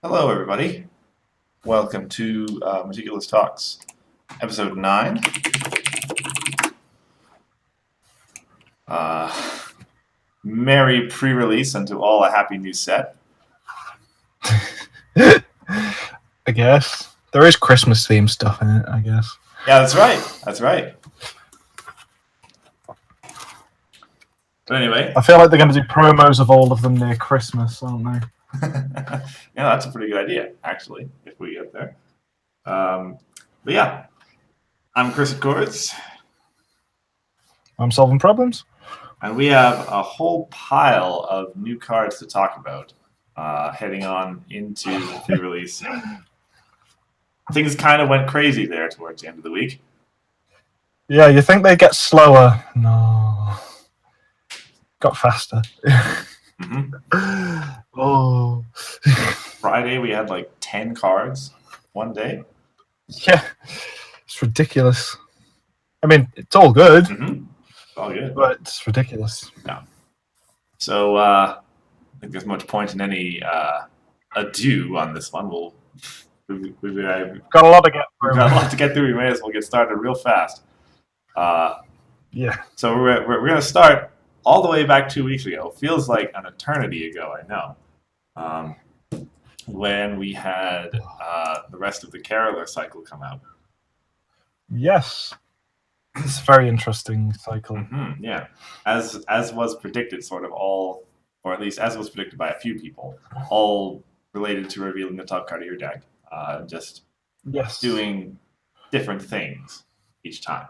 Hello, everybody. Welcome to Meticulous Talks, episode 9. Uh, Merry pre-release and to all a happy new set. I guess. There is Christmas themed stuff in it, I guess. Yeah, that's right. That's right. But anyway. I feel like they're going to do promos of all of them near Christmas, aren't they? Yeah, that's a pretty good idea, actually, if we get there. But yeah, I'm Chris Accords. I'm solving problems. And we have a whole pile of new cards to talk about heading on into the pre-release. Things kind of went crazy there towards the end of the week. Yeah, you think they get slower? No. Got faster. Mm-hmm. Oh. Friday we had like 10 cards one day. Yeah. It's ridiculous. I mean, it's all good. Mm-hmm. It's all good. But it's ridiculous. No. So I think there's much point in any ado on this one. We've got a lot to get through. We've got a lot to get through. We may as well get started real fast. Yeah. So we're going to start all the way back 2 weeks ago. Feels like an eternity ago, I know. When we had the rest of the Caroler cycle come out. Yes. It's a very interesting cycle. Mm-hmm, yeah. As was predicted, sort of all, or at least as was predicted by a few people, all related to revealing the top card of your deck. Just doing different things each time.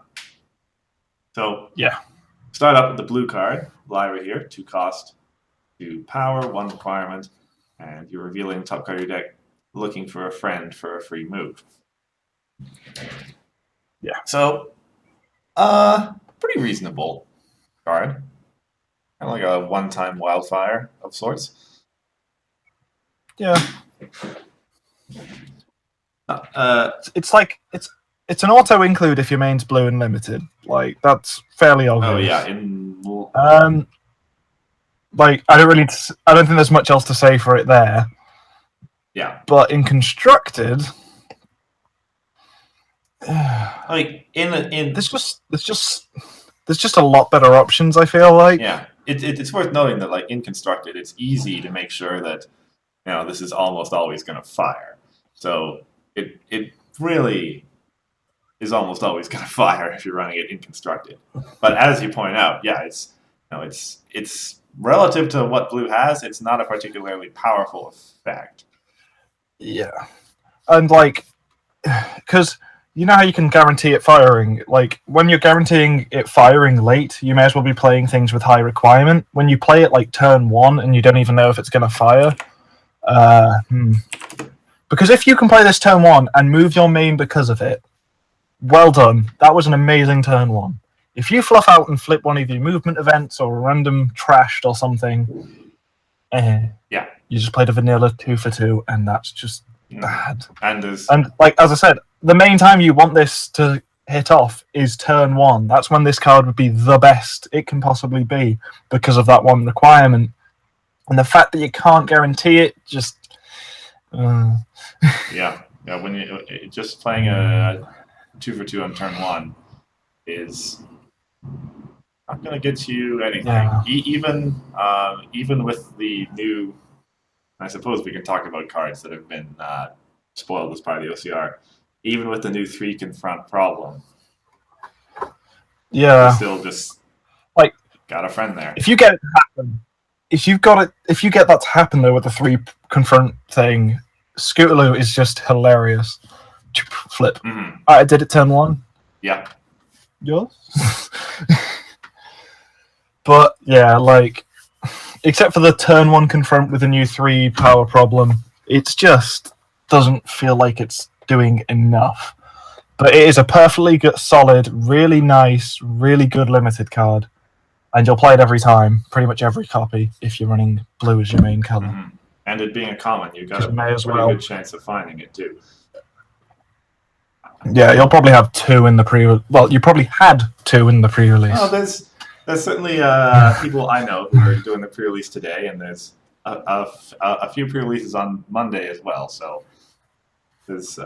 So yeah, start up with the blue card, Lyra here, 2 cost, 2 power, 1 requirement, and you're revealing top card of your deck, looking for a friend for a free move. Yeah. So, pretty reasonable card. Kind of like a one-time wildfire of sorts. Yeah. It's like it's an auto include if your main's blue and limited. Like that's fairly obvious. Oh yeah. Like I don't think there's much else to say for it there. Yeah. But in constructed, like there's just a lot better options. I feel like. Yeah. It's worth noting that like in constructed, it's easy to make sure that this is almost always going to fire. So it really is almost always going to fire if you're running it in constructed. But as you point out, yeah, it's relative to what blue has. It's not a particularly powerful effect. Yeah, and like, because you know how you can guarantee it firing. Like when you're guaranteeing it firing late, you may as well be playing things with high requirement. When you play it like turn 1 and you don't even know if it's going to fire. Because if you can play this turn 1 and move your main because of it, well done. That was an amazing turn 1. If you fluff out and flip one of your movement events or random trashed or something, yeah, you just played a vanilla 2 for 2, and that's just bad. And like as I said, the main time you want this to hit off is turn 1. That's when this card would be the best it can possibly be because of that one requirement. And the fact that you can't guarantee it just. Yeah. When you just playing a 2 for 2 on turn 1 is not going to get you anything. Yeah. Even with the new, I suppose we can talk about cards that have been spoiled as part of the OCR. Even with the new 3 confront problem, yeah, you still just like got a friend there. If you get it to happen, if you get that to happen though with the 3 confront thing, Scootaloo is just hilarious. Flip. Mm-hmm. I did it turn 1. Yeah. Yours? But yeah, like except for the turn 1 confront with a new 3 power problem, it's just doesn't feel like it's doing enough. But it is a perfectly good, solid, really nice, really good limited card. And you'll play it every time, pretty much every copy, if you're running blue as your main color. Mm-hmm. And it being a common, you've got a pretty good chance of finding it too. Yeah, you'll probably have 2 in the well, you probably had 2 in the pre-release. Oh, there's certainly people I know who are doing the pre-release today, and there's a few pre-releases on Monday as well. So there's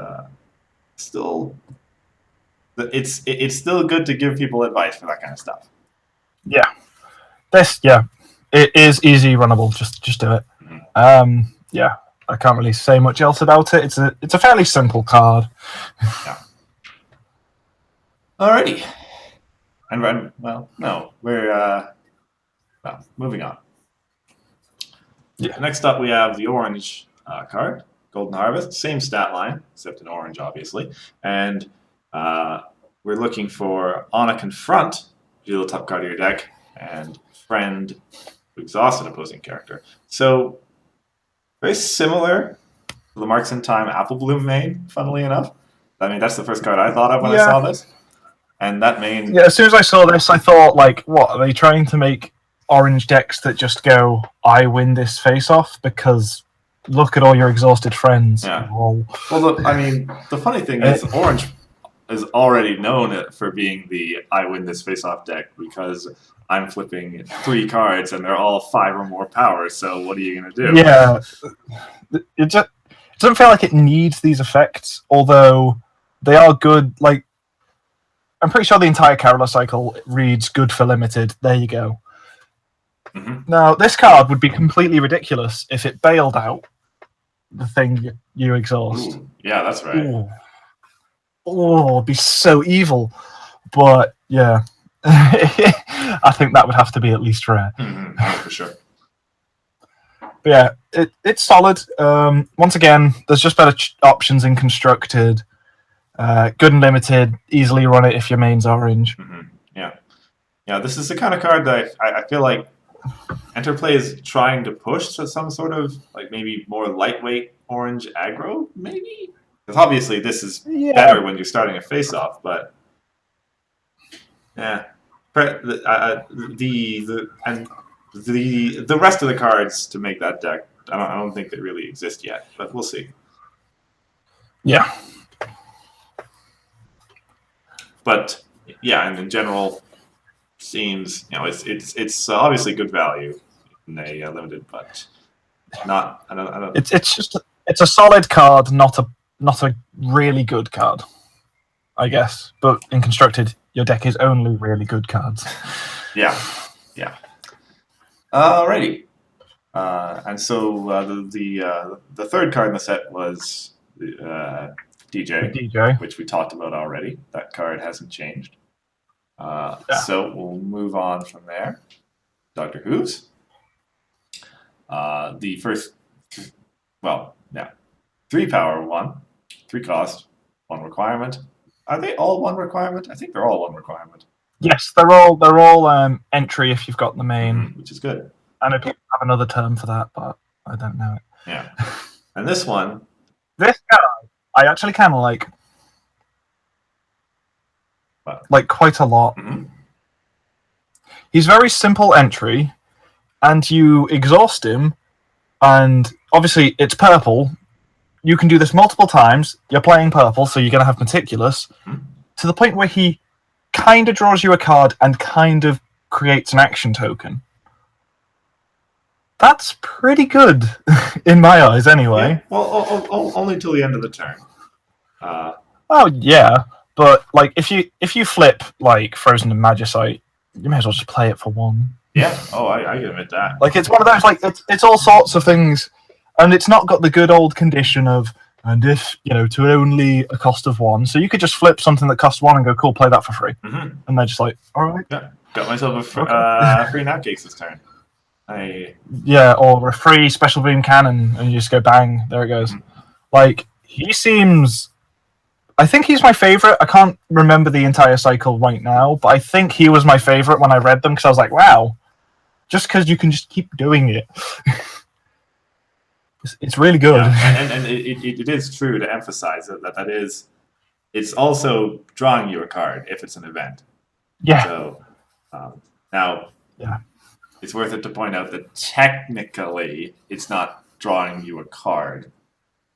still it's still good to give people advice for that kind of stuff. Yeah, it is easy runnable. Just do it. Yeah, I can't really say much else about it. It's a fairly simple card. Yeah. Alrighty. And well, no, we're moving on. Yeah. Next up, we have the orange card, Golden Harvest. Same stat line, except in orange, obviously. And we're looking for on a confront, deal the top card of your deck, and friend to exhaust an opposing character. So very similar to the Marks in Time Apple Bloom main, funnily enough. I mean, that's the first card I thought of when I saw this. And that main... Yeah, as soon as I saw this, I thought, like, what, are they trying to make orange decks that just go, I win this face-off? Because look at all your exhausted friends. Yeah. Well, look, I mean, the funny thing is, orange is already known for being the I win this face-off deck because I'm flipping 3 cards and they're all 5 or more power, so what are you going to do? Yeah. It doesn't feel like it needs these effects, although they are good. Like, I'm pretty sure the entire Carola cycle reads good for limited. There you go. Mm-hmm. Now, this card would be completely ridiculous if it bailed out the thing you exhaust. Ooh, yeah, that's right. Ooh. Oh, it'd be so evil. But, yeah. I think that would have to be at least rare. Mm-hmm. For sure. But yeah, it's solid. Once again, there's just better options in Constructed. Good and limited, easily run it if your main's orange. Mm-hmm. Yeah, this is the kind of card that I feel like Interplay is trying to push to some sort of, like, maybe more lightweight orange aggro, maybe? Because obviously this is better when you're starting a face-off, but... Yeah. The rest of the cards to make that deck, I don't think they really exist yet, but we'll see. Yeah. But yeah, and in general, seems it's obviously good value in a limited, but not. I don't. It's a solid card, not a really good card, I guess. But in Constructed, your deck is only really good cards. Yeah. Alrighty. And so the third card in the set was DJ, which we talked about already. That card hasn't changed. So we'll move on from there. Doctor Who's. The first, 3 power, 1, 3 cost, 1 requirement. Are they all 1 requirement? I think they're all 1 requirement. Yes, they're all entry if you've got the main, which is good. I know people have another term for that, but I don't know it. Yeah, and this guy, I actually kind of like quite a lot. Mm-hmm. He's very simple entry, and you exhaust him, and obviously it's purple. You can do this multiple times. You're playing purple, so you're going to have Meticulous, to the point where he kind of draws you a card and kind of creates an action token. That's pretty good, in my eyes, anyway. Yeah. Well, only till the end of the turn. Oh yeah, but like if you flip like Frozen and Magicite, you may as well just play it for 1. Yeah. Oh, I can admit that. Like it's one of those, like it's all sorts of things, and it's not got the good old condition of and if to only a cost of 1. So you could just flip something that costs 1 and go, cool, play that for free, and they're just like, all right. Yeah, got myself a free Nutcakes this turn. Or a free Special Beam Cannon, and you just go bang, there it goes. Like he seems. I think he's my favorite. I can't remember the entire cycle right now, but I think he was my favorite when I read them because I was like, wow, just because you can just keep doing it. It's really good. Yeah. And it is true to emphasize that is, it's also drawing you a card if it's an event. Yeah. So now, it's worth it to point out that technically it's not drawing you a card.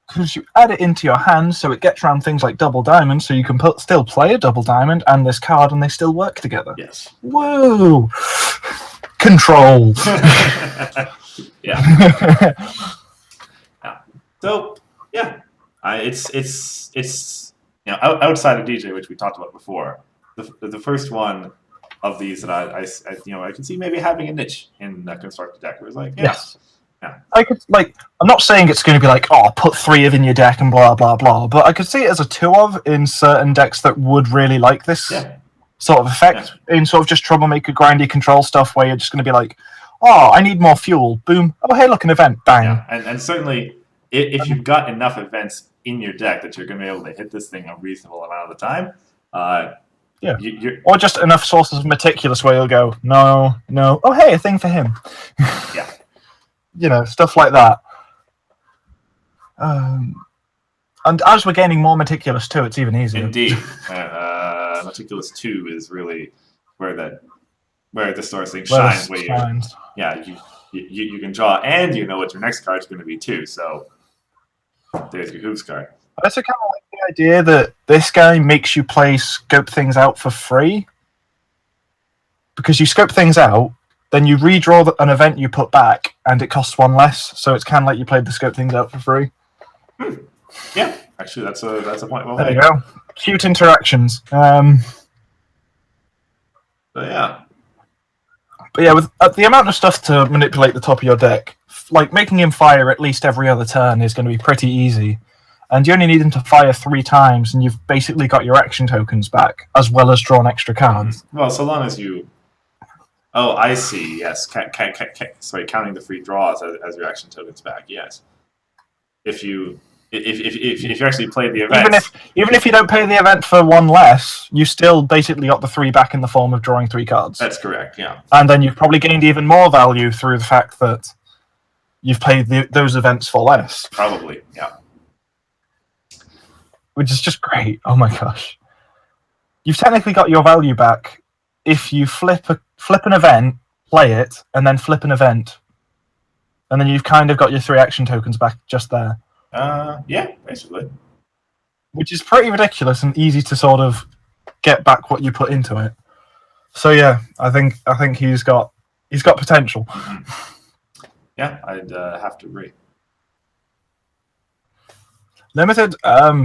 Because you add it into your hand, so it gets around things like Double Diamond, so you can still play a Double Diamond and this card, and they still work together. Yes. Whoa! control. Yeah. Yeah. So yeah, it's outside of DJ, which we talked about before. The first one of these that I can see maybe having a niche in that constructed deck. Where it's like, Yes. Yeah. I could I'm not saying it's going to be like, oh, put 3 of in your deck and blah blah blah, but I could see it as a 2 of in certain decks that would really like this sort of effect in sort of just troublemaker grindy control stuff where you're just going to be like, oh, I need more fuel. Boom. Oh, hey, look, an event. Bang. Yeah, and certainly if you've got enough events in your deck that you're going to be able to hit this thing a reasonable amount of the time. Or just enough sources of Meticulous where you'll go, no. Oh, hey, a thing for him. Yeah. Stuff like that. And as we're gaining more Meticulous too, it's even easier. Indeed. Meticulous 2 is really where this sort of thing shines. You can draw, and you know what your next card's going to be too. So there's your hoops card. I also kind of like the idea that this guy makes you play scope things out for free. Because you scope things out, then you redraw an event you put back, and it costs 1 less. So it's kind of like you played the scope things out for free. Yeah, actually, that's a point. Well, there you go. Cute interactions. So yeah. But yeah, with the amount of stuff to manipulate the top of your deck, like making him fire at least every other turn is going to be pretty easy. And you only need him to fire 3 times, and you've basically got your action tokens back, as well as drawn extra cards. Well, so long as you... Oh, I see, yes. Sorry, counting the free draws as your action tokens back, yes. If you actually play the event... Even if you don't pay the event for 1 less, you still basically got the 3 back in the form of drawing 3 cards. That's correct, yeah. And then you've probably gained even more value through the fact that you've played those events for less. Probably, yeah. Which is just great. Oh my gosh. You've technically got your value back if you flip an event, play it, and then flip an event. And then you've kind of got your 3 action tokens back just there. Yeah, basically. Which is pretty ridiculous and easy to sort of get back what you put into it. So yeah, I think he's got potential. Mm-hmm. Yeah, I'd have to agree. Limited,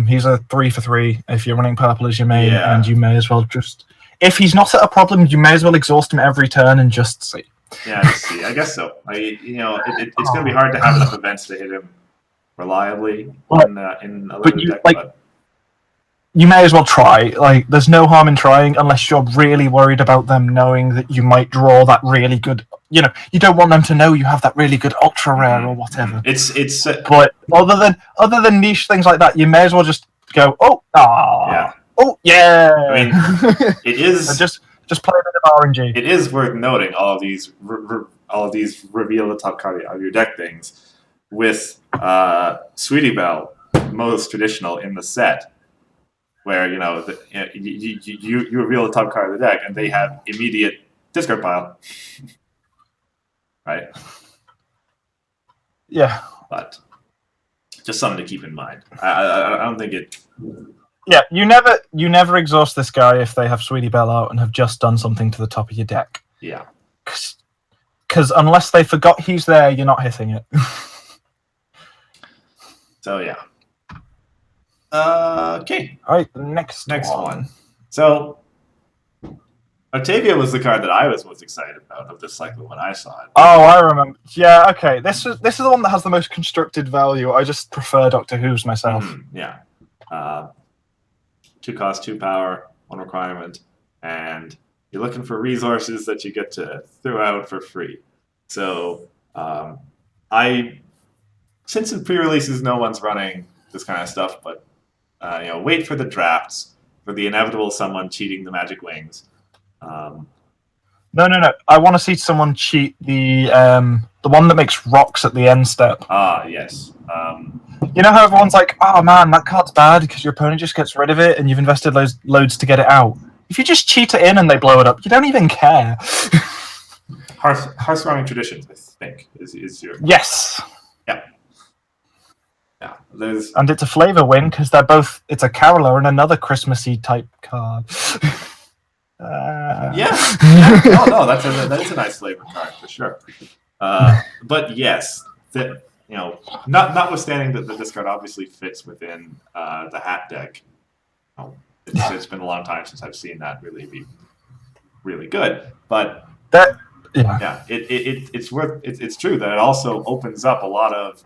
he's a 3 for 3 if you're running purple as your main, and you may as well just... If he's not at a problem, you may as well exhaust him every turn and just see. Yeah, just see. I guess so. It's going to be hard to have enough events to hit him reliably in a limited deck. But you may as well try. Like, there's no harm in trying unless you're really worried about them knowing that you might draw that really good... You don't want them to know you have that really good ultra rare or whatever. But other than niche things like that, you may as well just go, yeah. Oh yeah. I mean, it is just play a bit of RNG. It is worth noting all of these reveal the top card of your deck things with Sweetie Belle, most traditional in the set, where you reveal the top card of the deck and they have immediate discard pile. Right? Yeah. But just something to keep in mind. I don't think it... Yeah, you never exhaust this guy if they have Sweetie Belle out and have just done something to the top of your deck. Yeah. Because unless they forgot he's there, you're not hitting it. So, yeah. Okay. All right, next one. So... Octavia was the card that I was most excited about of this cycle when I saw it. Oh, I remember. Yeah, okay. This is the one that has the most constructed value. I just prefer Doctor Who's myself. Yeah. 2 cost, 2 power, 1 requirement, and you're looking for resources that you get to throw out for free. So, since in pre-releases no one's running this kind of stuff, but wait for the drafts for the inevitable someone cheating the Magic Wings. No. I want to see someone cheat the one that makes rocks at the end step. Ah, yes. You know how everyone's like, "Oh man, that card's bad because your opponent just gets rid of it, and you've invested loads to get it out." If you just cheat it in and they blow it up, you don't even care. Hearthstone Traditions, I think, is your... Yes. Yeah. Yeah. And it's a flavor win because it's a caroler and another Christmassy type card. No, that's a nice flavor card for sure. But yes, that notwithstanding that this card obviously fits within the hat deck. It's been a long time since I've seen that really be really good, but it's true that it also opens up a lot of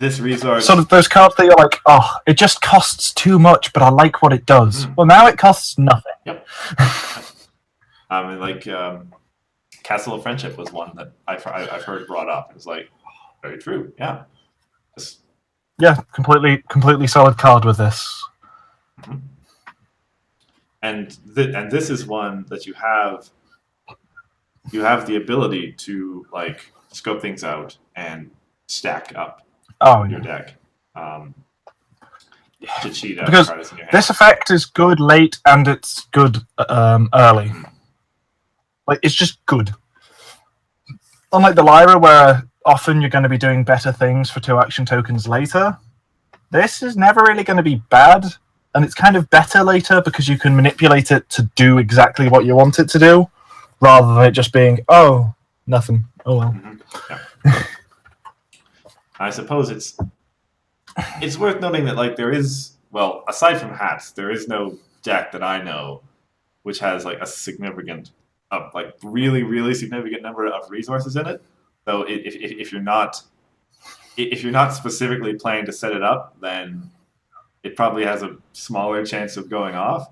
this resource. Sort of those cards that you're like, oh, it just costs too much, but I like what it does. Well, now it costs nothing. Yep. Castle of Friendship was one that I've heard brought up. It's like very true. Yeah. Yeah, completely solid card with this. Mm-hmm. And this is one that you have the ability to like scope things out and stack up your deck to cheat out because cards in your hand. This effect is good late and it's good early. Like it's just good. Unlike the Lyra, where often you're going to be doing better things for 2 action tokens later, this is never really going to be bad, and it's kind of better later because you can manipulate it to do exactly what you want it to do, rather than it just being, oh, nothing. Oh well. Mm-hmm. Yeah. I suppose it's worth noting that like there is, well, aside from hats, there is no deck that I know which has like a significant, like really significant number of resources in it. So if you're not specifically playing to set it up, then it probably has a smaller chance of going off.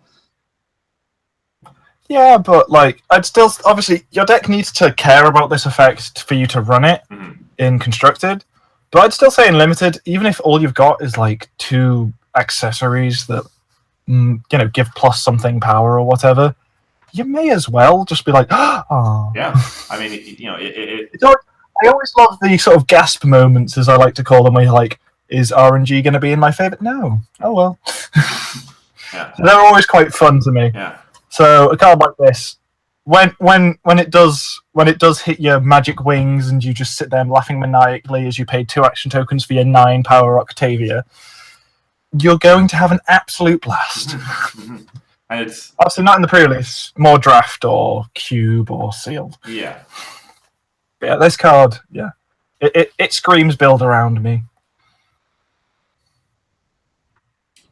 Yeah, but like I'd still obviously your deck needs to care about this effect for you to run it in constructed. But I'd still say in limited, even if all you've got is like 2 accessories that give plus something power or whatever, you may as well just be like, oh. Yeah, I mean, I always love the sort of gasp moments, as I like to call them, where you're like, is RNG going to be in my favorite? No. Oh well. Yeah. So they're always quite fun to me. Yeah. So a card like this, when it does hit your magic wings and you just sit there laughing maniacally as you pay 2 action tokens for your 9 power Octavia, you're going to have an absolute blast. Mm-hmm. And it's obviously not in the pre-release, more draft or cube or sealed. Yeah. But yeah, this card, yeah, it screams build around me.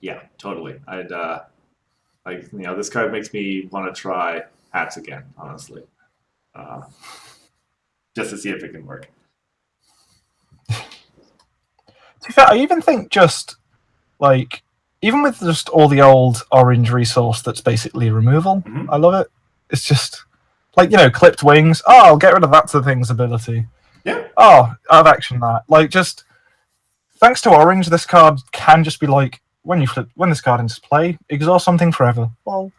Yeah, totally. I'd this card makes me want to try hats again, honestly, just to see if it can work. To be fair, I even think just like even with just all the old orange resource that's basically removal, I love it. It's just like clipped wings. Oh, I'll get rid of that to the thing's ability. Yeah. Oh, out of action that. Like just thanks to orange, this card can just be like when this card enters play, exhaust something forever. Well,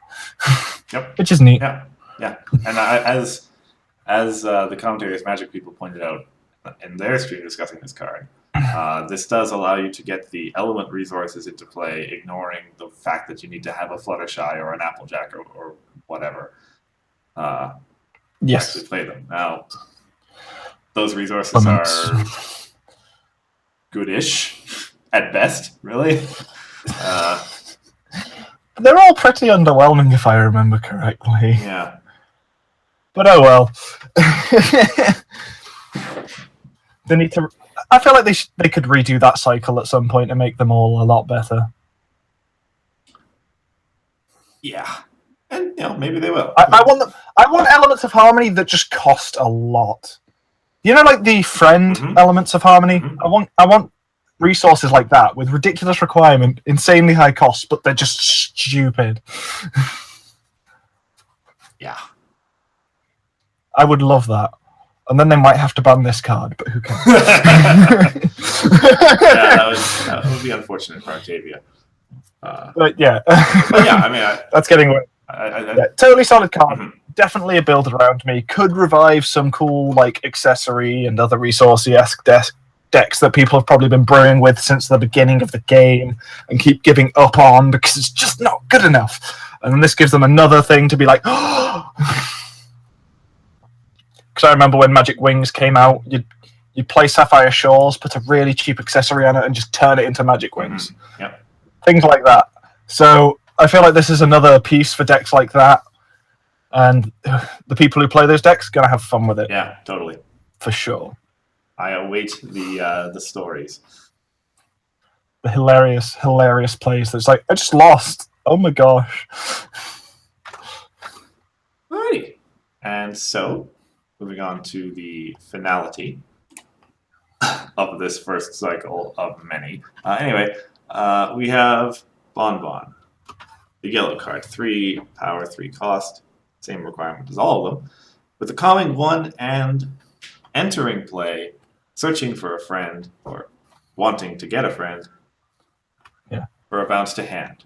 yep. Which is neat. Yeah. And as the commentaries Magic people pointed out in their stream discussing this card, this does allow you to get the element resources into play, ignoring the fact that you need to have a Fluttershy or an Applejack or whatever. Yes. To play them. Now, those resources are goodish at best, really. They're all pretty underwhelming, if I remember correctly. Yeah. But oh well. They need to. I feel like they could redo that cycle at some point and make them all a lot better. Yeah, and maybe they will. I want elements of harmony that just cost a lot. Like the friend elements of harmony. I want resources like that with ridiculous requirement, insanely high costs, but they're just stupid. Yeah. I would love that. And then they might have to ban this card, but who cares? that would be unfortunate for Octavia. But yeah. But yeah, I mean... that's getting away. Totally solid card. Definitely a build around me. Could revive some cool accessory and other resourcey-esque decks that people have probably been brewing with since the beginning of the game and keep giving up on because it's just not good enough. And then this gives them another thing to be like, oh! Because I remember when Magic Wings came out, you'd play Sapphire Shores, put a really cheap accessory on it, and just turn it into Magic Wings. Yep. Things like that. So I feel like this is another piece for decks like that, and the people who play those decks are gonna have fun with it. Yeah, totally. For sure. I await the stories. The hilarious plays that's like, I just lost. Oh my gosh. Alrighty. And so, moving on to the finality of this first cycle of many. Anyway, we have Bonbon, the yellow card, 3 power, 3 cost, same requirement as all of them, with the calming 1 and entering play, searching for a friend or wanting to get a friend. Yeah. For a bounce to hand.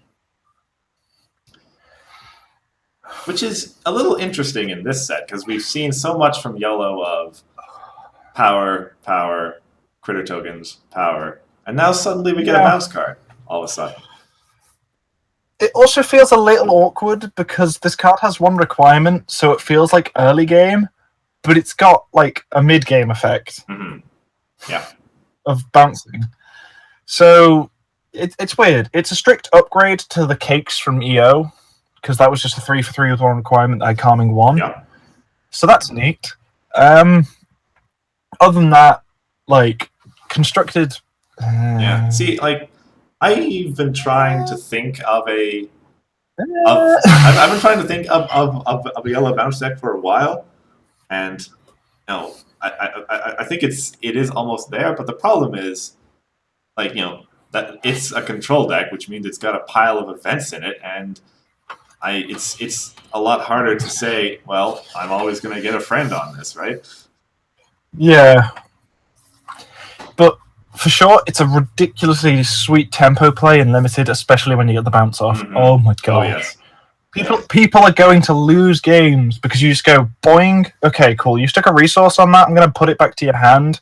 Which is a little interesting in this set, because we've seen so much from yellow of power, critter tokens, power, and now suddenly we get a bounce card all of a sudden. It also feels a little awkward because this card has 1 requirement, so it feels like early game, but it's got like a mid-game effect. Mm-hmm. Yeah. Of bouncing. So it's weird. It's a strict upgrade to the cakes from EO, because that was just a 3 for 3 with 1 requirement that had calming 1. Yeah. So that's neat. Other than that, like, constructed... yeah. See, like, I've been trying to think of a... I've been trying to think of a yellow bounce deck for a while, and, I think it is almost there, but the problem is, like, that it's a control deck, which means it's got a pile of events in it, and it's a lot harder to say, well, I'm always going to get a friend on this, right? Yeah. But for sure, it's a ridiculously sweet tempo play in limited, especially when you get the bounce off. Mm-hmm. Oh my god. Oh, yes. People are going to lose games because you just go, boing, okay, cool, you stuck a resource on that, I'm going to put it back to your hand.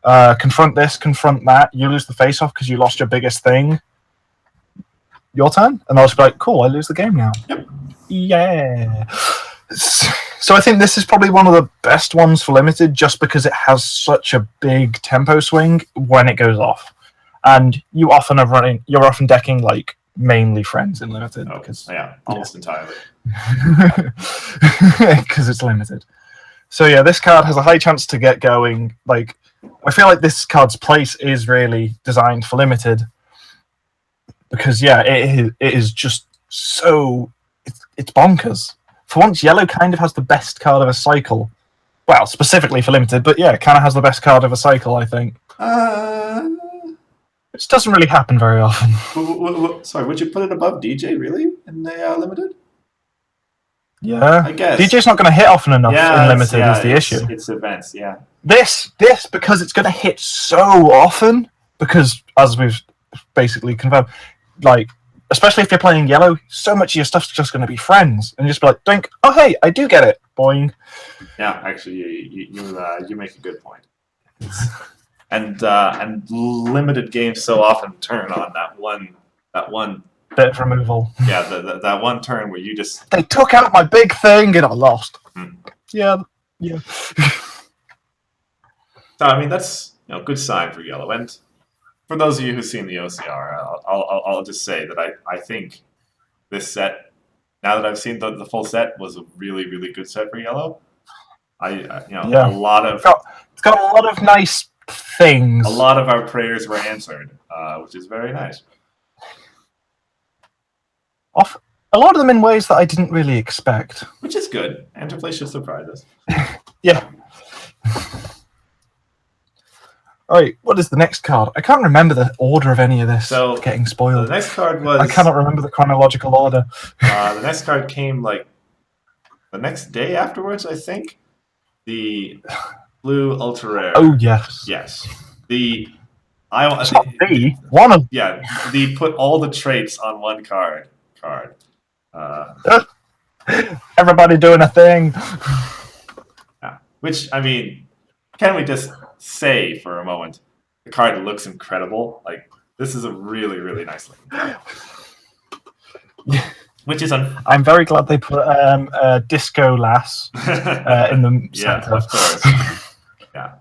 Confront this, confront that. You lose the face-off because you lost your biggest thing. Your turn? And I'll just be like, cool, I lose the game now. Yep. Yeah. So I think this is probably one of the best ones for limited just because it has such a big tempo swing when it goes off. And you're often decking like mainly friends in limited. Because almost entirely. Because it's limited. So yeah, this card has a high chance to get going. Like, I feel like this card's place is really designed for limited because it is just so it's bonkers. For once, yellow kind of has the best card of a cycle. Well, specifically for limited, but yeah, kind of has the best card of a cycle, I think. Which doesn't really happen very often. Sorry, would you put it above DJ really in the limited? Yeah, I guess DJ's not going to hit often enough in limited is the issue. It's events, yeah. This because it's going to hit so often because as we've basically confirmed, like especially if you're playing yellow, so much of your stuff's just going to be friends and just be like, think, oh hey, I do get it, boing. Yeah, actually, you make a good point. And limited games so often turn on that one bit of removal. Yeah, that one turn where you just they took out my big thing and I lost. Yeah. So I mean that's good sign for yellow. And for those of you who've seen the OCR, I'll just say that I think this set, now that I've seen the full set, was a really really good set for yellow. A lot of it's got a lot of nice things. A lot of our prayers were answered, which is very nice. A lot of them in ways that I didn't really expect. Which is good. Interplay should surprise us. Yeah. Alright, what is the next card? I can't remember the order of any of this. So, getting spoiled. The next card was... I cannot remember the chronological order. The next card came, like, the next day afterwards, I think. The blue ultra rare. Oh, yes. Yes. One of... Yeah, the put all the traits on one card. Everybody doing a thing. Yeah. Which, I mean, can we just say for a moment, the card looks incredible. Like, this is a really, really nice looking card. Which is I'm very glad they put Disco Lass in the center. Yeah, of course. Yeah.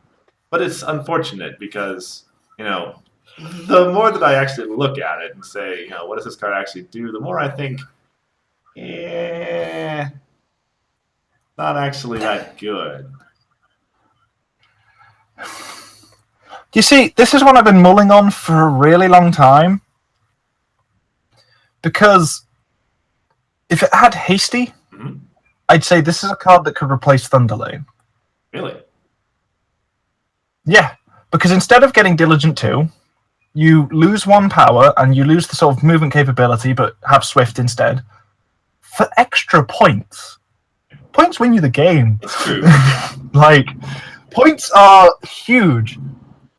But it's unfortunate because, the more that I actually look at it and say, what does this card actually do? The more I think, not actually that good. You see, this is one I've been mulling on for a really long time. Because if it had Hasty, I'd say this is a card that could replace Thunderlane. Really? Yeah, because instead of getting Diligent 2, you lose 1 power and you lose the sort of movement capability, but have Swift instead. For extra points. Points win you the game. It's true. Like, points are huge.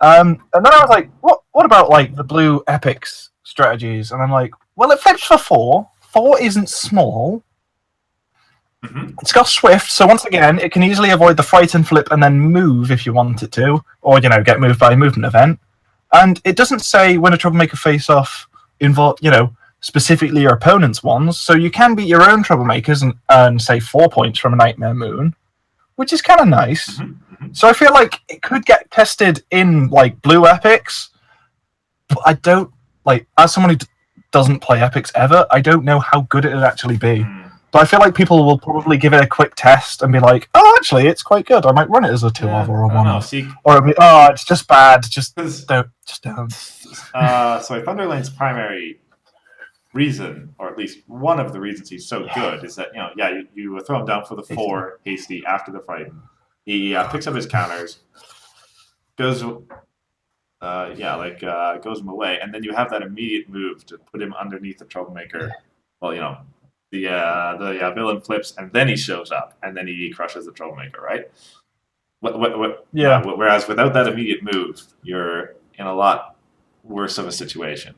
And then I was like, what about like the blue epics strategies? And I'm like, well, it flips for 4. 4 isn't small. It's got Swift, so once again, it can easily avoid the Frighten flip and then move if you want it to, or, get moved by a movement event. And it doesn't say when a Troublemaker face-off involve, specifically your opponent's ones, so you can beat your own Troublemakers and earn, say, 4 points from a Nightmare Moon, which is kind of nice. So I feel like it could get tested in, like, blue epics, but I don't, like, as someone who doesn't play epics ever, I don't know how good it would actually be. But I feel like people will probably give it a quick test and be like, oh, actually, it's quite good. I might run it as a 2-of or a 1-of. Or it'll be, oh, it's just bad. Just don't. So Thunderlane's primary reason, or at least one of the reasons he's so good, is that, you throw him down for the 4 Hasty after the Frighten. He picks up his counters, goes him away, and then you have that immediate move to put him underneath the Troublemaker. Well, the villain flips, and then he shows up, and then he crushes the Troublemaker, right? Whereas without that immediate move, you're in a lot worse of a situation.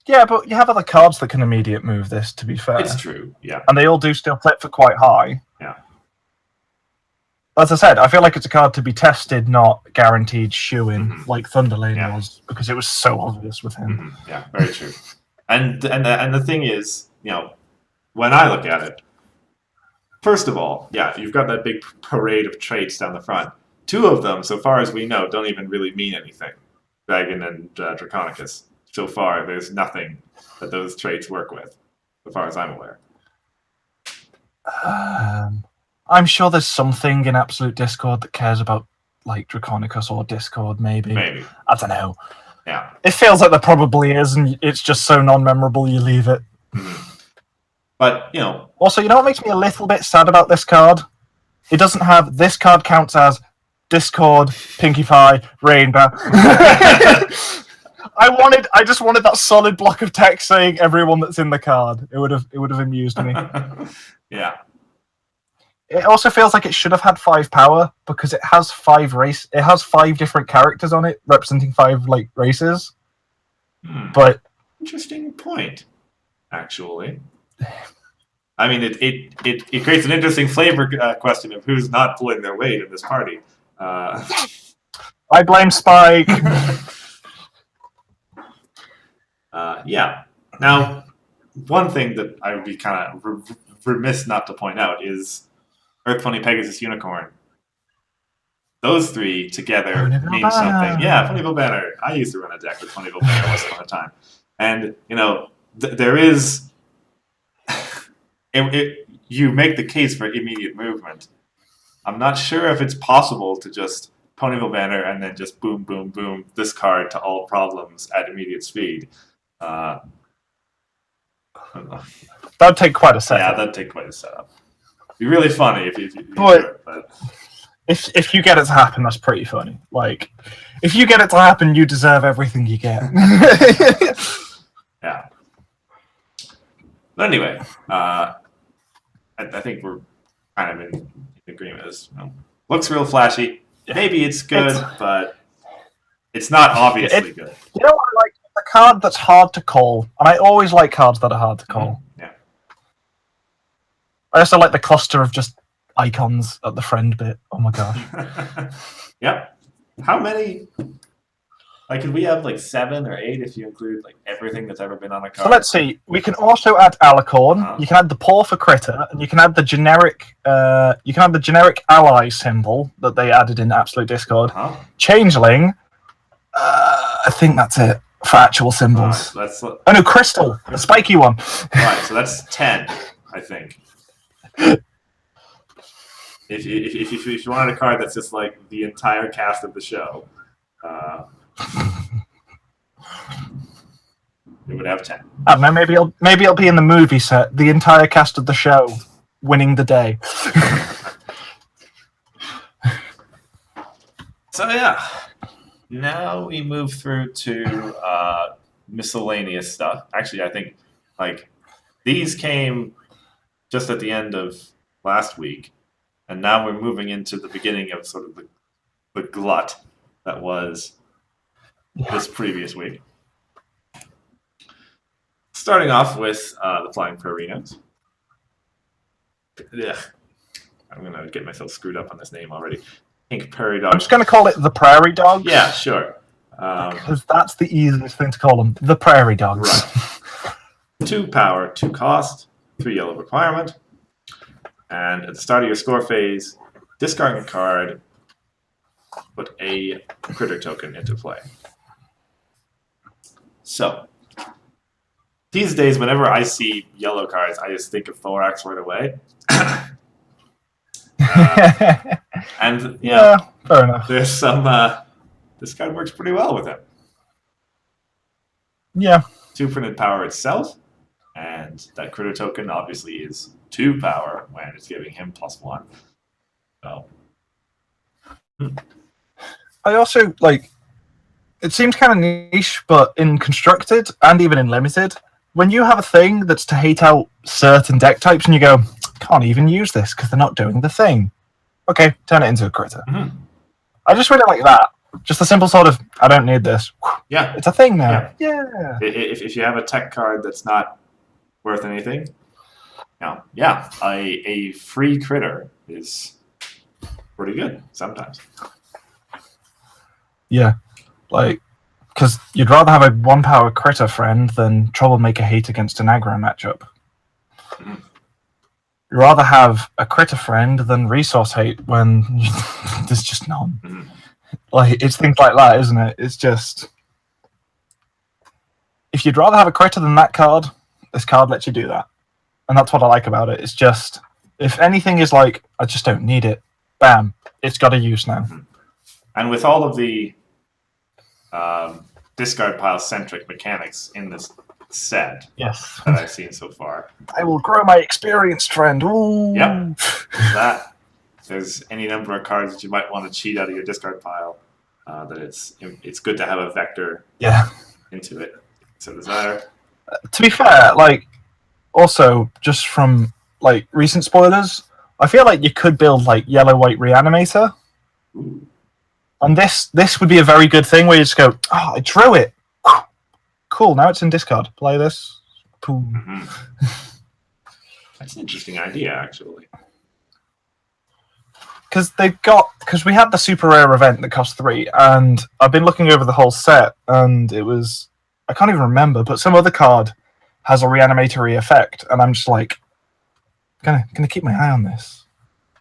Yeah, but you have other cards that can immediate move this, to be fair. It's true, yeah. And they all do still flip for quite high. Yeah. As I said, I feel like it's a card to be tested, not guaranteed shoo-in, like Thunderlane was, because it was so obvious with him. Yeah, very true. And the thing is, when I look at it, first of all, you've got that big parade of traits down the front. 2 of them, so far as we know, don't even really mean anything. Dragon and Draconicus. So far, there's nothing that those traits work with, so far as I'm aware. I'm sure there's something in Absolute Discord that cares about, like, Draconicus or Discord, maybe. I don't know. Yeah. It feels like there probably is, and it's just so non-memorable you leave it. But, Also, you know what makes me a little bit sad about this card? It doesn't have, this card counts as Discord, Pinkie Pie, Rainbow. I just wanted that solid block of text saying everyone that's in the card. It would have amused me. Yeah. It also feels like it should have had 5 power because it has 5 different characters on it representing 5 like races. But interesting point, actually. I mean, it creates an interesting flavor question of who's not pulling their weight in this party. I blame Spike. Yeah. Now, one thing that I would be kind of remiss not to point out is Earth Pony, Pegasus, Unicorn. Those 3 together mean something. Yeah, Ponyville Banner. I used to run a deck with Ponyville Banner once upon a time. And, there is... you make the case for immediate movement. I'm not sure if it's possible to just Ponyville Banner and then just boom, boom, boom, this card to all problems at immediate speed. That'd take quite a setup. Yeah, that'd take quite a setup. It'd be really funny if you but if you get it to happen, that's pretty funny. Like, if you get it to happen, you deserve everything you get. Yeah. But anyway, I think we're kind of in agreement. Looks real flashy. Maybe it's good, but it's not obviously good. You know what I like? A card that's hard to call, and I always like cards that are hard to call. Yeah. I also like the cluster of just icons at the friend bit. Oh my gosh. Yep. How many? Like, could we have like 7 or 8 if you include like everything that's ever been on a card? So let's see. We can also add Alicorn. You can add the paw for critter, and you can add the generic. Ally symbol that they added in Absolute Discord. Changeling. I think that's it for actual symbols. Right, so Oh no, crystal, the spiky one. Right, so that's 10, I think. If you wanted a card that's just like the entire cast of the show, it would have 10. I don't know. Maybe it'll be in the movie set. The entire cast of the show winning the day. So yeah, now we move through to miscellaneous stuff. Actually, I think like these came just at the end of last week, and now we're moving into the beginning of sort of the glut that was this previous week. Starting off with the Flying Prairinos. Yeah, I'm gonna get myself screwed up on this name already. Pink Prairie Dogs. I'm just going to call it the Prairie Dogs. Yeah, sure. Because that's the easiest thing to call them. The Prairie Dogs. Right. 2 power, 2 cost, 3 yellow requirement. And at the start of your score phase, discard a card, put a critter token into play. So, these days, whenever I see yellow cards, I just think of Thorax right away. And yeah, fair enough. There's some. This card works pretty well with him. Yeah. 2 printed power itself, and that critter token obviously is 2 power when it's giving him +1. So. I also like. It seems kind of niche, but in constructed and even in limited, when you have a thing that's to hate out certain deck types, and you go, can't even use this because they're not doing the thing. Okay, turn it into a critter. Mm-hmm. I just really like that. Just a simple sort of, I don't need this. Yeah. It's a thing now. Yeah. If you have a tech card that's not worth anything, yeah, a free critter is pretty good sometimes. Yeah. Like, because you'd rather have a 1-power critter friend than troublemaker hate against an aggro matchup. Mm-hmm. You'd rather have a critter friend than resource hate when there's just none. Mm-hmm. Like, it's things like that, isn't it? It's just... If you'd rather have a critter than that card, this card lets you do that. And that's what I like about it. It's just, if anything is like, I just don't need it, bam, it's got a use now. Mm-hmm. And with all of the discard pile-centric mechanics in this set yes. that I've seen so far. I will grow my experienced friend. Ooh. Yep. That. There's any number of cards that you might want to cheat out of your discard pile. That it's good to have a vector into it. So desire. To be fair, like also just from like recent spoilers, I feel like you could build like yellow-white reanimator. Ooh. And this would be a very good thing where you just go, oh, I drew it. Cool, now it's in discard. Play this. Boom. Mm-hmm. That's an interesting idea, actually. Because we had the super rare event that cost 3, and I've been looking over the whole set, and it was, I can't even remember, but some other card has a reanimatory effect, and I'm just like, gonna keep my eye on this.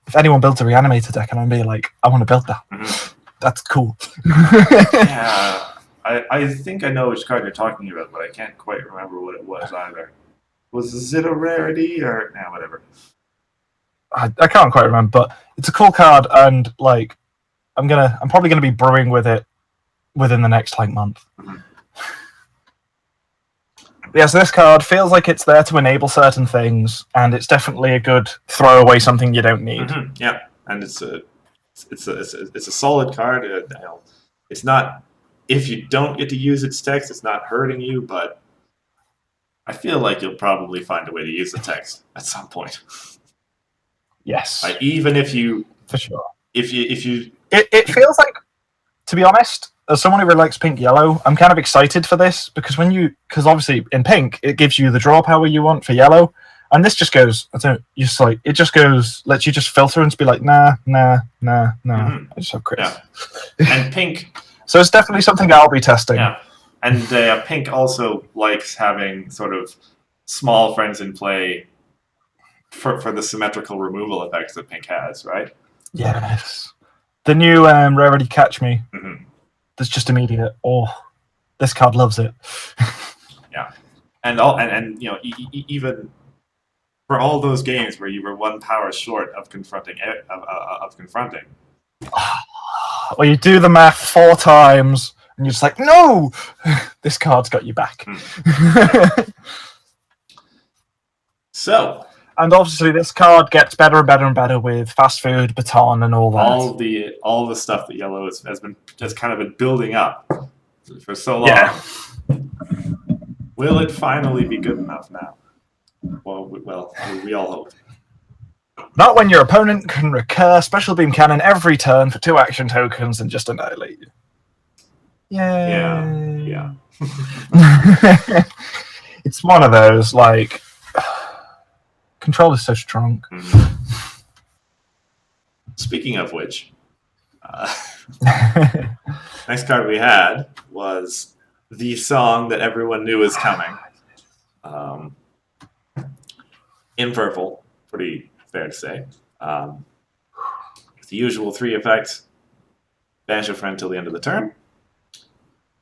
If anyone builds a reanimator deck, and I'm gonna be like, I want to build that. Mm-hmm. That's cool. Yeah. I think I know which card you're talking about, but I can't quite remember what it was either. Was it a rarity or whatever? I can't quite remember, but it's a cool card, and like I'm probably gonna be brewing with it within the next like month. Mm-hmm. Yeah, so this card feels like it's there to enable certain things, and it's definitely a good throw away something you don't need. Mm-hmm. Yeah, and it's a solid card. It's not, if you don't get to use its text, it's not hurting you, but I feel like you'll probably find a way to use the text at some point. Yes, even if you, for sure. If you, it feels like, to be honest, as someone who really likes pink yellow, I'm kind of excited for this because obviously in pink it gives you the draw power you want for yellow, and this just goes, it just goes, lets you just filter and just be like, nah. Mm-hmm. I just have crits. Yeah. And pink. So it's definitely something I'll be testing. Yeah, and pink also likes having sort of small friends in play for the symmetrical removal effects that pink has, right? Yes. The new Rarity Catch Me. Mm-hmm. That's just immediate. Oh. this card loves it. And even for all those games where you were one power short of confronting Or you do the math 4 times, and you're just like, no, this card's got you back. So, and obviously this card gets better and better and better with fast food, baton, and all that. All the stuff that Yellow has kind of been building up for so long. Yeah. Will it finally be good enough now? Well, we all hope. Not when your opponent can recur Special Beam Cannon every turn for 2 action tokens and just annihilate you. Yay. Yeah. It's one of those, like, control is so strong. Speaking of which, next card we had was the song that everyone knew was coming. In purple, pretty fair to say. With the usual 3 effects: banish a friend till the end of the turn,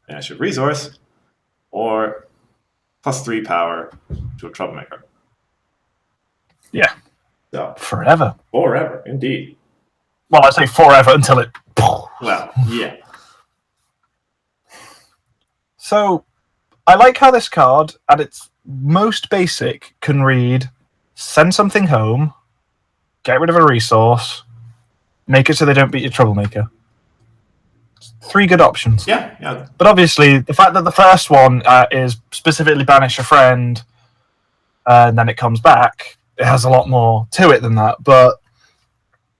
banish a resource, or +3 power to a troublemaker. Yeah. So forever, indeed. Well, I say forever until it. Well, yeah. So, I like how this card, at its most basic, can read: send something home, get rid of a resource, make it so they don't beat your troublemaker. 3 good options. Yeah. But obviously, the fact that the first one is specifically banish a friend, and then it comes back, it has a lot more to it than that. But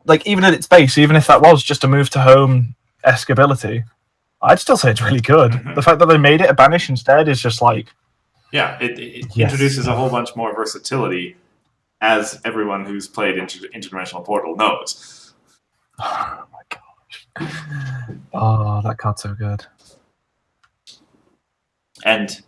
like, even at its base, even if that was just a move to home-esque ability, I'd still say it's really good. Mm-hmm. The fact that they made it a banish instead is just like... Yeah, it introduces a whole bunch more versatility, as everyone who's played Interdimensional Portal knows. Oh my gosh. Oh, that card's so good. And,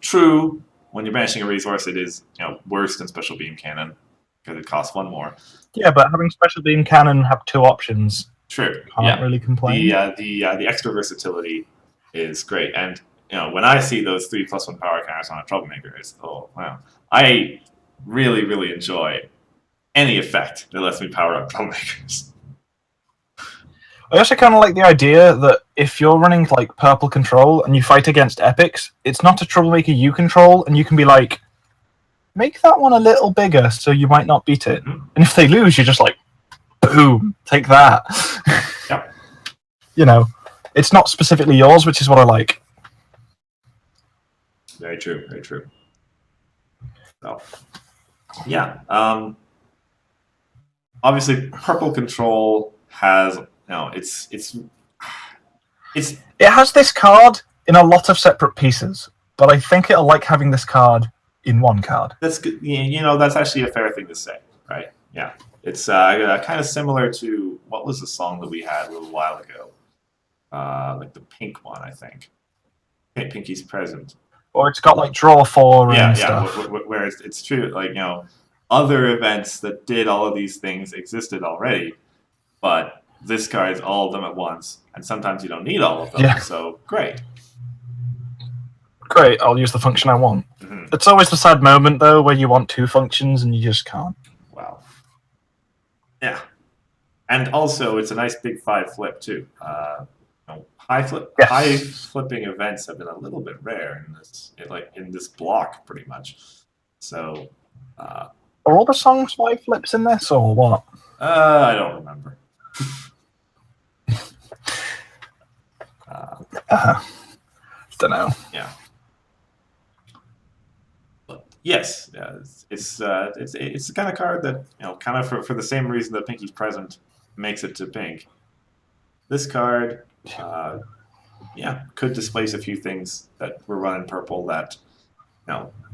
true, when you're banishing a resource, it is, worse than Special Beam Cannon, because it costs 1 more. Yeah, but having Special Beam Cannon have 2 options... True. Can't really complain. The extra versatility is great. And, when I see those 3+1 power counters on a troublemaker, it's, oh, wow. I really, really enjoy any effect that lets me power up troublemakers. I also kind of like the idea that if you're running like purple control and you fight against epics, it's not a troublemaker you control, and you can be like, make that one a little bigger so you might not beat it. Mm-hmm. And if they lose, you're just like, boom, take that. Yep. It's not specifically yours, which is what I like. Very true. Very true. So, yeah. Obviously, purple control has it has this card in a lot of separate pieces, but I think it'll like having this card in one card. That's good. That's actually a fair thing to say, right? Yeah. It's kind of similar to, what was the song that we had a little while ago? Like the pink one, I think. Pinky's Present. Or it's got like draw 4 and stuff. Where it's true, like, other events that did all of these things existed already, but this card is all of them at once, and sometimes you don't need all of them. Yeah. So great. Great, I'll use the function I want. Mm-hmm. It's always the sad moment though, where you want 2 functions and you just can't. Wow. Yeah. And also, it's a nice big 5 flip too. High flipping events have been a little bit rare in this block, pretty much. So, are all the songs 5 flips in this, or what? I don't remember. Don't know. Yeah. But yes, it's the kind of card that, kind of for the same reason that Pinky's Present makes it to pink. This card, could displace a few things that were running purple that,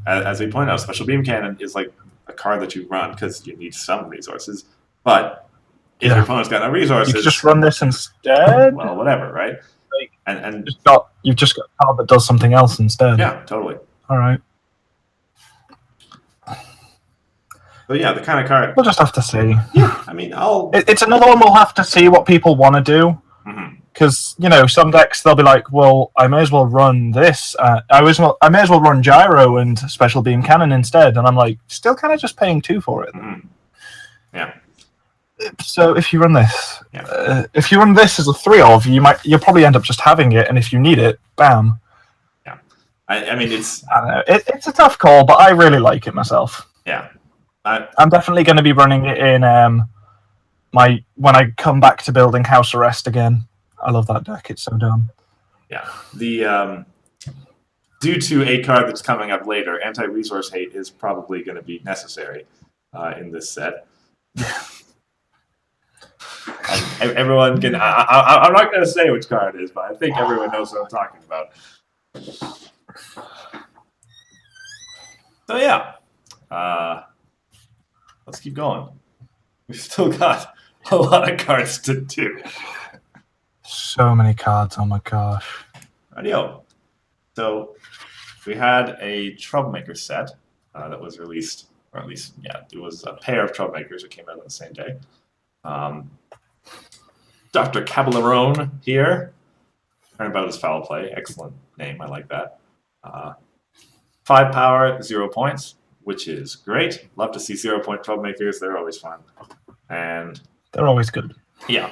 as we point out, Special Beam Cannon is like a card that you run because you need some resources. But if your opponent's got no resources... You can just run this instead? Well, whatever, right? And you've just got a card that does something else instead. Yeah, totally. All right. So yeah, the kind of card... We'll just have to see. Yeah, I mean, It's another one we'll have to see what people want to do. Mm-hmm. Because some decks they'll be like, well, I may as well run this. I may as well run Gyro and Special Beam Cannon instead, and I'm like, still kind of just paying 2 for it. Mm-hmm. Yeah. So if you run this, Yeah. if you run this as a 3-of, you'll probably end up just having it, and if you need it, bam. Yeah. I mean, it's. I don't know. It's a tough call, but I really like it myself. Yeah. I'm definitely going to be running it in when I come back to building House Arrest again. I love that deck. It's so dumb. Yeah. The due to a card that's coming up later, anti-resource hate is probably going to be necessary in this set. Everyone can. I'm not going to say which card it is, but I think everyone knows what I'm talking about. So yeah, let's keep going. We've still got a lot of cards to do. So many cards. Oh my gosh. Radio. So we had a Troublemaker set that was released, or at least, yeah, it was a pair of Troublemakers that came out on the same day. Dr. Caballerone here. Learn about his foul play. Excellent name. I like that. 5 power, 0 points, which is great. Love to see 0-point Troublemakers. They're always fun. And they're always good. Yeah.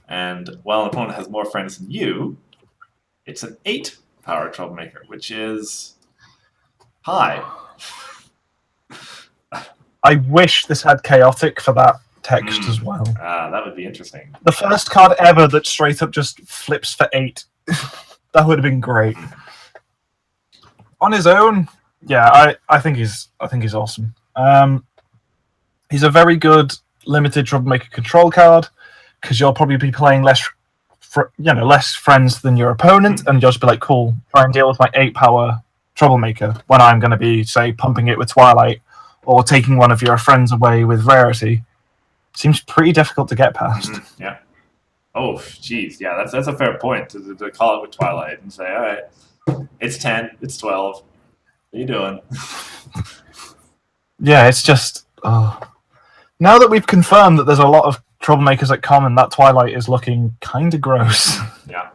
And while an opponent has more friends than you, it's an 8 power Troublemaker, which is high. I wish this had Chaotic for that text as well. That would be interesting. The first card ever that straight up just flips for 8. That would have been great. On his own, yeah, I think he's awesome. He's a very good limited Troublemaker control card because you'll probably be playing less friends than your opponent, and you'll just be like, cool, try and deal with my 8 power Troublemaker when I'm going to be, say, pumping it with Twilight or taking one of your friends away with Rarity. Seems pretty difficult to get past. Yeah. Oh, geez. Yeah, that's a fair point to call it with Twilight and say, all right, it's 10, it's 12. What are you doing? Yeah, it's just... Now that we've confirmed that there's a lot of Troublemakers at common, that Twilight is looking kind of gross. Yeah.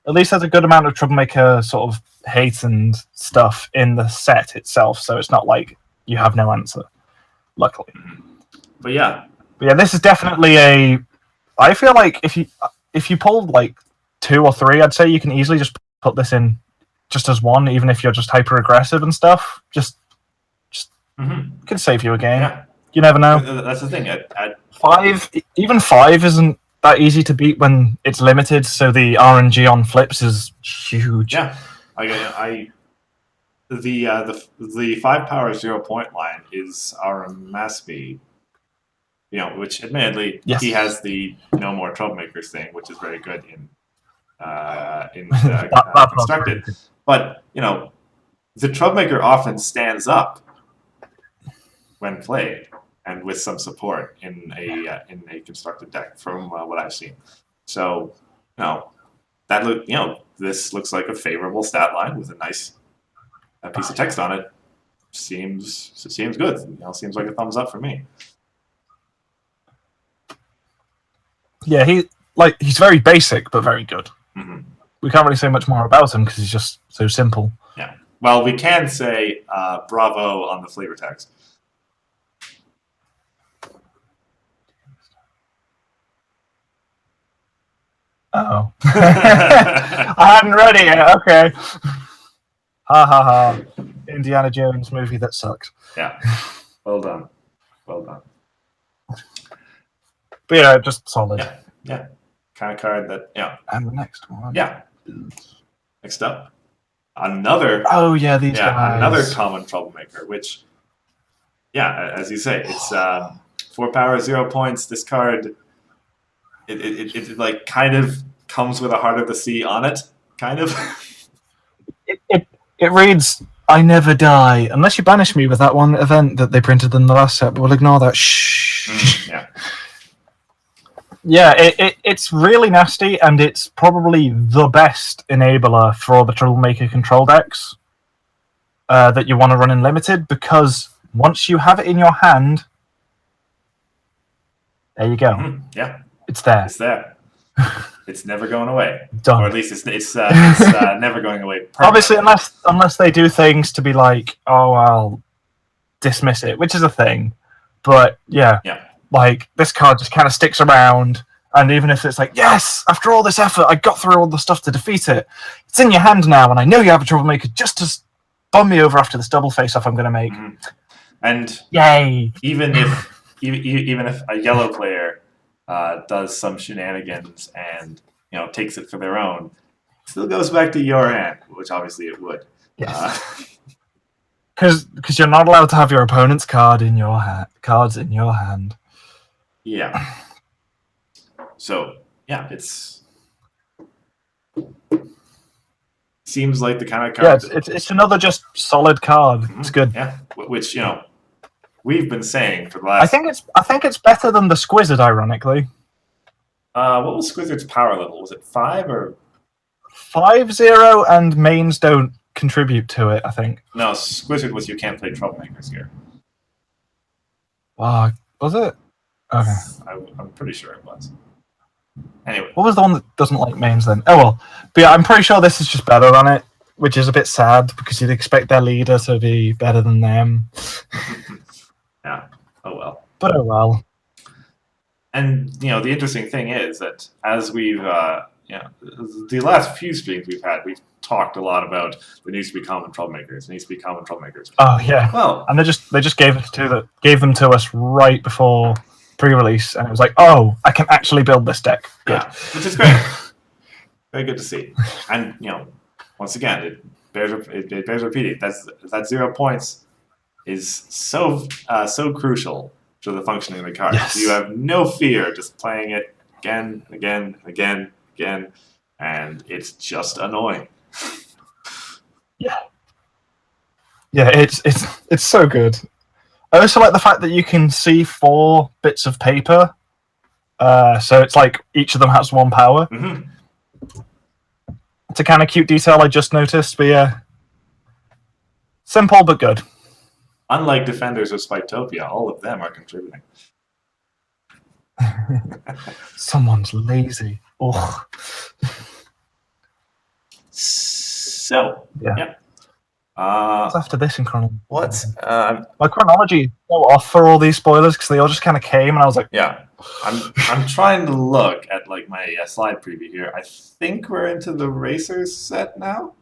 At least there's a good amount of Troublemaker sort of hate and stuff in the set itself, so it's not like you have no answer, luckily. But yeah, this is definitely I feel like if you pulled like 2 or 3, I'd say you can easily just put this in just as 1, even if you're just hyper aggressive and stuff. Just could save you a game. Yeah. You never know. That's the thing. 5 isn't that easy to beat when it's limited, so the RNG on flips is huge. Yeah, the 5 power 0 point line is our Masby. Which admittedly he has the no more Troublemakers thing, which is very good in constructed. But the Troublemaker often stands up when played, and with some support in a constructed deck from what I've seen. So this looks like a favorable stat line with a nice piece of text on it. Seems good. Seems like a thumbs up for me. Yeah, he's very basic but very good. Mm-hmm. We can't really say much more about him because he's just so simple. Yeah. Well, we can say bravo on the flavor text. Oh. I hadn't read it yet. Okay. Ha ha ha. Indiana Jones movie that sucked. Yeah. Well done. But yeah, just solid. Yeah. Kind of card that, And the next one. Yeah. Next up. Another. Oh, yeah, these guys. Another common Troublemaker, which, as you say, it's 4 power, 0 points. This card, it like kind of comes with a Heart of the Sea on it, kind of. It reads, I never die, unless you banish me with that one event that they printed in the last set, but we'll ignore that. Shh. Yeah. Yeah, it's really nasty, and it's probably the best enabler for all the Troublemaker control decks that you want to run in Limited, because once you have it in your hand, there you go. Yeah. It's there. It's there. It's never going away, Done. or at least it's never going away permanently. Obviously, unless they do things to be like, oh, I'll dismiss it, which is a thing. But yeah, like this card just kind of sticks around, and even if it's like, yes, after all this effort, I got through all the stuff to defeat it. It's in your hand now, and I know you have a troublemaker. Just to bum me over after this double face-off I'm going to make. Mm-hmm. And yay! Even if a yellow player does some shenanigans and takes it for their own, it still goes back to your hand, which obviously it would. Yes. Because you're not allowed to have your opponent's cards in your hand. Yeah. So it's seems like the kind of card. Yeah, it's another just solid card. Mm-hmm. It's good. Yeah, which we've been saying for the last. I think it's better than the Squizzard, ironically. What was Squizzard's power level? Was it 5 or 5-0? And mains don't contribute to it, I think. No, Squizzard was you can't play troublemakers here. Was it? Okay. I'm pretty sure it was. Anyway. What was the one that doesn't like mains then? Oh well. But yeah, I'm pretty sure this is just better than it, which is a bit sad because you'd expect their leader to be better than them. Yeah. Oh well. But oh well. And the interesting thing is that as we've the last few streams we've talked a lot about there needs to be common troublemakers. There needs to be common troublemakers. Oh yeah. Well, and they just gave them to us right before pre-release, and it was like, oh, I can actually build this deck. Good. Yeah, which is great. Very good to see. And once again, it bears repeating. That 0 points is so crucial to the functioning of the card. Yes. You have no fear just playing it again, and it's just annoying. Yeah, it's so good. I also like the fact that you can see 4 bits of paper, so it's like each of them has 1 power. Mm-hmm. It's a kind of cute detail I just noticed, but yeah, simple but good. Unlike Defenders of Spitopia, all of them are contributing. Someone's lazy. Ugh. So, yeah. What's after this in chronology? My chronology is so off for all these spoilers because they all just kind of came, and I was like, yeah. I'm trying to look at like my slide preview here. I think we're into the Racers set now.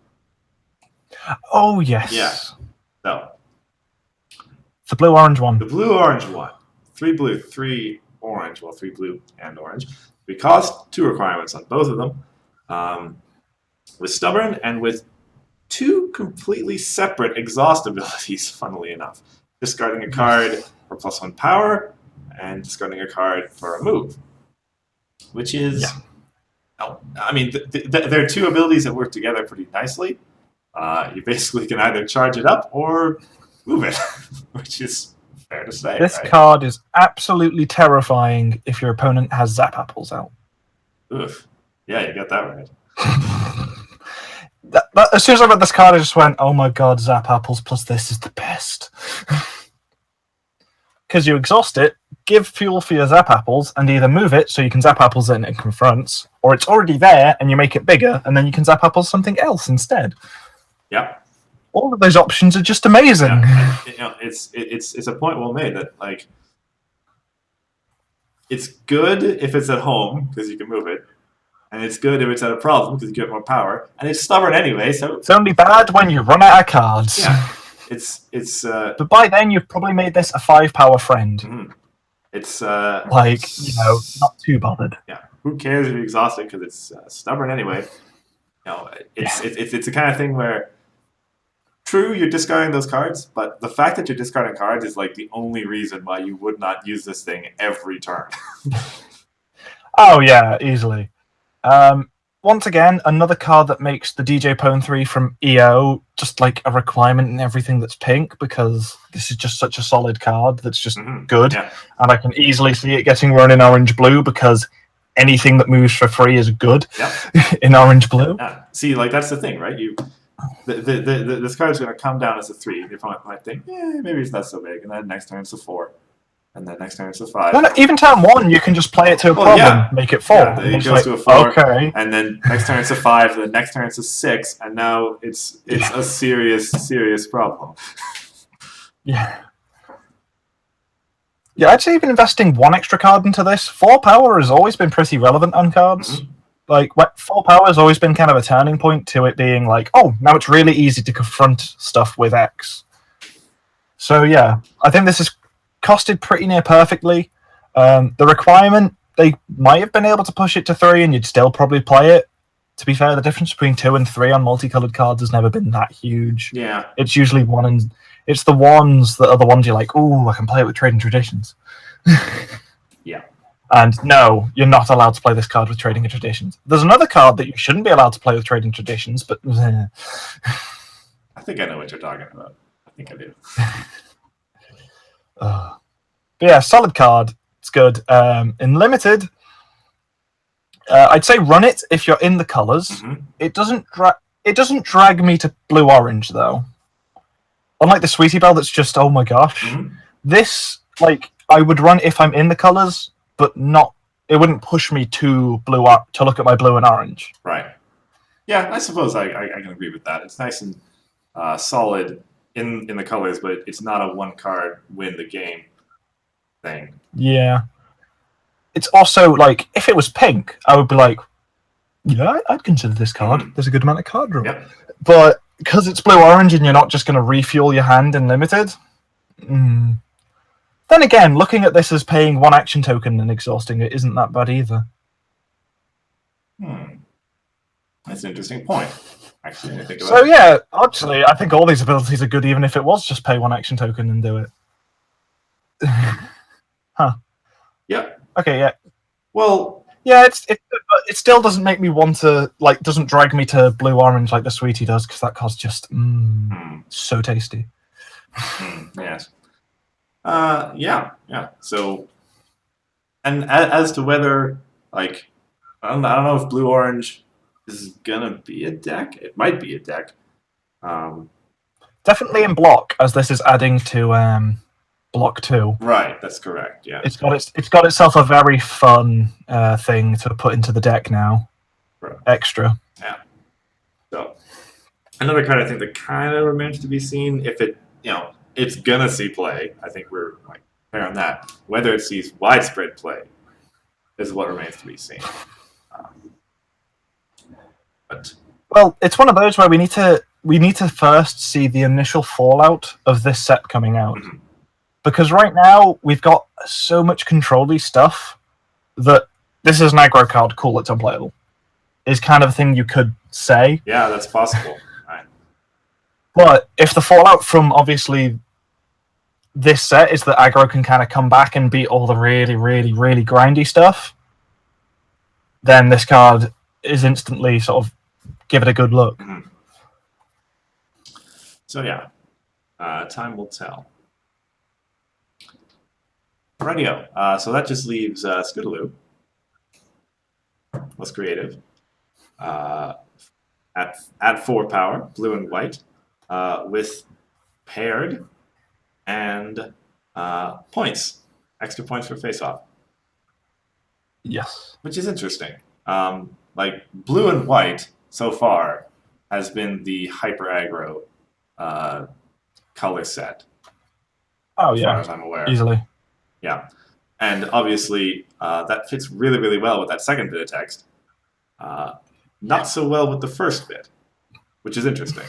Oh yes. Yeah. So the blue-orange one. The blue-orange one. 3 blue, 3 orange. Well, 3 blue and orange. We cost 2 requirements on both of them. With Stubborn and with 2 completely separate exhaust abilities, funnily enough. Discarding a card for +1 power and discarding a card for a move. Which is... Yeah. Oh, I mean, there are 2 abilities that work together pretty nicely. You basically can either charge it up or move it, which is fair to say. This card is absolutely terrifying if your opponent has Zap Apples out. Oof. Yeah, you got that right. As soon as I read this card, I just went, oh my god, Zap Apples plus this is the best. Because you exhaust it, give fuel for your Zap Apples, and either move it so you can Zap Apples it and it confronts, or it's already there and you make it bigger, and then you can Zap Apples something else instead. Yeah. All of those options are just amazing. Yeah. It's a point well made that, like, it's good if it's at home, because you can move it. And it's good if it's at a problem because you get more power, and it's stubborn anyway. So it's only bad when you run out of cards. Yeah, it's. But by then you've probably made this a 5-power friend. Mm-hmm. It's not too bothered. Yeah, who cares if you exhaust it because it's stubborn anyway. It's the kind of thing where, true, you're discarding those cards, but the fact that you're discarding cards is like the only reason why you would not use this thing every turn. Oh yeah, easily. Once again, another card that makes the DJ Pwn 3 from EO just like a requirement in everything that's pink, because this is just such a solid card that's just good. Yeah. And I can easily see it getting run in orange-blue because anything that moves for free is good in orange-blue. Yeah. See, like, that's the thing, right? This card's going to come down as a 3, and your opponent might think, maybe it's not so big, and then next turn it's a 4. and then next turn it's a 5. No, even turn 1, you can just play it to a problem, yeah. make it 4. Yeah, it goes to a 4. Okay. And then next turn it's a 5, and then next turn it's a 6, and now it's a serious problem. Yeah. Yeah, I'd say even investing 1 extra card into this, 4 power has always been pretty relevant on cards. Mm-hmm. Like, 4 power has always been kind of a turning point to it being like, oh, now it's really easy to confront stuff with X. So yeah, I think this is costed pretty near perfectly. The requirement, they might have been able to push it to 3 and you'd still probably play it. To be fair, the difference between 2 and 3 on multicolored cards has never been that huge. Yeah. It's usually 1 and... It's the ones that are the ones you're like, ooh, I can play it with Trading Traditions. Yeah. And no, you're not allowed to play this card with Trading Traditions. There's another card that you shouldn't be allowed to play with Trading Traditions, but... I think I know what you're talking about. I think I do. But yeah, solid card. It's good. In Limited, I'd say run it if you're in the colors. Mm-hmm. It doesn't drag me to blue-orange, though. Unlike the Sweetie Belle, that's just, oh my gosh. Mm-hmm. This, like, I would run if I'm in the colors, but not. It wouldn't push me to to look at my blue and orange. Right. Yeah, I suppose I can agree with that. It's nice and solid in the colors, but it's not a 1-card win the game thing. Yeah. It's also, like, if it was pink, I would be like, yeah, I'd consider this card. Mm-hmm. There's a good amount of card draw. Yep. But because it's blue-orange and you're not just going to refuel your hand in Limited... Then again, looking at this as paying 1 action token and exhausting it isn't that bad either. That's an interesting point. Actually, I think about So yeah, actually, I think all these abilities are good even if it was just pay 1 action token and do it. Huh. Yeah. Okay, yeah. Well... Yeah, it still doesn't make me want to, like, doesn't drag me to blue-orange like the Sweetie does, because that card's just so tasty. Yes. Yeah. So, and as to whether, like, I don't know if blue-orange is gonna be a deck. It might be a deck. Definitely in block, as this is adding to block 2. Right, that's correct. Yeah. It's got itself a very fun thing to put into the deck now. Right. Extra. Yeah. So, another card I think that kind of remains to be seen if it, it's gonna see play. I think we're like fair on that. Whether it sees widespread play is what remains to be seen. But well, it's one of those where we need to first see the initial fallout of this set coming out. Mm-hmm. Because right now we've got so much control-y stuff that this is an aggro card, cool, it's unplayable. Is kind of a thing you could say. Yeah, that's possible. Right. But if the fallout from obviously this set is that aggro can kind of come back and beat all the really, really, really grindy stuff, then this card is instantly sort of give it a good look. Mm-hmm. So yeah, time will tell. Rightio. So that just leaves Scootaloo. Less creative. At 4 power, blue and white, with paired and points. Extra points for face-off. Yes. Which is interesting. Like, blue and white, so far, has been the hyper aggro color set. Oh, as yeah. far as I'm aware. Easily. Yeah. And obviously, that fits really, really well with that second bit of text. Not so well with the first bit, which is interesting.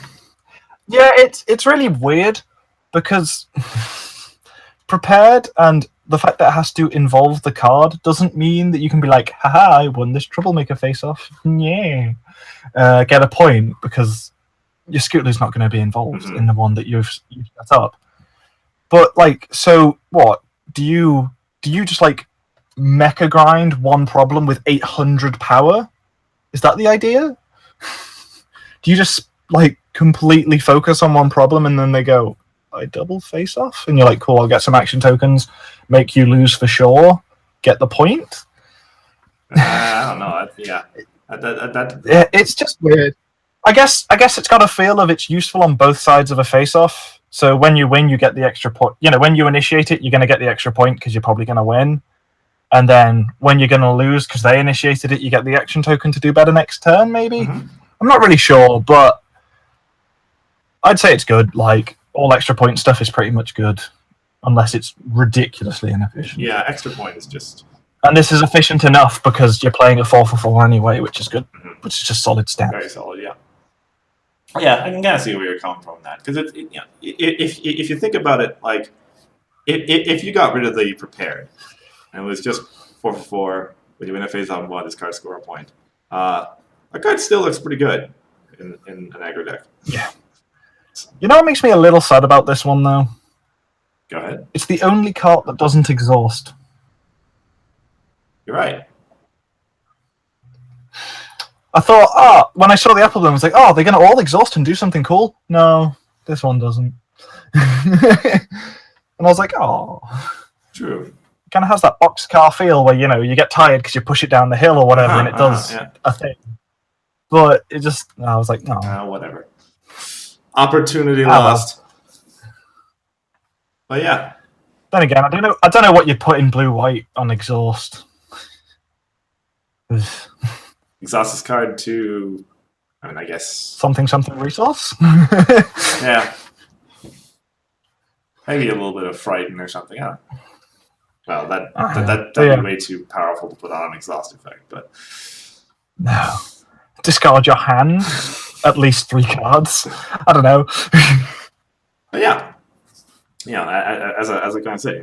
Yeah, it's really weird because prepared and the fact that it has to involve the card doesn't mean that you can be like, haha, I won this troublemaker face-off. Yeah. Get a point because your Scootaloo's not going to be involved in the one that you've set up. But, like, so what? Do you just, like, mecha grind one problem with 800 power? Is that the idea? Do you just, like, completely focus on one problem and then they go, I double face off? And you're like, cool, I'll get some action tokens, make you lose for sure, get the point? I don't know. Yeah, it's just weird. I guess it's got a feel of it's useful on both sides of a face-off, So when you win, you get the extra point. When you initiate it, you're going to get the extra point because you're probably going to win. And then when you're going to lose because they initiated it, you get the action token to do better next turn, maybe? Mm-hmm. I'm not really sure, but I'd say it's good. Like, all extra point stuff is pretty much good, unless it's ridiculously inefficient. Yeah, extra point is just... And this is efficient enough because you're playing a 4/4 anyway, which is good, which is just solid stats. Very solid, yeah. Yeah, I can kind of see where you're coming from that. Because if you think about it, like, if you got rid of the prepared, and it was just 4/4, when you win a phase on 1, this card score a point, that card still looks pretty good in an aggro deck. Yeah. You know what makes me a little sad about this one, though? Go ahead. It's the only card that doesn't exhaust. You're right. I thought, when I saw the Apple Bloom, I was like, they're going to all exhaust and do something cool. No, this one doesn't. And I was like, True. It kind of has that boxcar feel where, you get tired because you push it down the hill or whatever, and it does a thing. But it just, I was like, no. Whatever. Opportunity lost. But yeah. Then again, I don't know what you put in blue-white on exhaust. Exhaust this card to, I guess... Something resource? Yeah. Maybe a little bit of frighten or something. Yeah. Well, that'd be way too powerful to put on an exhaust effect, but... No. Discard your hand. At least 3 cards. I don't know. But yeah. As I kind of say,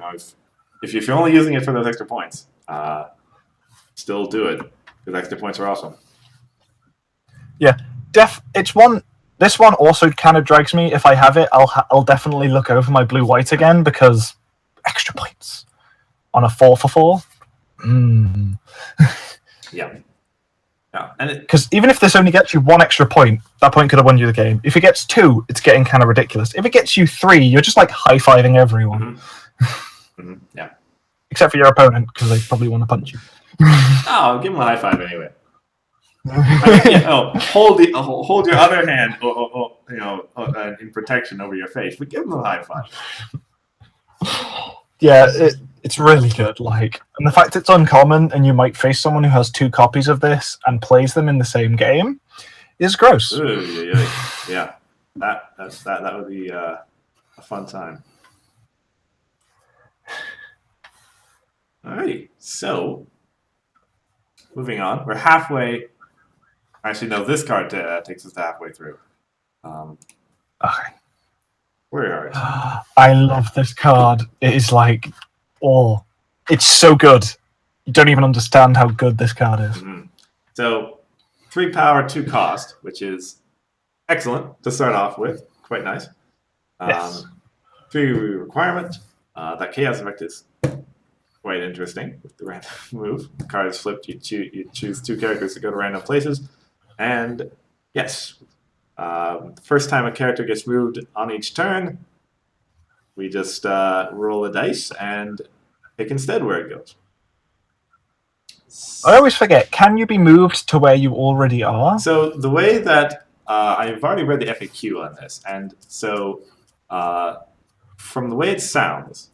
if you're only using it for those extra points, still do it. Because extra points are awesome. Yeah, it's one. This one also kind of drags me. If I have it, I'll definitely look over my blue-white again because extra points on a 4/4. Yeah. And because even if this only gets you 1 extra point, that point could have won you the game. If it gets 2, it's getting kind of ridiculous. If it gets you 3, you're just like high-fiving everyone. Yeah. Except for your opponent, because they probably want to punch you. Give him a high five anyway. Hold your other hand, in protection over your face, but give him a high five. Yeah, it's really good. Like, and the fact it's uncommon, and you might face someone who has 2 copies of this and plays them in the same game, is gross. Yeah, that would be a fun time. Alrighty, so. Moving on, we're halfway. Actually, no, this card takes us halfway through. Okay. Where are you? I love this card. It is like, it's so good. You don't even understand how good this card is. So, 3 power, 2 cost, which is excellent to start off with. Quite nice. Yes. 3 requirement. That chaos effect is quite interesting with the random move. The card is flipped. You choose 2 characters to go to random places, and yes, first time a character gets moved on each turn, we just roll a dice and pick instead where it goes. I always forget. Can you be moved to where you already are? So the way that I've already read the FAQ on this, and so from the way it sounds,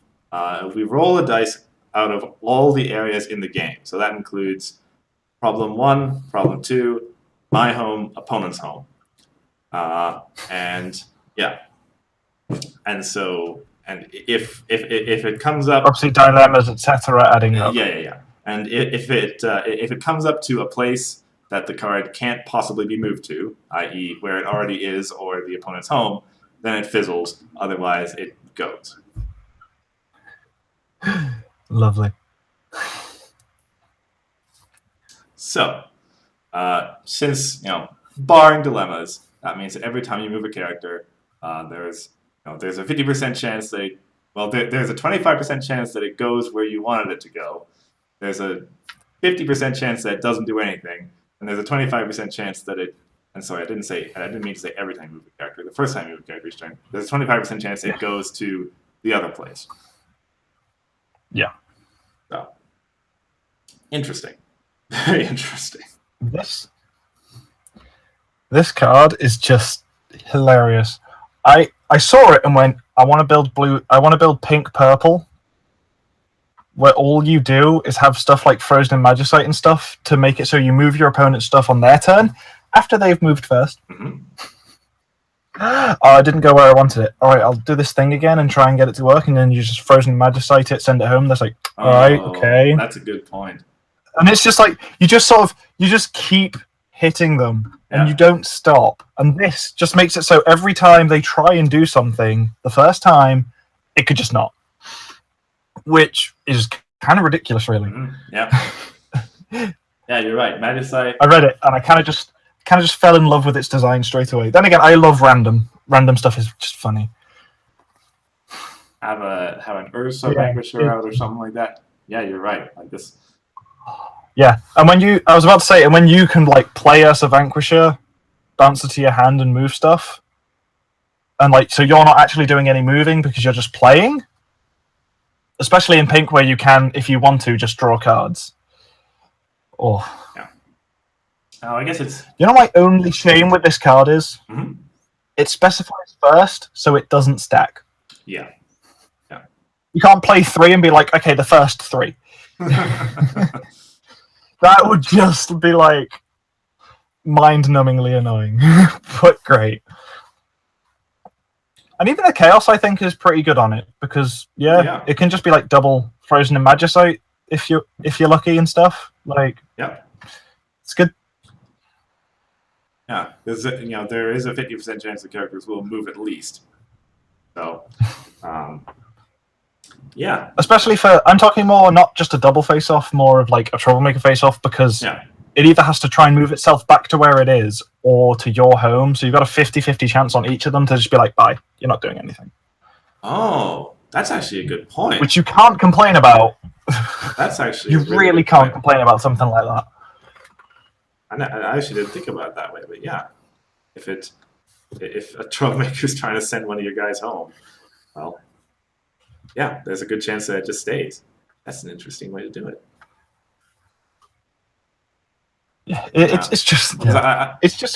we roll a dice out of all the areas in the game. So that includes problem 1, problem 2, my home, opponent's home. And so if it comes up, obviously dilemmas, etc. adding up. Yeah. And if it comes up to a place that the card can't possibly be moved to, i.e. where it already is or the opponent's home, then it fizzles. Otherwise, it goes. Lovely. So, since barring dilemmas, that means that every time you move a character, there's a 50% chance that there's a 25% chance that it goes where you wanted it to go. There's a 50% chance that it doesn't do anything, and there's a 25% chance that it. And sorry, I didn't mean to say every time you move a character. The first time you move a character's turn, there's a 25% chance it goes to the other place. Yeah. So, interesting. Very interesting. This card is just hilarious. I I saw it and went, I want to build blue. I want to build pink purple, where all you do is have stuff like frozen in magicite and stuff to make it so you move your opponent's stuff on their turn after they've moved first. Mm-hmm. I didn't go where I wanted it. All right, I'll do this thing again and try and get it to work, and then you just frozen magicite it, send it home. That's like, all right, okay. That's a good point. And it's just like you just keep hitting them and you don't stop. And this just makes it so every time they try and do something, the first time it could just not, which is kind of ridiculous, really. Mm-hmm. Yeah. Yeah, you're right. Magicite. I read it and I kind of just fell in love with its design straight away. Then again, I love random stuff is just funny. Have an Ursa Vanquisher out or something like that. Yeah, you're right. Like this. Yeah, and I was about to say, and when you can like play as a Vanquisher, bounce it to your hand and move stuff, and like so you're not actually doing any moving because you're just playing. Especially in pink, where you can, if you want to, just draw cards. Oh. Yeah. Oh, I guess it's. You know, my only shame with this card is it specifies first, so it doesn't stack. Yeah. Yeah. You can't play 3 and be like, okay, the first 3. That would just be like mind-numbingly annoying, but great. And even the Chaos, I think, is pretty good on it because it can just be like double frozen in magicite if you're lucky and stuff. Like, it's good. Yeah, there is a 50% chance the characters will move at least. So, yeah. Especially I'm talking more not just a double face-off, more of like a troublemaker face-off because it either has to try and move itself back to where it is or to your home. So you've got a 50-50 chance on each of them to just be like, bye, you're not doing anything. Oh, that's actually a good point. Which you can't complain about. That's actually you really can't complain about something like that. I actually didn't think about it that way, but yeah. If a troublemaker is trying to send one of your guys home, well, yeah, there's a good chance that it just stays. That's an interesting way to do it. Yeah, it's just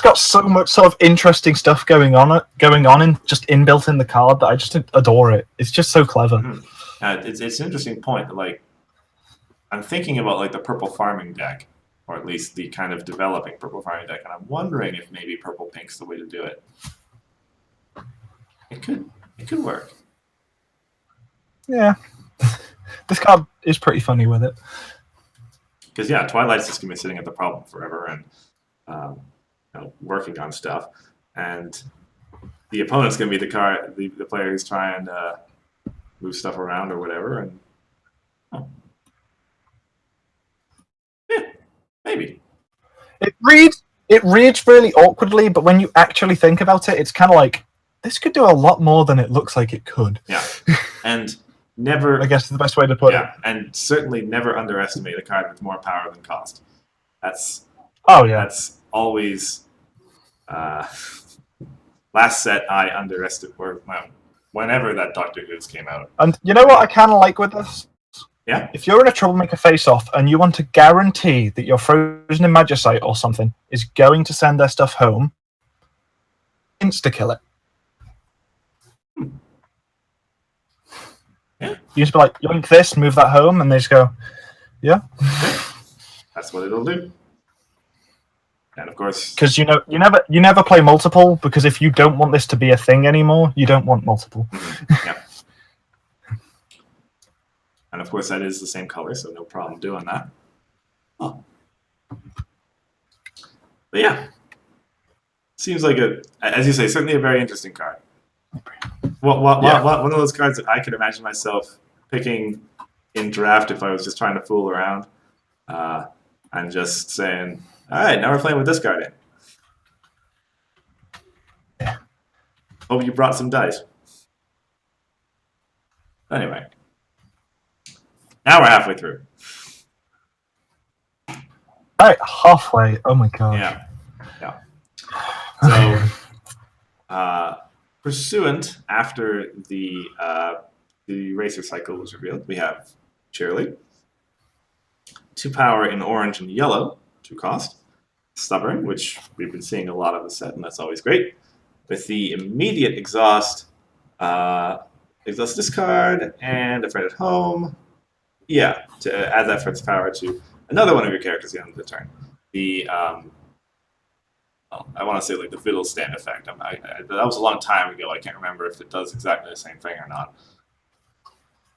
got so much sort of interesting stuff going on and just inbuilt in the card that I just adore it. It's just so clever. Mm-hmm. It's an interesting point. That, like, I'm thinking about like the purple farming deck, or at least the kind of developing purple farming deck, and I'm wondering if maybe purple pink's the way to do it. It could work. Yeah, this card is pretty funny with it. Because Twilight's just gonna be sitting at the problem forever and working on stuff, and the opponent's gonna be the player who's trying to move stuff around or whatever, and maybe it reads really awkwardly, but when you actually think about it, it's kind of like this could do a lot more than it looks like it could. Yeah, and never. I guess is the best way to put it. Yeah, and certainly never underestimate a card with more power than cost. That's always. Last set I underestimated, or whenever that Doctor Who's came out. And you know what I kind of like with this? Yeah. If you're in a troublemaker face-off and you want to guarantee that your frozen in magicite or something is going to send their stuff home, insta-kill it. Yeah. You just be like, yoink this, move that home, and they just go, yeah. That's what it'll do. And of course, because you never play multiple, because if you don't want this to be a thing anymore, you don't want multiple. Yeah. And of course, that is the same color, so no problem doing that. Oh. But yeah, seems like as you say, certainly a very interesting card. One of those cards that I could imagine myself picking in draft if I was just trying to fool around, and just saying, all right, now we're playing with this card in. Yeah. Hope you brought some dice. Anyway, now we're halfway through. All right, halfway. Oh my god. Yeah. So, pursuant after the racer cycle was revealed, we have Cheerily, 2 power in orange and yellow, 2 cost. Stubborn, which we've been seeing a lot of the set, and that's always great. With the immediate exhaust Uh, exhaust this card and a friend at home. Yeah, to add that friend's power to another one of your characters at the end of the turn. The well, I want to say like the fiddle stand effect. That was a long time ago. I can't remember if it does exactly the same thing or not.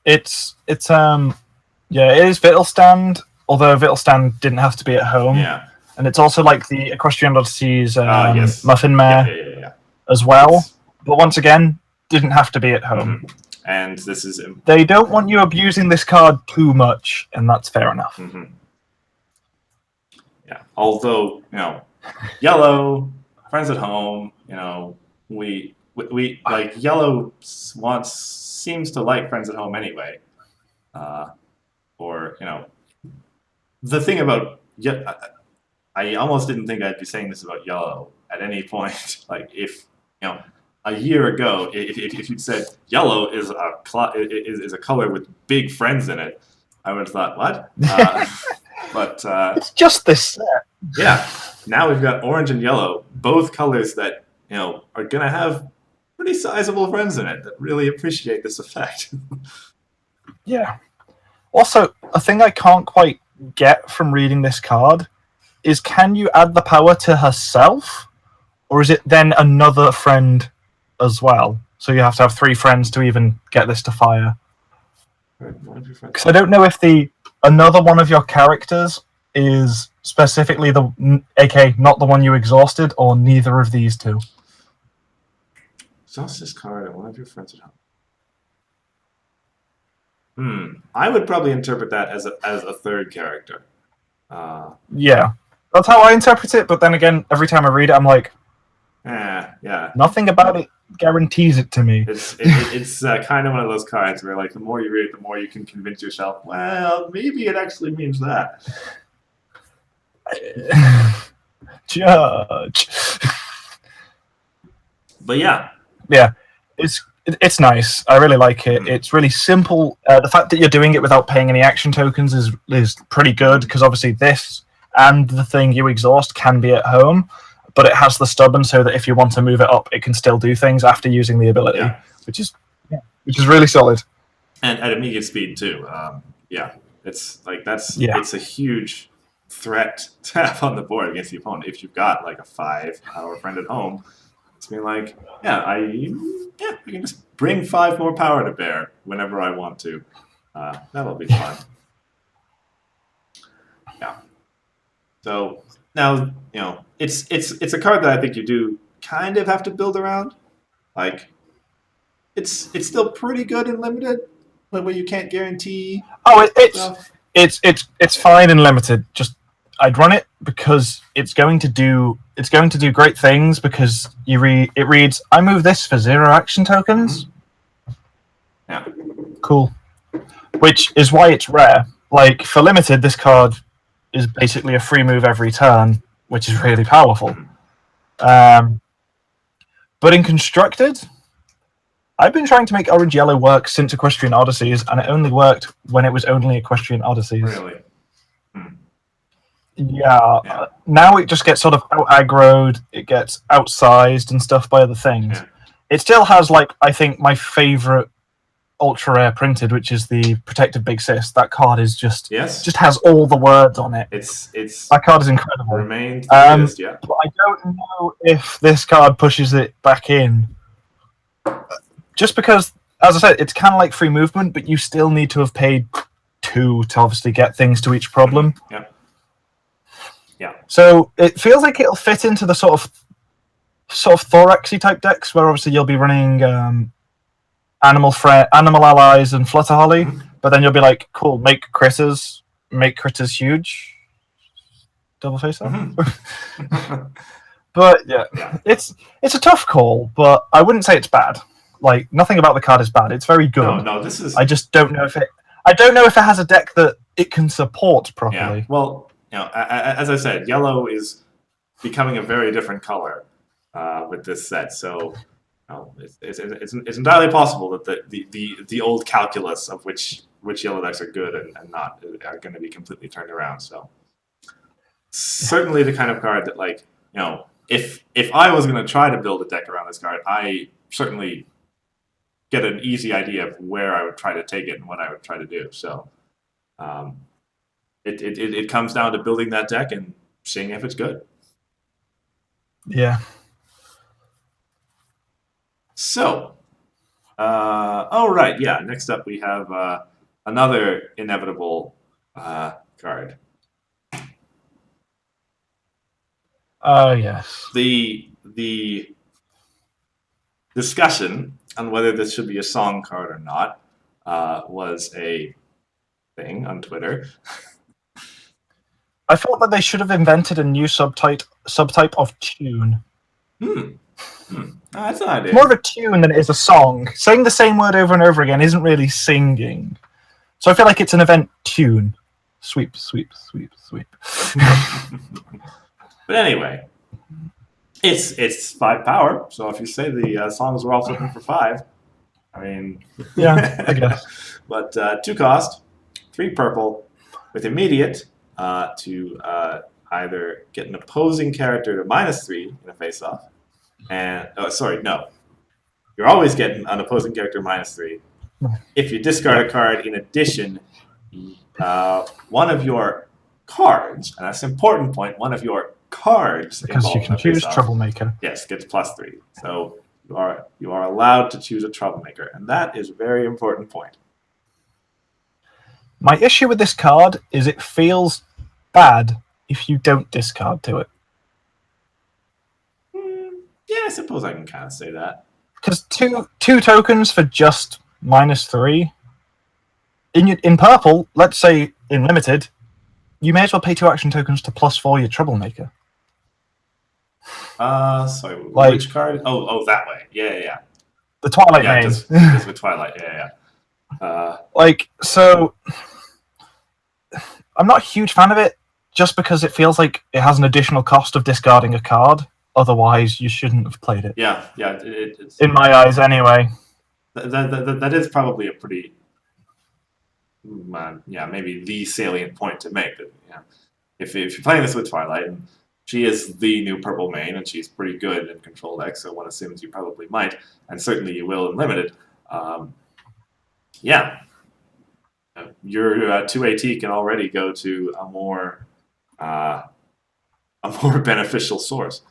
It's yeah, it is Vittelstand, although Vittelstand didn't have to be at home. Yeah. And it's also like the Equestrian Odysseys Yes. Muffin Yeah, Mare yeah, yeah, yeah. as well. It's, But once again, didn't have to be at home. And this is. They don't want you abusing this card too much, and that's fair enough. Yeah. Although, yellow, friends at home, we like yellow seems to like friends at home anyway. Or, the thing about I almost didn't think I'd be saying this about yellow at any point. Like if a year ago, if you'd said yellow is a color with big friends in it, I would have thought what? But it's just this set. Yeah, now we've got orange and yellow, both colors that are gonna have pretty sizable friends in it that really appreciate this effect. Yeah. Also, a thing I can't quite get from reading this card is can you add the power to herself? Or is it then another friend as well? So you have to have 3 friends to even get this to fire. Because I don't know if another one of your characters is specifically aka not the one you exhausted, or neither of these two. Exhaust this card and one of your friends at home. I would probably interpret that as a third character. Yeah, that's how I interpret it. But then again, every time I read it, I'm like, yeah. Nothing about it guarantees it to me. It's kind of one of those cards where like the more you read it, the more you can convince yourself, well, maybe it actually means that. Judge. But yeah, it's nice. I really like it. It's really simple. The fact that you're doing it without paying any action tokens is pretty good, because obviously this and the thing you exhaust can be at home, but it has the stubborn so that if you want to move it up, it can still do things after using the ability, which is really solid. And at immediate speed too. It's like it's a huge threat to have on the board against the opponent if you've got like a 5-power friend at home. It's being like, I can just bring 5 more power to bear whenever I want to. That'll be fun. Yeah. So now it's a card that I think you do kind of have to build around. Like it's still pretty good and limited, but where you can't guarantee. Oh, it's fine and limited. Just I'd run it because it's going to do great things, because it reads, I move this for 0 action tokens. Yeah. Cool. Which is why it's rare. Like for limited, this card is basically a free move every turn, which is really powerful. But in constructed, I've been trying to make Orange Yellow work since Equestrian Odysseys, and it only worked when it was only Equestrian Odysseys. Really? Yeah. Now it just gets sort of out aggroed, it gets outsized and stuff by other things. It still has, like, I think my favourite ultra rare printed, which is the Protective Big Sis. That card is just has all the words on it. It's that card is incredible. Remained the list, yeah. But I don't know if this card pushes it back in. Just because, as I said, it's kind of like free movement, but you still need to have paid 2 to obviously get things to each problem. Yeah. So it feels like it'll fit into the sort of thoraxy type decks, where obviously you'll be running animal allies and Flutter Holly, but then you'll be like, cool, make critters huge. Double face up. But yeah, it's a tough call, but I wouldn't say it's bad. Like, nothing about the card is bad. It's very good. No, this is. I just don't know if it has a deck that it can support properly. Yeah. Well, as I said, yellow is becoming a very different color with this set. So, it's entirely possible that the old calculus of which yellow decks are good and not are going to be completely turned around. So, certainly the kind of card that, like, if I was going to try to build a deck around this card, I certainly get an easy idea of where I would try to take it and what I would try to do. So it comes down to building that deck and seeing if it's good. Yeah. So, oh right, yeah. Next up, we have another inevitable card. Oh yes. The discussion on whether this should be a song card or not was a thing on Twitter. I thought that they should have invented a new subtype of tune. Oh, that's an idea. More of a tune than it is a song. Saying the same word over and over again isn't really singing. So I feel like it's an event tune. Sweep, sweep, sweep, sweep. But anyway, it's 5 power. So if you say the songs were all flipping for 5, I mean, yeah, I guess. But 2 cost, 3 purple, with immediate to either get an opposing character to -3 in a face-off, and you're always getting an opposing character -3. If you discard a card, in addition, one of your cards, and that's an important point, one of your cards because you can choose Troublemaker. Yes, gets +3. So you are allowed to choose a Troublemaker, and that is a very important point. My issue with this card is it feels bad if you don't discard to it. Yeah, I suppose I can kind of say that. Because two tokens for just -3. In purple, let's say in limited, you may as well pay 2 action tokens to +4 your Troublemaker. Sorry, which card? Oh, that way. Yeah. The Twilight main. Just with Twilight. Yeah. So I'm not a huge fan of it, just because it feels like it has an additional cost of discarding a card. Otherwise, you shouldn't have played it. Yeah. It's, in my eyes, anyway. That is probably a pretty, maybe the salient point to make. That if you're playing this with Twilight, and she is the new purple main, and she's pretty good in control decks, so one assumes you probably might, and certainly you will in limited. Your 2 AT can already go to a more beneficial source,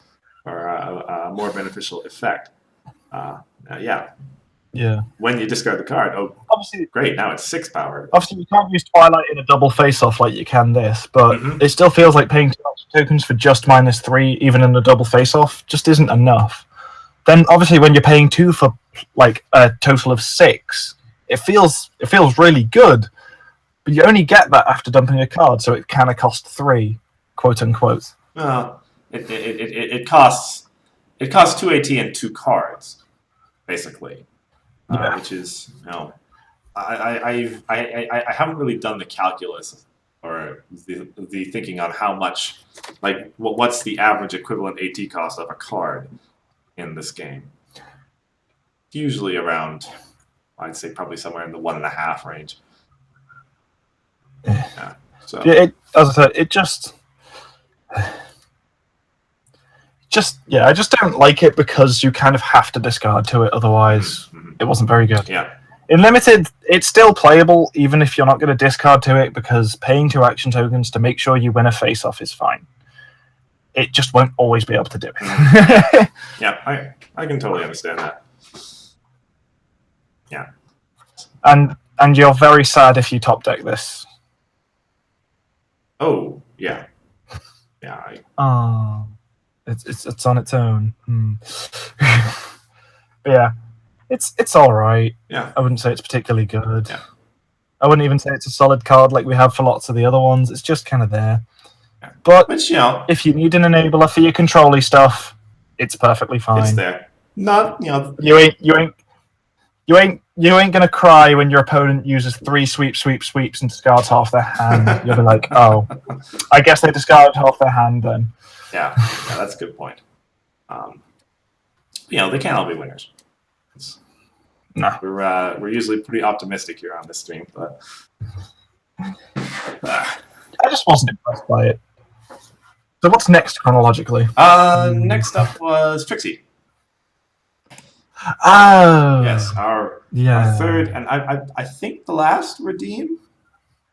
or a more beneficial effect. Yeah. When you discard the card, obviously, great, now it's 6 power. Obviously, you can't use Twilight in a double face-off like you can this, but it still feels like paying 2 tokens for just -3, even in a double face-off, just isn't enough. Then, obviously, when you're paying 2 for like a total of 6, it feels really good, but you only get that after dumping a card, so it kind of costs 3, quote unquote. It costs 2 AT and 2 cards, basically. Which is, I haven't really done the calculus or the thinking on how much, like, what's the average equivalent AT cost of a card in this game. Usually around, I'd say probably somewhere in the 1.5 range. So as I said, it just I just don't like it because you kind of have to discard to it, otherwise it wasn't very good. Yeah. In limited, it's still playable even if you're not going to discard to it, because paying 2 action tokens to make sure you win a face-off is fine. It just won't always be able to do it. Yeah, I can totally understand that. Yeah. And you're very sad if you top deck this. Oh, yeah. Yeah. It's on its own. But yeah, it's all right. Yeah. I wouldn't say it's particularly good. Yeah. I wouldn't even say it's a solid card like we have for lots of the other ones. It's just kind of there. Yeah. But if you need an enabler for your control-y stuff, it's perfectly fine. It's there. Not you ain't gonna cry when your opponent uses 3 sweeps and discards half their hand. You'll be like, oh, I guess they discarded half their hand then. Yeah, that's a good point. They can't all be winners. No. We're usually pretty optimistic here on this stream, but I just wasn't impressed by it. So what's next chronologically? Next up was Trixie. Oh, Yes, our third, and I think the last redeem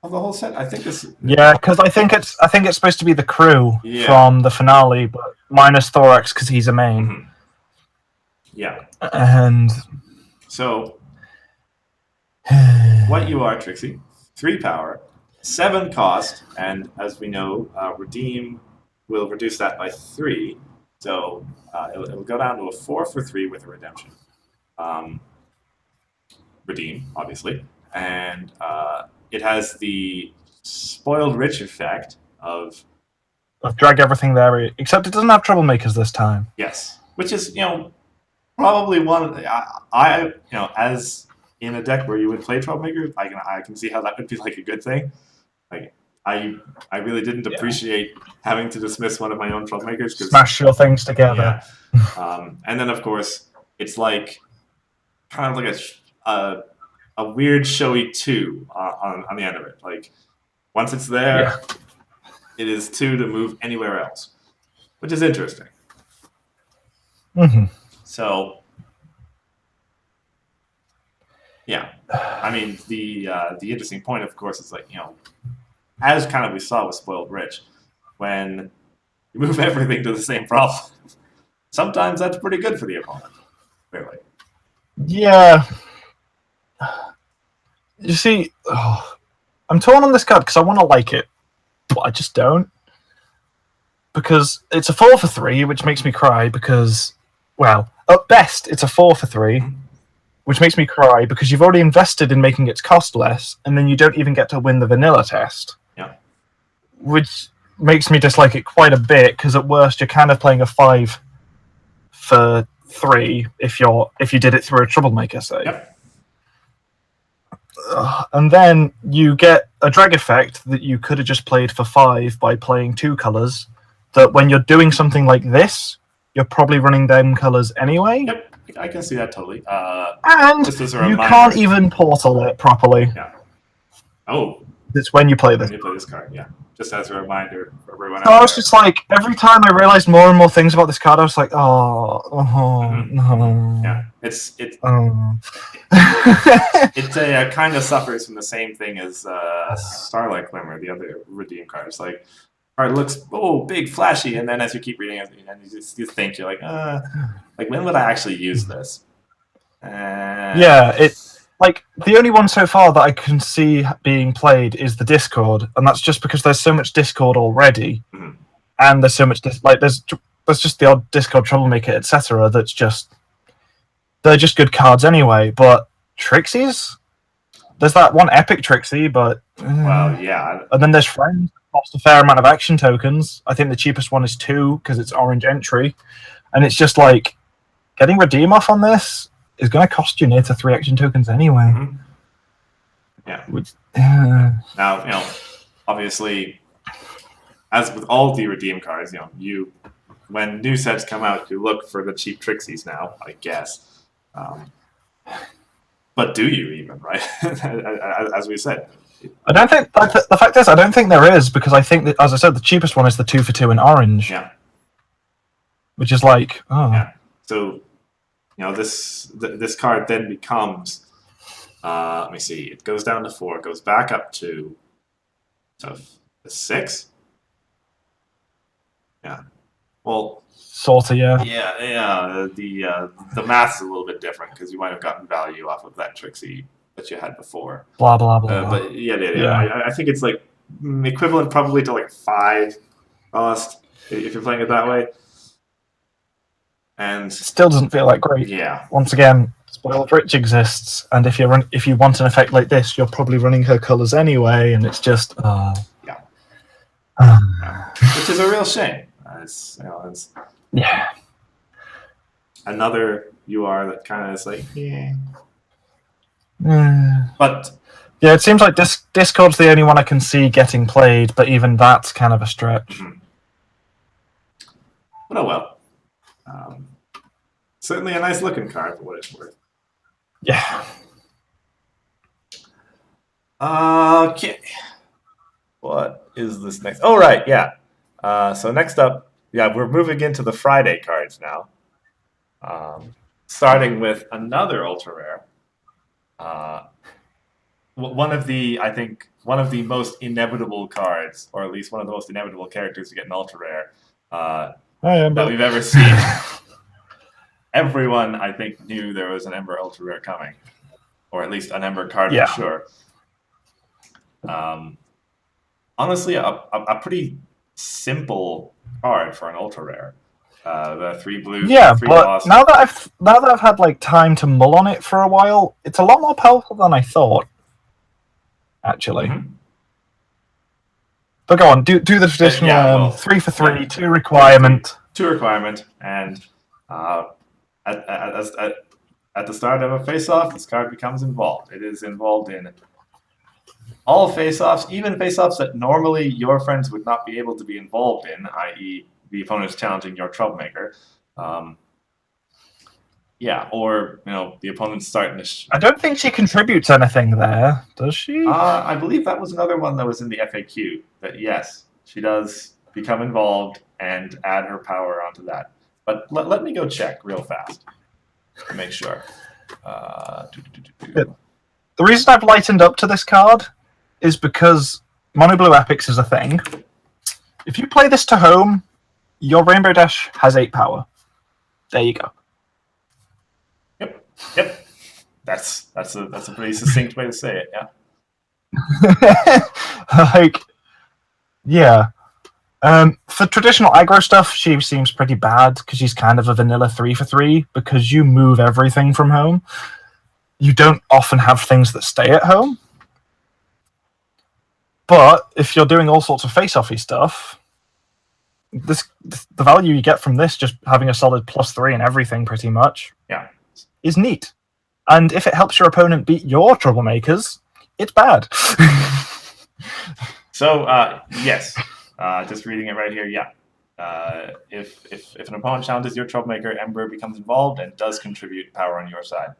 of the whole set. I think this. Yeah, because I think it's supposed to be the crew Yeah. from the finale, but minus Thorax because he's a main. Mm-hmm. Yeah. And so, what you are, Trixie? 3 power, 7 cost, and as we know, redeem will reduce that by 3. So it'll go down to a 4 for 3 with a redemption. Redeem, obviously, and it has the spoiled rich effect of drag everything there, except it doesn't have troublemakers this time. yes, which is probably one I as in a deck where you would play troublemaker, I can see how that would be like a good thing. Like I really didn't appreciate having to dismiss one of my own troublemakers because smash your things together. Yeah, and then of course it's like kind of like a weird showy 2 on the end of it. Like once it's there, it is 2 to move anywhere else, which is interesting. Mm-hmm. So, yeah, I mean the interesting point, of course, is like as kind of we saw with Spoiled Rich, when you move everything to the same problem, sometimes that's pretty good for the opponent. Really. Yeah. You see, I'm torn on this card because I want to like it, but I just don't. Because it's a 4 for 3, which makes me cry because, well, at best, it's a 4 for 3, which makes me cry because you've already invested in making its cost less, and then you don't even get to win the vanilla test. Yeah. Which makes me dislike it quite a bit because at worst, you're kind of playing a 5 for 3 if you did it through a troublemaker, say. Yep. And then you get a drag effect that you could have just played for 5 by playing 2 colors. That when you're doing something like this, you're probably running them colors anyway. Yep, I can see that totally. And just as a you reminder, can't even portal it properly. Yeah. Oh. It's when you play this. When you play this card, yeah. Just as a reminder for everyone. So I was just like, every time I realized more and more things about this card, I was like, no. Yeah, it's it kind of suffers from the same thing as Starlight Glimmer, the other redeem card. It's like card looks big, flashy, and then as you keep reading it, and you think you're like when would I actually use this? Yeah, it's like the only one so far that I can see being played is the Discord, and that's just because there's so much Discord already, and there's so much there's just the odd Discord troublemaker, etc. That's just they're just good cards anyway. But Trixies, there's that one epic Trixie, but well, yeah, and then there's friends. Cost a fair amount of action tokens. I think the cheapest one is 2 because it's orange entry, and it's just like getting redeem off on this is going to cost you near to 3 action tokens anyway. Yeah. Which, now obviously, as with all the redeem cards, you when new sets come out, you look for the cheap Trixies now, I guess. But do you even, right? As we said. I don't think the fact is I don't think there is because I think that, as I said, the cheapest one is the 2 for 2 in orange. Yeah. Which is like Yeah. So this card then becomes let me see, it goes down to 4, it goes back up to 6. Yeah. Well, sort of, yeah. Yeah. The math's a little bit different because you might have gotten value off of that Trixie that you had before. Blah blah blah. But yeah. I think it's like equivalent probably to like 5 cost if you're playing it that way. And still doesn't feel like great. Yeah. Once again, Spoiled Rich exists, and if you want an effect like this, you're probably running her colors anyway, and it's just yeah. Which is a real shame. It's another UR that kind of is like, But yeah, it seems like Discord's the only one I can see getting played, but even that's kind of a stretch. But oh well. Certainly a nice looking card for what it's worth. Yeah. Okay. What is this next? Oh, right, yeah. So next up, we're moving into the Friday cards now. starting with another ultra rare. I think, one of the most inevitable cards, or at least one of the most inevitable characters to get an ultra rare that we've ever seen. Everyone, I think, knew there was an Ember ultra rare coming, or at least an Ember card for sure. Honestly, a pretty simple card for an ultra rare. The 3 blue, 3 but cost. now that I've had like time to mull on it for a while, it's a lot more powerful than I thought. Actually, but go on, do the traditional 3 for 3, 2 requirement. 2 requirement, and at the start of a face-off, this card becomes involved. It is involved in all face-offs, even face-offs that normally your friends would not be able to be involved in, i.e. the opponent's challenging your troublemaker. Or the opponent's starting to. I don't think she contributes anything there, does she? I believe that was another one that was in the FAQ. That yes, she does become involved and add her power onto that. But let me go check real fast to make sure. The reason I've lightened up to this card is because Mono Blue Epics is a thing. If you play this to home, your Rainbow Dash has 8 power. There you go. Yep. That's a pretty succinct way to say it. Yeah. For traditional aggro stuff, she seems pretty bad because she's kind of a vanilla 3 for 3 because you move everything from home. You don't often have things that stay at home. But if you're doing all sorts of face-offy stuff, the value you get from this, just having a solid +3 and everything pretty much, is neat. And if it helps your opponent beat your troublemakers, it's bad. So, yes. Just reading it right here, if an opponent challenges your troublemaker, Ember becomes involved and does contribute power on your side.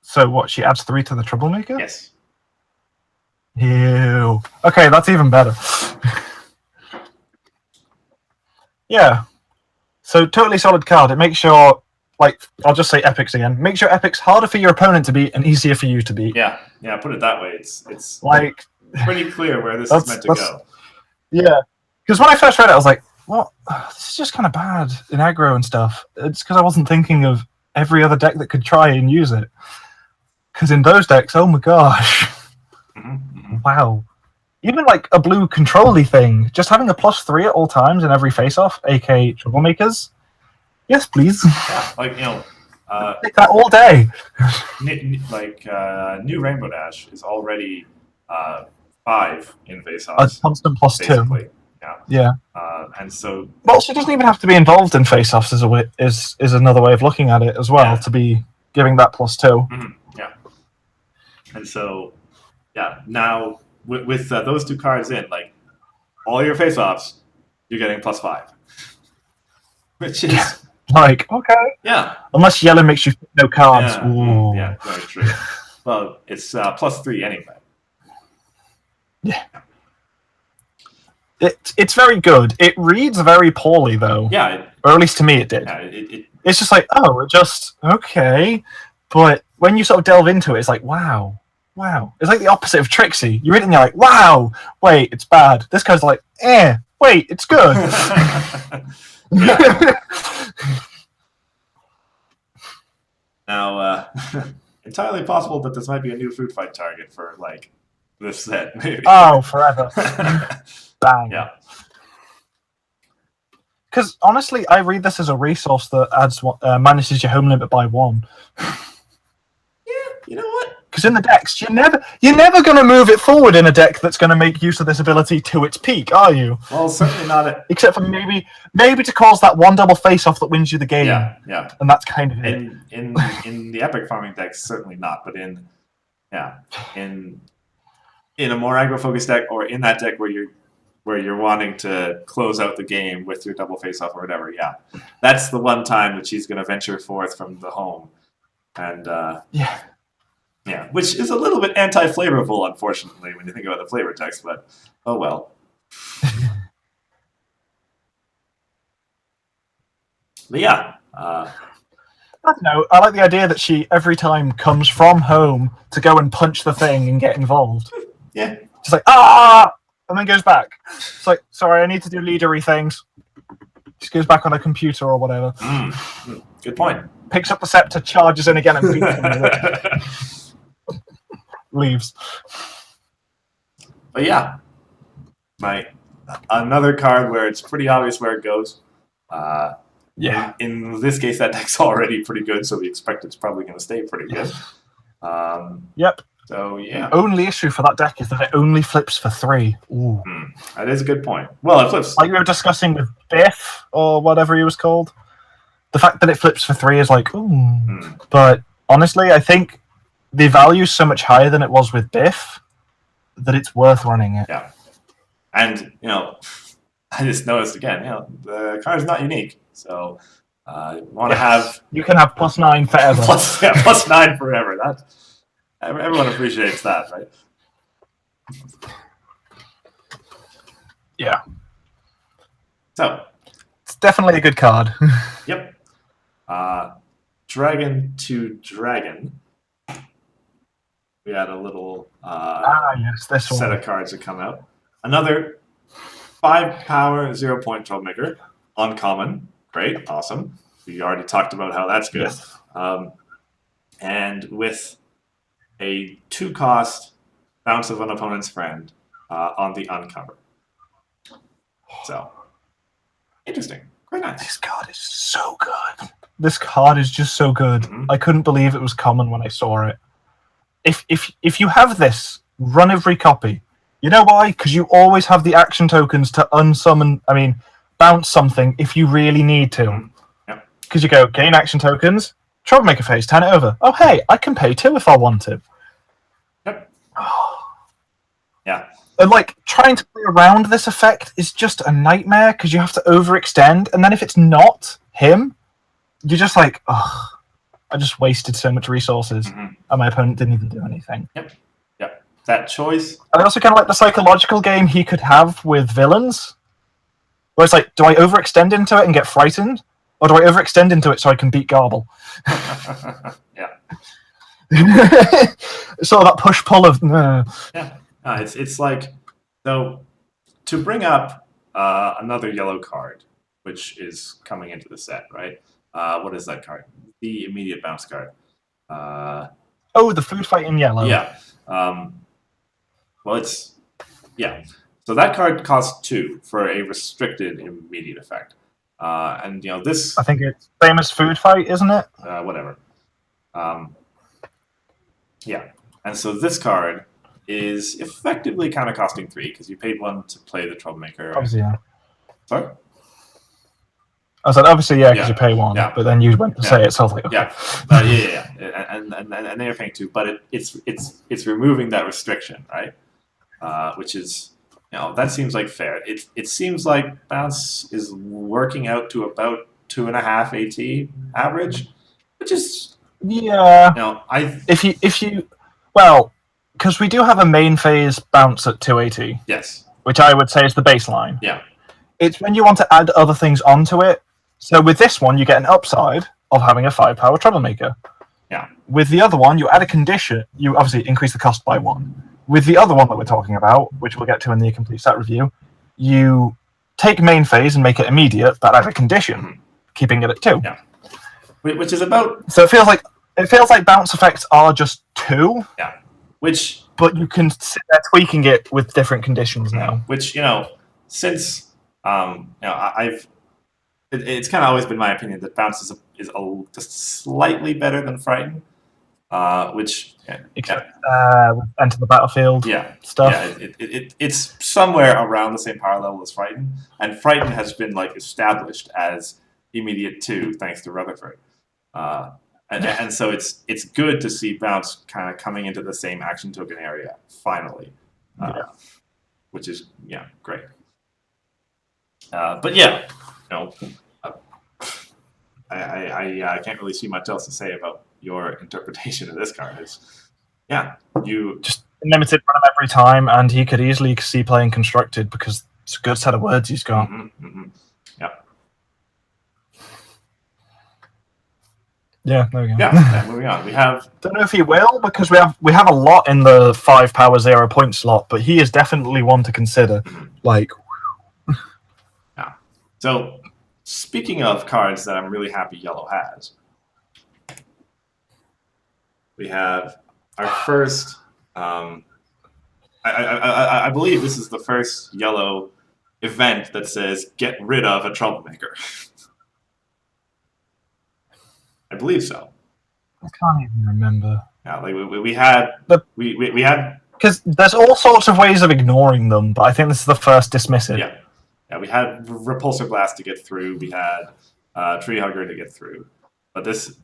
So what, she adds 3 to the troublemaker? Yes. Ew. Okay, that's even better. Yeah. So totally solid card. It makes your, I'll just say epics again. Makes your epics harder for your opponent to beat and easier for you to beat. Yeah, put it that way. It's pretty clear where this is meant to go. Yeah. Because when I first read it, I was like, well, this is just kind of bad in aggro and stuff. It's because I wasn't thinking of every other deck that could try and use it. Because in those decks, oh my gosh. Wow. Even a blue control-y thing, just having a +3 at all times in every face-off, aka troublemakers. Yes, please. Yeah, take that all day. New Rainbow Dash is already 5 in face-offs. A constant +2. Yeah. And so. Well, she doesn't even have to be involved in face-offs. Is another way of looking at it as well, to be giving that +2. Yeah. And so, now with those 2 cards in, all your face-offs, you're getting +5, which is okay. Yeah. Unless yellow makes you no cards. Yeah, very true. Well, it's +3 anyway. Yeah. It's very good. It reads very poorly though. Yeah. Or at least to me it did. Yeah, it's just okay. But when you sort of delve into it, it's like, wow. It's like the opposite of Trixie. You read it and you're like, wow, wait, it's bad. This guy's like, wait, it's good. Now, entirely possible that this might be a new food fight target for this set, maybe. Oh, forever. Bang. Yeah. Because honestly, I read this as a resource that adds manages your home limit by 1. Yeah, you know what? Because in the decks, you're never going to move it forward in a deck that's going to make use of this ability to its peak, are you? Well, certainly not. Except for maybe to cause that one double face-off that wins you the game. Yeah. And that's kind of it. In the epic farming decks, certainly not. But in a more aggro-focused deck, or in that deck where you're wanting to close out the game with your double face-off or whatever, that's the one time that she's going to venture forth from the home. And which is a little bit anti-flavorful, unfortunately, when you think about the flavor text, but oh well. But I don't know. I like the idea that she every time comes from home to go and punch the thing and get involved. Yeah. She's like, ah, and then goes back. It's like, sorry, I need to do leadery things. Just goes back on a computer or whatever. Good point. Picks up the scepter, charges in again, and beats him with it. Leaves. But yeah, another card where it's pretty obvious where it goes. Yeah. In this case, that deck's already pretty good, so we expect it's probably going to stay pretty good. Yep. So yeah. Only issue for that deck is that it only flips for 3. Ooh. That is a good point. Well, it flips. Like we were discussing with Biff or whatever he was called. The fact that it flips for 3 is like, ooh. But honestly, I think the value is so much higher than it was with Biff that it's worth running it. Yeah. And, I just noticed again, the card's not unique. So you want to have... You can have +9 forever. +9 forever. Everyone appreciates that, right? Yeah. So... It's definitely a good card. Yep. Dragon to Dragon. We had a little yes, this set one. of cards that come out. Another 5 power, 0 point troublemaker. Uncommon. Great. Awesome. We already talked about how that's good. Yes. And with a 2-cost bounce of an opponent's friend on the uncover. So, interesting. Quite nice. This card is so good. This card is just so good. I couldn't believe it was common when I saw it. If you have this, run every copy. You know why? Because you always have the action tokens to bounce something if you really need to. Because you go, gain action tokens, troublemaker phase, turn it over. Oh, hey, I can pay 2 if I want to. Yep. Yeah. And trying to play around this effect is just a nightmare because you have to overextend, and then if it's not him, you're just like, ugh, I just wasted so much resources, and my opponent didn't even do anything. Yep. That choice. I also kind of like the psychological game he could have with villains, where it's like, do I overextend into it and get frightened, or do I overextend into it so I can beat Garble? Yeah. Sort of that push-pull of... Yeah. It's like, so to bring up another yellow card, which is coming into the set, right? What is that card? The immediate bounce card. The food fight in yellow. Yeah. So that card costs 2 for a restricted immediate effect. And this... I think it's famous food fight, isn't it? Whatever. Yeah. And so this card is effectively kind of costing 3 because you paid 1 to play the troublemaker. Obviously, yeah. Sorry? I said, obviously, yeah, because you pay 1, but then you went to say it, so I was like, okay. Yeah. And they're paying 2, but it's removing that restriction, right? Which is, that seems like fair. It seems like bounce is working out to about 2.5 AT average, which is because we do have a main phase bounce at 280. Yes. Which I would say is the baseline. Yeah. It's when you want to add other things onto it. So with this one, you get an upside of having a 5 power troublemaker. Yeah. With the other one, you add a condition. You obviously increase the cost by 1. With the other one that we're talking about, which we'll get to in the complete set review, you take main phase and make it immediate, but add a condition, keeping it at 2. Yeah. Which is about... So it feels like bounce effects are just 2. Yeah. But you can sit there tweaking it with different conditions now. Which, since it's kind of always been my opinion that bounce is just slightly better than frighten, which except enter the battlefield stuff. Yeah, it's somewhere around the same power level as frighten, and frighten has been established as immediate 2 thanks to Rutherford. And so it's good to see bounce kind of coming into the same action token area finally, which is great. But I can't really see much else to say about your interpretation of this card. You just limited run him every time, and he could easily see playing constructed because it's a good set of words he's got. Yeah, there we go. Yeah, moving on. We have. Don't know if he will, because we have a lot in the 5 power 0 point slot, but he is definitely one to consider. Like, yeah. So, speaking of cards that I'm really happy Yellow has, we have our first. I believe this is the first Yellow event that says "Get rid of a troublemaker." I believe so. I can't even remember. Yeah, like we had we had because there's all sorts of ways of ignoring them, but I think this is the first dismiss it. Yeah. We had Repulsor Blast to get through. We had Tree Hugger to get through. But this,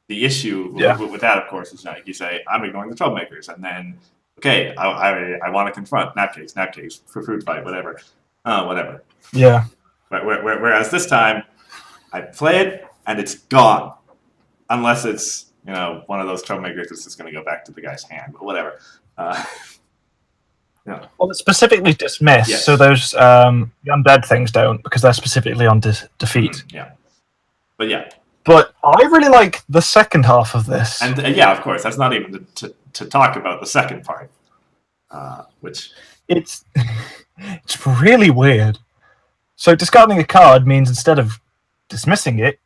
the issue with that, of course, is like you say, I'm ignoring the troublemakers, and then okay, I want to confront Snapcase for Fruit Fight, whatever. Yeah. Whereas this time, I play it and it's gone, unless it's one of those troublemakers that's just going to go back to the guy's hand, but whatever. Yeah. Well, it's specifically dismissed, so those undead things don't, because they're specifically on defeat. Yeah. But yeah. But I really like the second half of this. And of course, that's not even to talk about the second part, which it's really weird. So discarding a card means instead of dismissing it,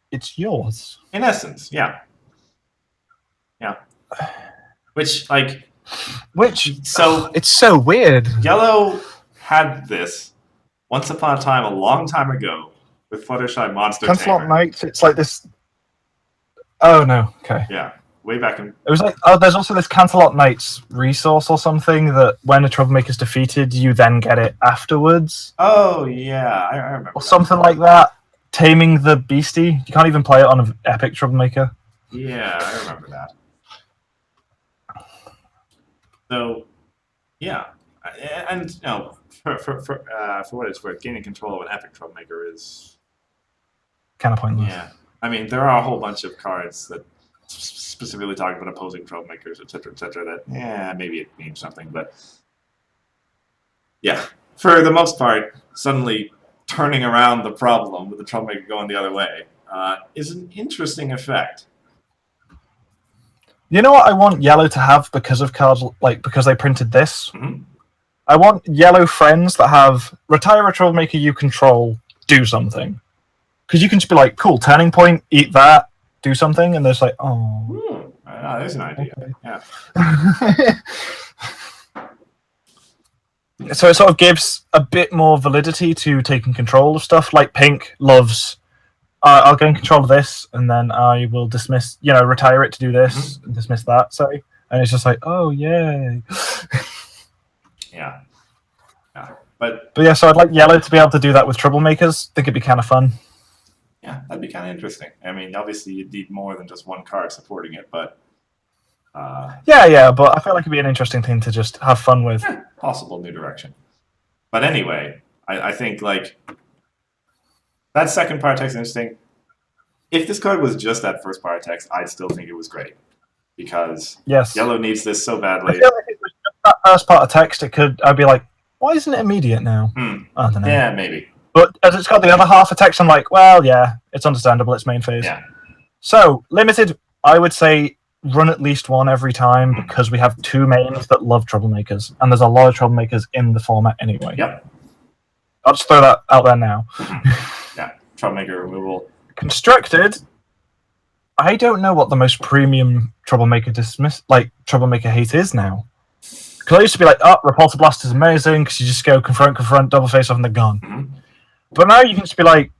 it's yours. In essence, yeah. Which so it's so weird. Yellow had this once upon a time, a long time ago, with Fluttershy Monster Cancelot Knights. It's like this. Oh no. Okay. Yeah, way back in. It was like there's also this Cancelot Knights resource or something that when a troublemaker is defeated, you then get it afterwards. Oh yeah, I remember. Or something like that. Taming the Beastie. You can't even play it on an epic troublemaker. Yeah, I remember that. So, yeah, and for what it's worth, gaining control of an epic troublemaker is kind of pointless. Yeah, I mean there are a whole bunch of cards that specifically talk about opposing troublemakers, etc., that maybe it means something, but yeah, for the most part, suddenly turning around the problem with the troublemaker going the other way is an interesting effect. You know what I want Yellow to have because of cards, because they printed this? Mm-hmm. I want Yellow friends that have retire a troublemaker you control, do something. Because you can just be like, cool, turning point, eat that, do something, and they're just like, oh. There's an idea. Okay. Yeah. So it sort of gives a bit more validity to taking control of stuff. Like Pink loves, I'll gain control of this, and then I will dismiss, retire it to do this, and dismiss that, say. And it's just like, oh, yay. Yeah. But yeah, so I'd like Yellow to be able to do that with troublemakers. I think it'd be kind of fun. Yeah, that'd be kind of interesting. I mean, obviously you'd need more than just one card supporting it, but... Yeah, but I feel like it'd be an interesting thing to just have fun with. Possible new direction. But anyway, I think, that second part text is interesting. If this card was just that first part text, I'd still think it was great. Because Yellow needs this so badly. I feel like if it was just that first part of text, I'd be like, why isn't it immediate now? I don't know. Yeah, maybe. But as it's got the other half of text, I'm like, well, yeah, it's understandable, it's main phase. Yeah. So, limited, I would say run at least one every time because we have 2 mains that love troublemakers. And there's a lot of troublemakers in the format anyway. Yep. I'll just throw that out there now. Yeah, troublemaker removal. Constructed, I don't know what the most premium troublemaker troublemaker hate is now. Because I used to be like, Repulsor Blast is amazing because you just go confront, double face off, and they're gone. Mm-hmm. But now you can just be like,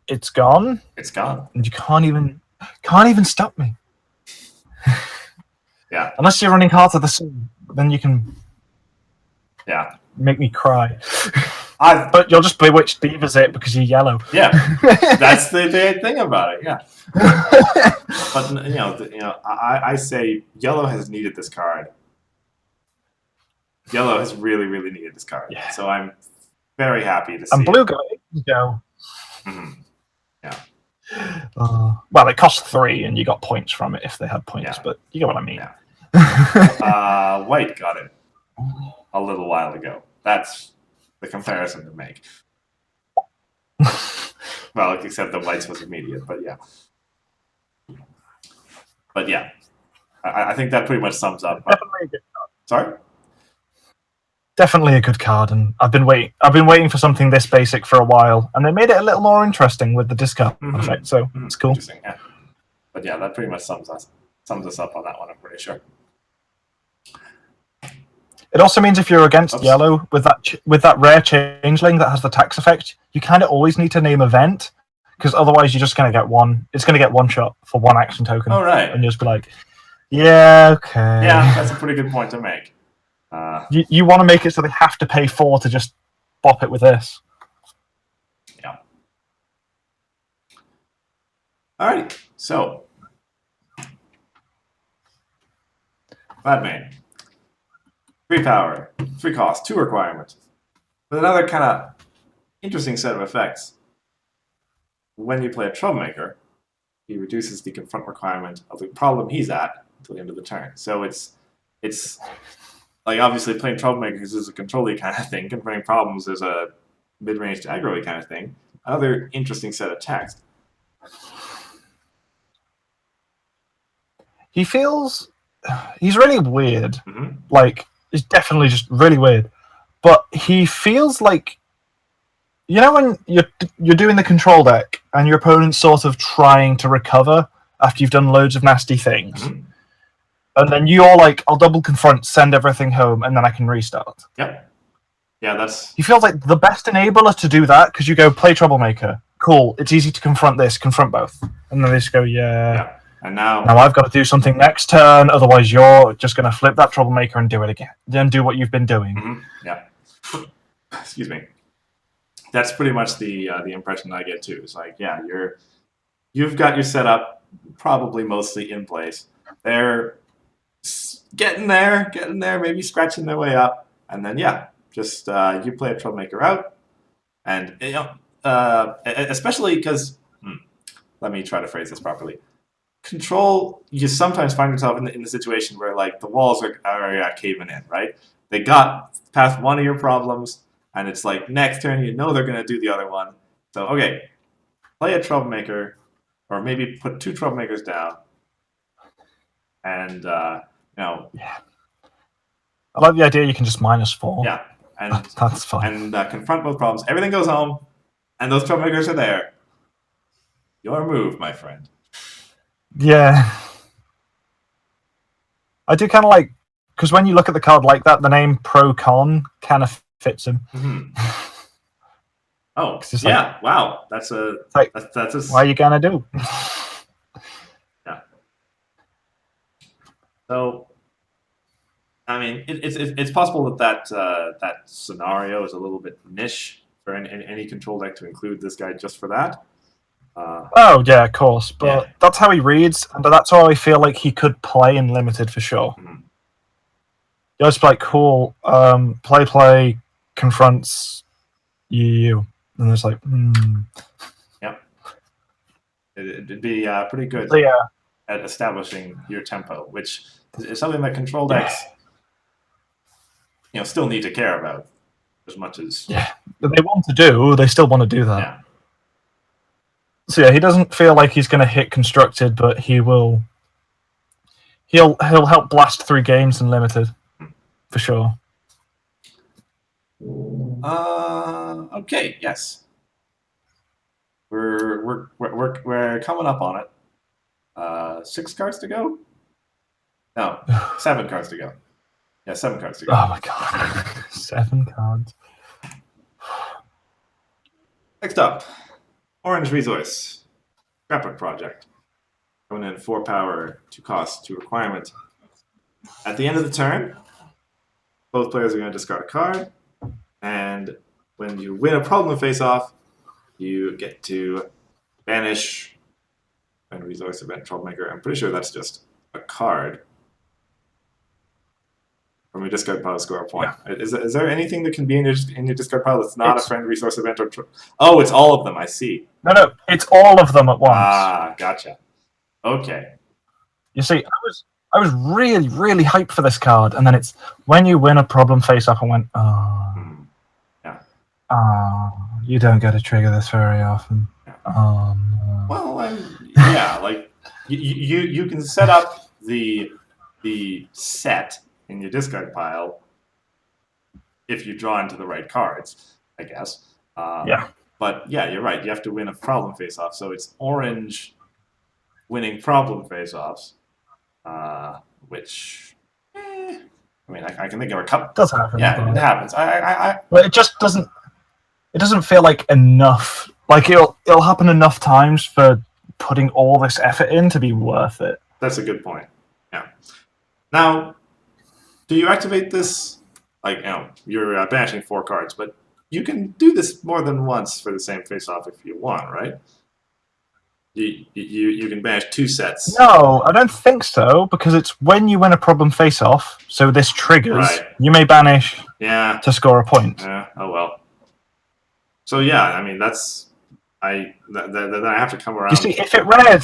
it's gone. It's gone. And you can't even stop me. Yeah. Unless you're running Heart of the Sea, then you can. Yeah. Make me cry. But you'll just Bewitched Divas it because you're yellow. Yeah. That's the thing about it. Yeah. But I say Yellow has needed this card. Yellow has really, really needed this card. Yeah. So I'm very happy to see. And Blue go. Mm-hmm. Yeah. Well, it cost 3, and you got points from it if they had points. But you get what I mean. Yeah. White got it a little while ago. That's the comparison to make. Well, except the White's was immediate, but yeah. But yeah, I think that pretty much sums up. Sorry. Definitely a good card, and I've been waiting for something this basic for a while, and they made it a little more interesting with the discard effect, so it's cool. Interesting, yeah. But yeah, that pretty much sums us up on that one, I'm pretty sure. It also means if you're against yellow with that rare changeling that has the tax effect, you kind of always need to name event, because otherwise you're just going to get one. It's going to get one shot for one action token. Oh, right. And you'll just be like, yeah, okay. Yeah, that's a pretty good point to make. You want to make it so they have to pay 4 to just bop it with this. Yeah. All right. So, Badman. 3 power, 3 cost, 2 requirement. With another kind of interesting set of effects. When you play a Troublemaker, he reduces the confront requirement of the problem he's at until the end of the turn. So it's like, obviously playing Troublemakers is a control-y kind of thing. Confronting problems is a mid-range to aggro-y kind of thing. Another interesting set of text. He's really weird. Like, he's definitely just really weird. But he feels like, you know, when you're doing the control deck and your opponent's sort of trying to recover after you've done loads of nasty things. And then you're like, I'll double confront, send everything home, and then I can restart. Yep. Yeah, that's... He feels like the best enabler to do that, because you go, play Troublemaker. Cool, it's easy to confront this, confront both. And then they just go, yeah. And now I've got to do something next turn, otherwise you're just going to flip that Troublemaker and do it again. Then do what you've been doing. Yeah. Excuse me. That's pretty much the impression I get too. It's like, yeah, you've got your setup probably mostly in place. They're getting there, maybe scratching their way up, and then just you play a Troublemaker out, and especially because let me try to phrase this properly. Control, you sometimes find yourself in the situation where like the walls are caving in, right? They got past one of your problems, and it's like next turn you know they're going to do the other one. So okay, play a Troublemaker, or maybe put 2 Troublemakers down, and Yeah. I like the idea you can just -4. Yeah, and that's fine. And confront both problems. Everything goes home, and those Troublemakers are there. Your move, my friend. Yeah. I do kind of like, because when you look at the card like that, the name Pro-Con kind of fits him. Oh, yeah! Like, wow, that's a what are you gonna do? Yeah. So, I mean, it's possible that scenario is a little bit niche for any control deck to include this guy just for that. Oh yeah, of course, but that's how he reads, and that's how I feel like he could play in limited for sure. You're just like, cool, play confronts you, and it's like, Yep. It'd be pretty good at establishing your tempo, which is something that control decks, still need to care about as much as they want to do. They still want to do that. Yeah. So yeah, he doesn't feel like he's going to hit constructed, but he'll help blast through games in limited for sure. Okay. Yes. We're coming up on it. 6 cards to go. No, 7 cards to go. Yeah, 7 cards to go. Oh my god, 7 cards. Next up, Orange Resource, Scrapbook Project. Coming in 4 power, 2 cost, 2 requirement. At the end of the turn, both players are going to discard a card, and when you win a problem face-off, you get to banish and resource event Troublemaker. I'm pretty sure that's just a card from your discard pile to score a point. Yeah. Is there anything that can be in your discard pile that's not a friend resource event or? Oh, it's all of them. I see. No, it's all of them at once. Ah, gotcha. Okay. You see, I was really, really hyped for this card, and then it's when you win a problem face-off, I went, you don't get to trigger this very often. Yeah. Well, like You can set up the set in your discard pile if you draw into the right cards, I guess. Yeah. But yeah, you're right. You have to win a problem face-off. So it's orange winning problem face-offs, which, I mean, I can think of a couple. Does happen, Yeah, it but happens. but it just doesn't. It doesn't feel like enough. Like it'll happen enough times for putting all this effort in to be worth it. That's a good point. Yeah. Now, do you activate this? Like, you're banishing 4 cards, but you can do this more than once for the same face-off if you want, right? You can banish 2 sets. No, I don't think so, because it's when you win a problem face off, so this triggers, Right. you may banish Yeah. to score a point. Yeah. Oh well. So yeah, I mean then I have to come around. You see, if it read,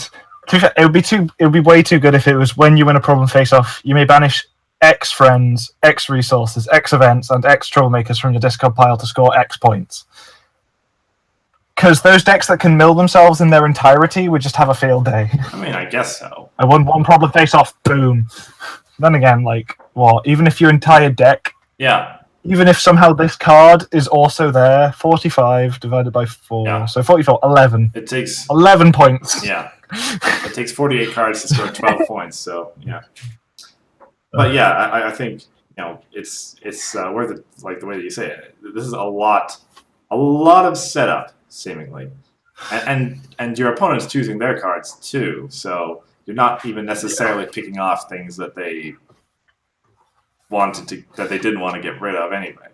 it would be way too good if it was when you win a problem face off, you may banish X friends, X resources, X events, and X troublemakers from your discard pile to score X points. Because those decks that can mill themselves in their entirety would just have a field day. I mean, I guess so. I won one problem face off, boom. Then again, like, what? Even if your entire deck, Yeah. even if somehow this card is also there, 45 divided by 4, Yeah. so 44, 11. It takes 11 points. Yeah. It takes 48 cards to score 12 points. So yeah. But yeah, I think it's worth it. Like the way that you say it, this is a lot of setup seemingly, and your opponent's choosing their cards too. So you're not even necessarily picking off things that they didn't want to get rid of anyway.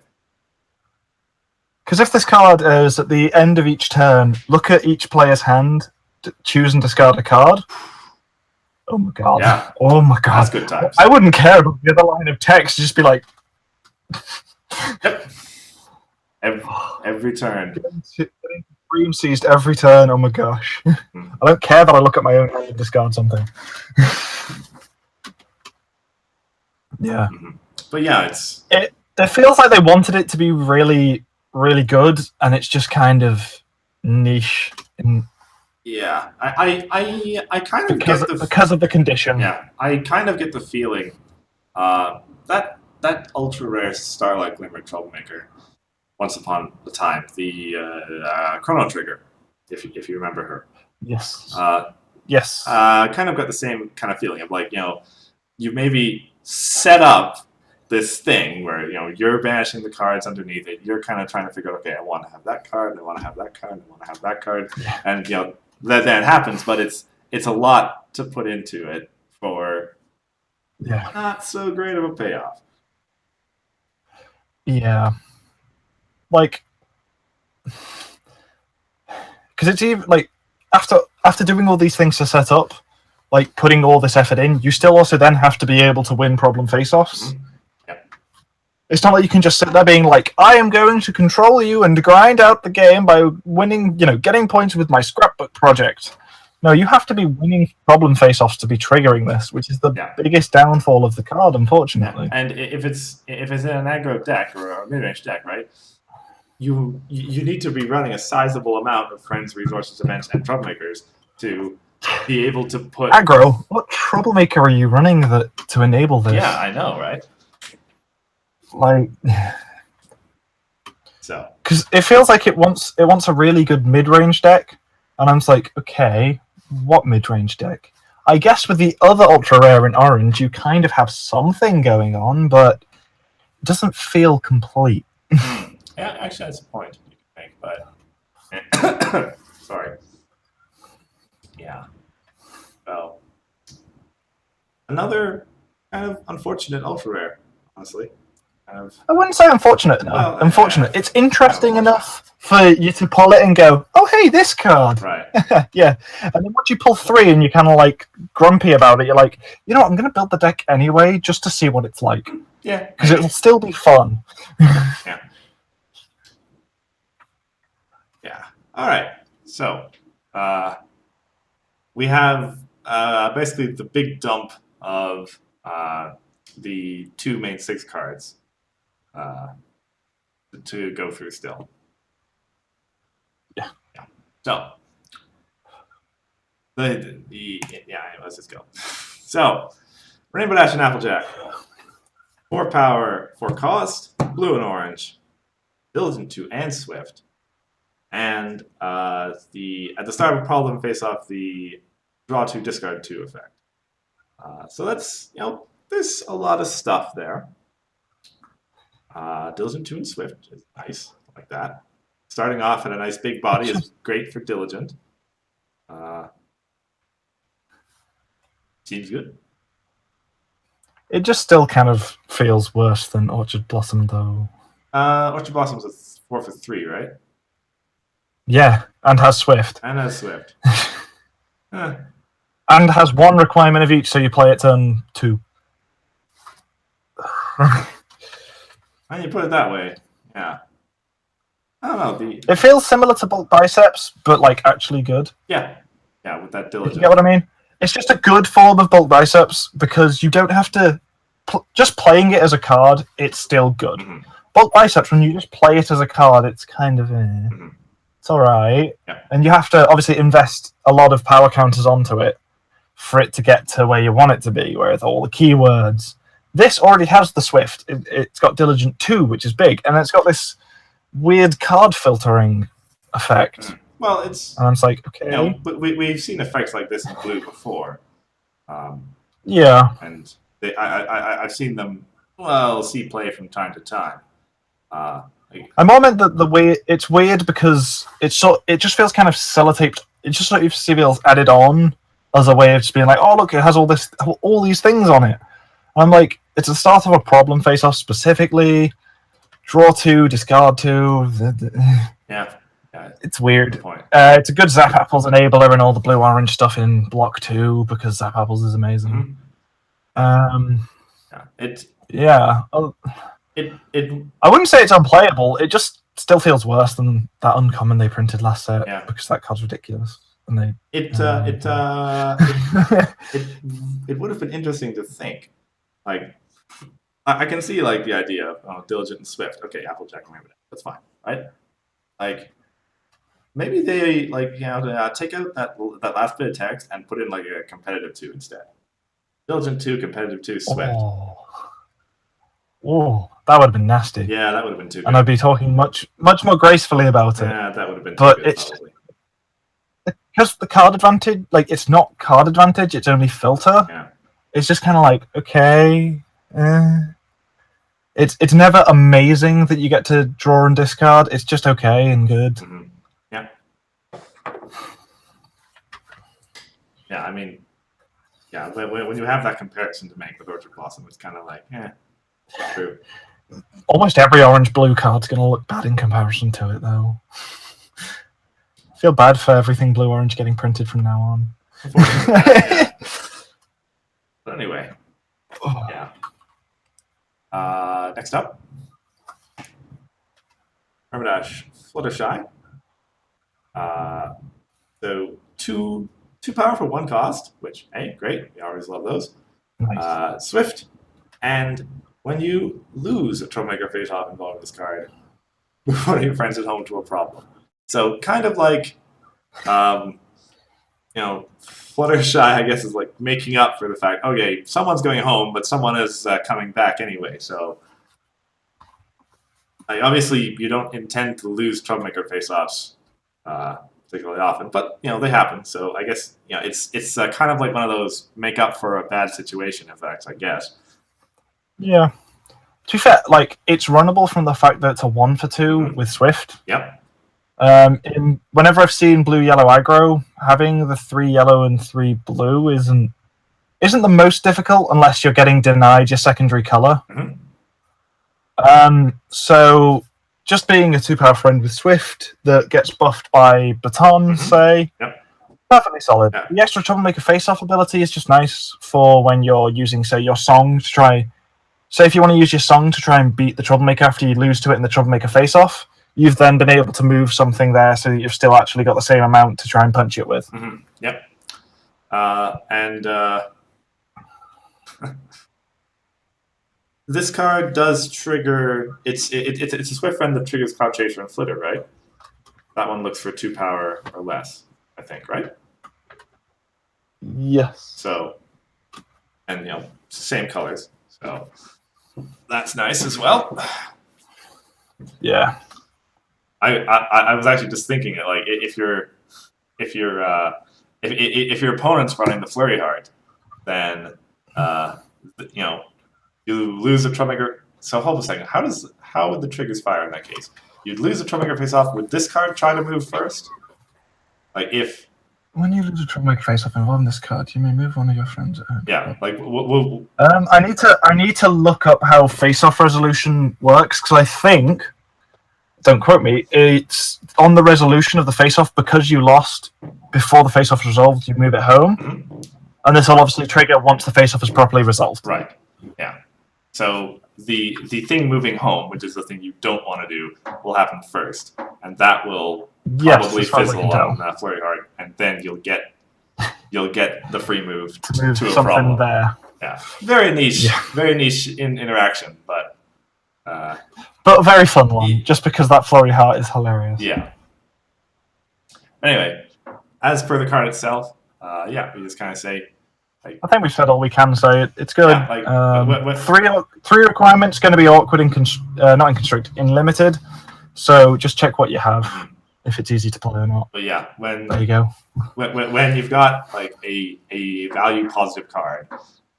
Because if this card is at the end of each turn, look at each player's hand, choose and discard a card. Oh my god. Yeah. Oh my god. That's good times. I wouldn't care about the other line of text, just be like. Yep. Every turn. Getting dream seized every turn, oh my gosh. I don't care that I look at my own hand and discard something. Yeah. Mm-hmm. But yeah, it feels like they wanted it to be really, really good, and it's just kind of niche. Yeah, I kind of because of the condition. Yeah, I kind of get the feeling that ultra rare Starlight Glimmer Troublemaker, once upon a time, the Chrono Trigger, if you remember her. Yes. Yes. Kind of got the same kind of feeling of like you maybe set up this thing where you're banishing the cards underneath it. You're kind of trying to figure out, okay, I want to have that card, I want to have that card, I want to have that card, and that happens, but it's a lot to put into it for not so great of a payoff. Yeah, like because it's even like after doing all these things to set up, like putting all this effort in, you still also then have to be able to win problem face-offs. Mm-hmm. Yep. It's not like you can just sit there being like, I am going to control you and grind out the game by winning, getting points with my scrapbook project. No, you have to be winning problem face-offs to be triggering this, which is the biggest downfall of the card, unfortunately. Yeah. And if it's in an aggro deck or a mid-range deck, right? You need to be running a sizable amount of friends, resources, events, and troublemakers to be able to put aggro. What troublemaker are you running to enable this? Yeah, I know, right? Like, so because it feels like it wants a really good mid-range deck, and I'm just like, okay, what mid-range deck? I guess with the other ultra rare in orange, you kind of have something going on, but it doesn't feel complete. Yeah, actually, that's a point you can make, but sorry. Yeah. Well, another kind of unfortunate ultra rare, honestly. I wouldn't say unfortunate. No, well, unfortunate. It's interesting enough for you to pull it and go, "Oh, hey, this card." Right. Yeah. And then once you pull 3 and you're kind of like grumpy about it, you're like, you know what? I'm going to build the deck anyway, just to see what it's like. Yeah. Because it'll still be fun. Yeah. Yeah. All right. So, we have basically the big dump of the 2 main 6 cards to go through still. Yeah. So, Yeah, let's just go. So, Rainbow Dash and Applejack. 4 power, 4 cost, blue and orange, Diligent 2 and Swift. And at the start of a problem, face off the draw 2, discard 2 effect. So that's, there's a lot of stuff there. Diligent 2 and Swift is nice, like that. Starting off at a nice big body is great for Diligent. Seems good. It just still kind of feels worse than Orchard Blossom, though. Orchard Blossom's a 4 for 3, right? Yeah, and has Swift. And has Swift. And has one requirement of each, so you play it turn 2. When you put it that way, yeah. I don't know. It feels similar to Bulk Biceps, but like actually good. Yeah, with that Diligent. You get what I mean? It's just a good form of Bulk Biceps because you don't have to. Just playing it as a card, it's still good. Mm-hmm. Bulk Biceps, when you just play it as a card, it's kind of. Mm-hmm. It's alright. Yeah. And you have to obviously invest a lot of power counters onto it for it to get to where you want it to be, with all the keywords. This already has the Swift. It's got Diligent 2, which is big, and it's got this weird card filtering effect. Well, it's... And it's like, okay. But we've seen effects like this in blue before. Yeah. And I've seen them, see play from time to time. I more meant that the way it's weird because it just feels kind of sellotaped. It just sort of feels added on as a way of just being like, oh look, it has all these things on it. And I'm like, it's the start of a problem face-off specifically. Draw 2, discard 2. Yeah. It's weird. It's a good Zap Apples enabler and all the blue-orange stuff in block 2 because Zap Apples is amazing. Mm-hmm. I wouldn't say it's unplayable. It just still feels worse than that uncommon they printed last set because that card's ridiculous. And it would have been interesting to think. Like, I can see like the idea of Diligent and Swift. Okay, Applejack, remember that. That's fine, right? Like, maybe they take out that last bit of text and put in like a competitive 2 instead. Diligent 2, competitive 2, Swift. Oh, that would have been nasty. Yeah, that would have been too good. And I'd be talking much more gracefully about it. Yeah, that would have been too good, probably. Because the card advantage, like, it's not card advantage, it's only filter. Yeah. It's just kind of like, okay. It's never amazing that you get to draw and discard. It's just okay and good. Mm-hmm. Yeah. Yeah, I mean, when you have that comparison to make with Orchard Blossom, it's kind of like, true. Almost every orange-blue card's going to look bad in comparison to it, though. I feel bad for everything blue-orange getting printed from now on. Yeah. But anyway, yeah. Next up, Hermitash Fluttershy. So two power for 1 cost, which, hey, great. We always love those. Nice. Swift. And when you lose a Troublemaker face-off involving this card, move one of your friends at home to a problem. So kind of like, Fluttershy, I guess, is like making up for the fact, okay, someone's going home, but someone is coming back anyway. So obviously you don't intend to lose Troublemaker face-offs particularly often, but they happen. So I guess it's kind of like one of those make up for a bad situation effects, I guess. Yeah. To be fair, like, it's runnable from the fact that it's a 1 for 2 with Swift. Yep. Whenever I've seen blue-yellow aggro, having the 3 yellow and 3 blue isn't the most difficult unless you're getting denied your secondary color. Mm-hmm. So just being a 2-power friend with Swift that gets buffed by Baton, say, perfectly solid. Yeah. The extra Troublemaker face-off ability is just nice for when you're using, say, your song to try. Say if you want to use your song to try and beat the Troublemaker after you lose to it in the Troublemaker face-off, you've then been able to move something there so that you've still actually got the same amount to try and punch it with. Mm-hmm. Yep. This card does trigger. It's a Swift friend that triggers Cloud Chaser and Flitter, right? That one looks for 2 power or less, I think, right? Yes. So, and same colors. So that's nice as well. Yeah. I was actually just thinking it, like if your opponent's running the Flurry Heart, then you know you lose the Troublemaker. So hold a second. How would the triggers fire in that case? You'd lose the Troublemaker face off. Would this card try to move first? Like if When you lose a Troublemaker face-off involving this card, you may move one of your friends. yeah, like I need to look up how face-off resolution works because I think, don't quote me, it's on the resolution of the face-off because you lost before the face-off is resolved. You move it home, and this will obviously trigger once the face-off is properly resolved. Right. Yeah. So the thing moving home, which is the thing you don't want to do, will happen first, and that will probably fizzle on Flurry Heart, and then you'll get the free move to a something problem. There. Yeah, very niche interaction, but a very fun one, just because that Flurry Heart is hilarious. Yeah. Anyway, as per the card itself, we just kind of say. I think we've said all we can say. It's good. Yeah, three requirements going to be awkward not in Constrict, in Limited. So just check what you have, if it's easy to play or not. But yeah, there you go. When you've got like a value positive card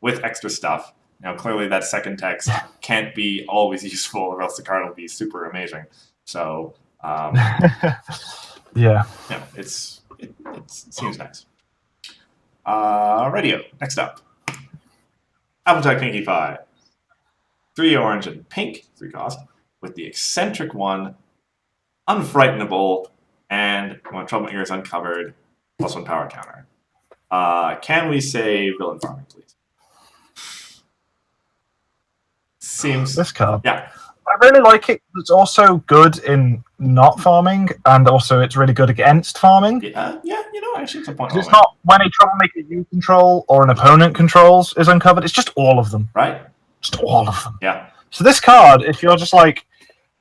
with extra stuff, clearly that second text can't be always useful, or else the card will be super amazing. So yeah, it seems nice. Radio. Next up, Applejack Pinkie Pie. 3 orange and pink, 3 cost, with the eccentric one, unfrightenable, and when Troublemaker is uncovered, +1 power counter. Can we say villain farming, please? Seems this card. Yeah. I really like it. It's also good in not farming, and also it's really good against farming. Yeah, actually it's a point. It's not when a Troublemaker you control or an opponent controls is uncovered, it's just all of them. Right. Just all of them. Yeah. So this card, if you're just like,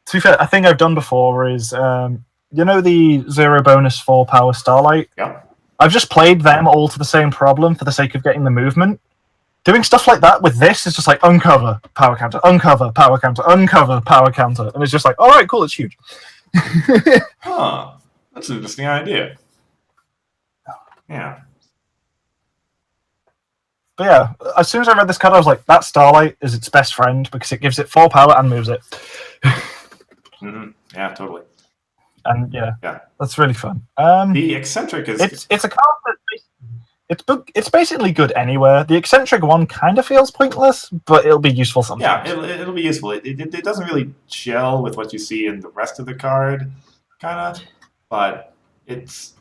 to be fair, a thing I've done before is, the 0 bonus 4 power Starlight? Yeah. I've just played them all to the same problem for the sake of getting the movement. Doing stuff like that with this is just like uncover, power counter, uncover, power counter, uncover, power counter. And it's just like, all right, cool, it's huge. Huh. That's an interesting idea. Yeah. But yeah, as soon as I read this card, I was like, that Starlight is its best friend because it gives it 4 power and moves it. Mm-hmm. Yeah, totally. And yeah, that's really fun. The eccentric is... It's a card that it's basically good anywhere. The eccentric one kind of feels pointless, but it'll be useful sometimes. Yeah, it'll be useful. It doesn't really gel with what you see in the rest of the card, kind of, but it's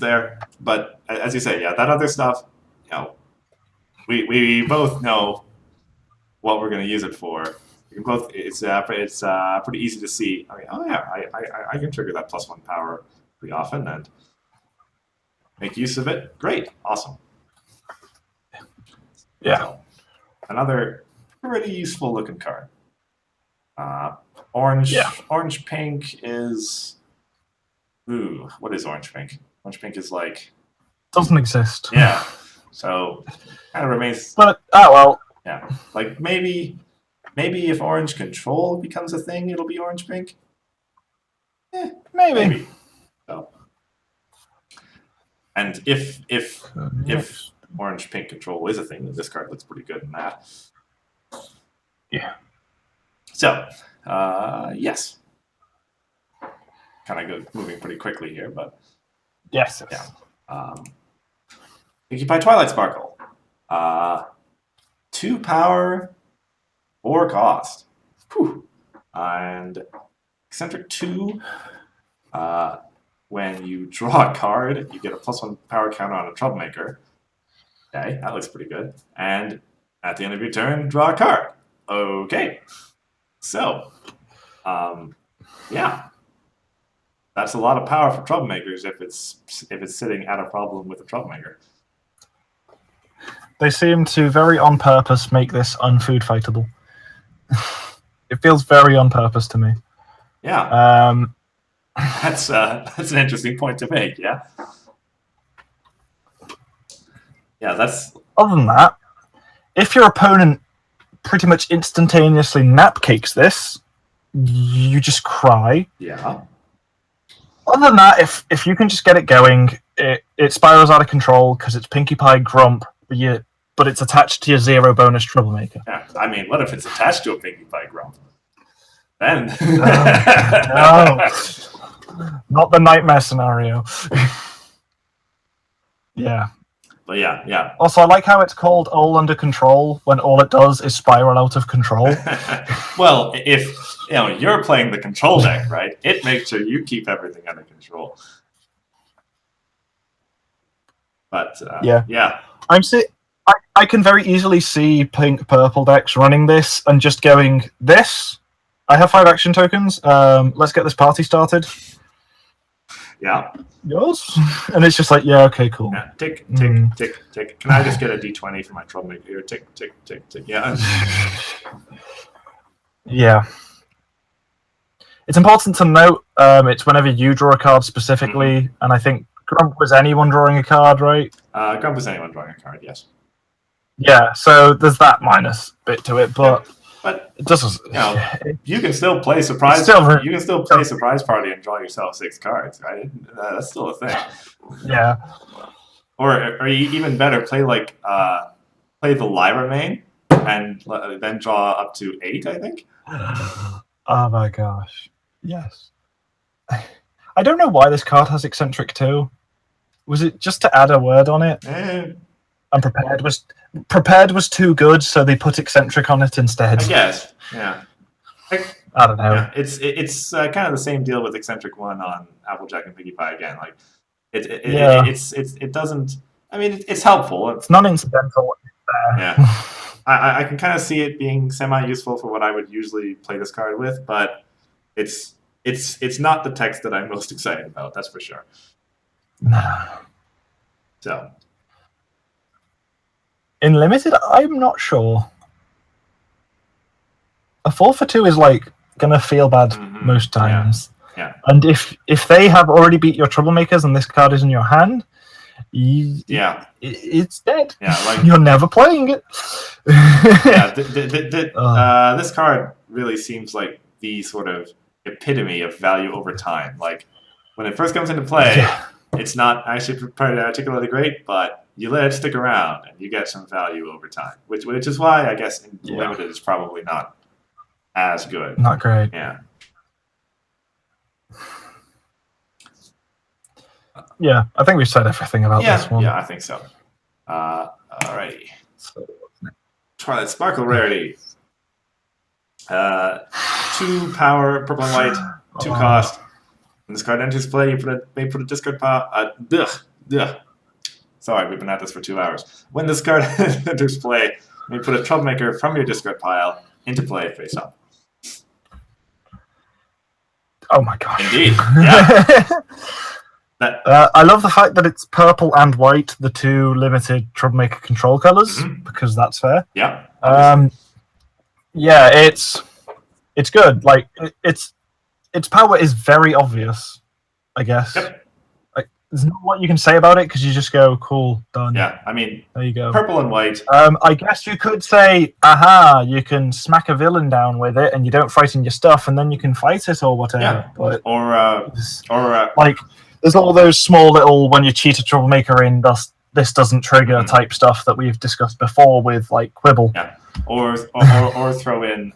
there. But as you say, that other stuff, we both know what we're going to use it for. We can both. It's pretty easy to see. I can trigger that +1 power pretty often and make use of it. Great, awesome. Yeah. So, another pretty useful looking card. Orange pink is. Ooh, what is orange pink? Orange pink is like. Doesn't exist. Yeah. So kind of remains. But well. Yeah, like maybe if orange control becomes a thing, it'll be orange pink. Maybe. So. And if orange pink control is a thing, then this card looks pretty good in that. Yeah. So, yes. Kind of moving pretty quickly here, but yes. Yeah. Pinkie Pie Twilight Sparkle. 2 power, 4 cost. Whew. And eccentric 2. When you draw a card, you get a +1 power counter on a Troublemaker. Okay, that looks pretty good. And at the end of your turn, draw a card. Okay. So, that's a lot of power for Troublemakers if it's sitting at a problem with a Troublemaker. They seem to very on purpose make this unfood fightable. It feels very on purpose to me. Yeah. That's an interesting point to make. Yeah. that's Other than that, if your opponent pretty much instantaneously napcakes this, you just cry. yeah. Other than that, if you can just get it going, it spirals out of control because it's Pinkie Pie Grump, but it's attached to your 0 bonus Troublemaker. Yeah, I mean, what if it's attached to a Pinkie Pie Grump? Then No, not the nightmare scenario. Yeah. But yeah. Also, I like how it's called All Under Control when all it does is spiral out of control. Well, if you're playing the control deck, right, it makes sure you keep everything under control. But yeah. I can very easily see pink purple decks running this and just going, this. I have 5 action tokens. Let's get this party started. Yeah. Yours? And it's just like, yeah, okay, cool. Yeah. Tick, tick, tick, tick. Can I just get a D20 for my troublemaker here? Tick, tick, tick, tick. Yeah. Yeah. It's important to note it's whenever you draw a card specifically, and I think Grump was anyone drawing a card, right? Grump was anyone drawing a card, yes. Yeah, so there's that minus bit to it, but it doesn't. You can still play surprise. You can still play surprise party and draw yourself 6 cards, right? That's still a thing. Yeah. Or even better, play play the Lyra main and then draw up to 8, I think. Oh my gosh! Yes. I don't know why this card has eccentric too. Was it just to add a word on it? And prepared was too good, so they put eccentric on it instead. I guess. Yeah. I don't know. Yeah, it's kind of the same deal with eccentric 1 on Applejack and Piggy Pie again. Like it doesn't. I mean, it's helpful. It's non-incidental. Yeah. I can kind of see it being semi-useful for what I would usually play this card with, but it's not the text that I'm most excited about. That's for sure. No. So. In limited, I'm not sure. A 4 for 2 is gonna feel bad most times. Yeah. And if they have already beat your troublemakers and this card is in your hand, it's dead. Yeah, you're never playing it. This card really seems like the sort of epitome of value over time. Like when it first comes into play, it's not actually particularly great, but you let it stick around and you get some value over time. Which is why I guess in limited it's probably not as good. Not great. Yeah. Yeah, I think we've said everything about this one. Yeah, I think so. Alrighty. Twilight Sparkle rarity. 2 power, purple and white, 2 cost. When this card enters play, you may put a discard pile. Sorry, we've been at this for 2 hours. When this card enters play, you may put a troublemaker from your discard pile into play face up. Oh my gosh. Indeed. Yeah. I love the fact that it's purple and white, the 2 limited troublemaker control colors, because that's fair. Yeah. Yeah, it's good. Like its power is very obvious, I guess. Yep. There's not what you can say about it because you just go, cool, done. Yeah, I mean, there you go. Purple and white. I guess you could say, aha, you can smack a villain down with it and you don't frighten your stuff and then you can fight it or whatever. Yeah. But there's all those small little, when you cheat a troublemaker in, this doesn't trigger type stuff that we've discussed before with Quibble. Yeah. Or throw in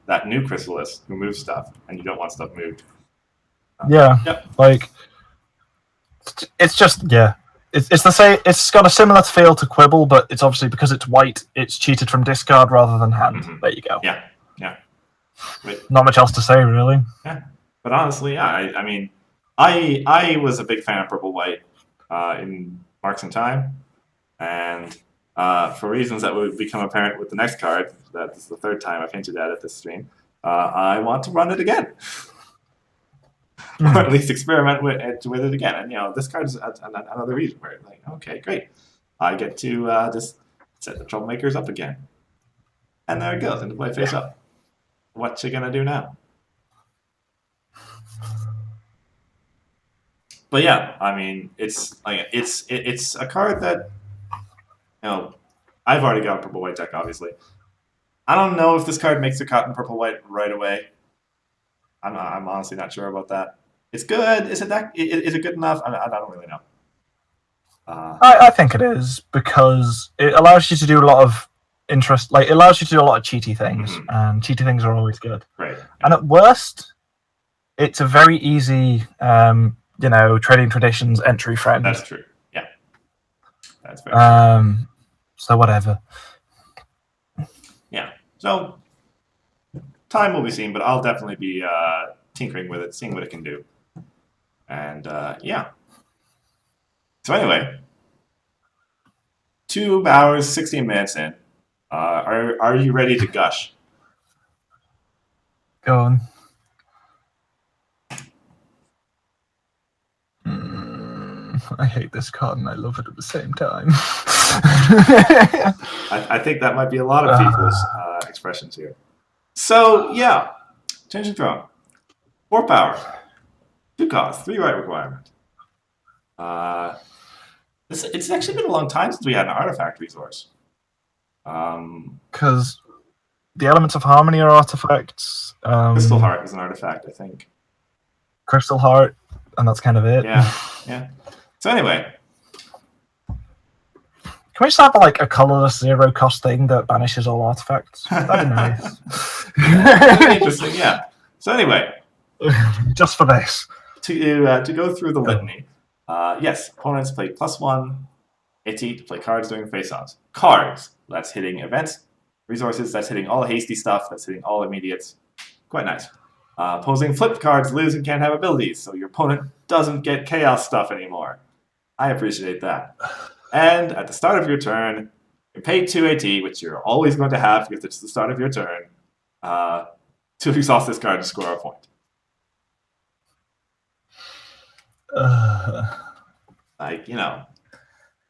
that new Chrysalis who moves stuff and you don't want stuff moved. It's just it's the same. It's got a similar feel to Quibble, but it's obviously because it's white. It's cheated from discard rather than hand. There you go. Yeah. Not much else to say, really. Yeah, but honestly, I mean, I was a big fan of purple white in Marks and Time, and for reasons that would become apparent with the next card, that's the 3rd time I've hinted at this stream. I want to run it again. Or at least experiment with it again. And this card is another reason where it's like, okay, great. I get to just set the troublemakers up again. And there it goes, into play face up. What you gonna do now? But yeah, I mean, it's a card that I've already got a purple white deck, obviously. I don't know if this card makes a cut in purple white right away. I'm honestly not sure about that. It's good. Is it good enough? I don't really know. I think it is because it allows you to do a lot of interest. Like, it allows you to do a lot of cheaty things, and cheaty things are always good. Right. And at worst, it's a very easy, trading traditions entry friend. That's true. Yeah. That's very true. So whatever. Yeah. So time will be seen, but I'll definitely be tinkering with it, seeing what it can do. And yeah. So anyway, 2 hours, 16 minutes in. Are you ready to gush? Go on. I hate this card and I love it at the same time. I think that might be a lot of people's expressions here. So yeah, Changing Throne. 4 power. 2 cost, 3 right requirement. It's actually been a long time since we had an artifact resource. Because the elements of harmony are artifacts. Crystal Heart is an artifact, I think. Crystal Heart, and that's kind of it. Yeah. So anyway. Can we just have like a colorless 0 cost thing that banishes all artifacts? That'd be nice. That'd be interesting, yeah. So anyway. Just for this. To go through the litany. Yes, opponents play +1 Iti to play cards during face-offs. Cards, that's hitting events. Resources, that's hitting all hasty stuff. That's hitting all immediates. Quite nice. Opposing flipped cards lose and can't have abilities, so your opponent doesn't get chaos stuff anymore. I appreciate that. And at the start of your turn, you pay 2 AT, which you're always going to have because it's the start of your turn, to exhaust this card to score a point.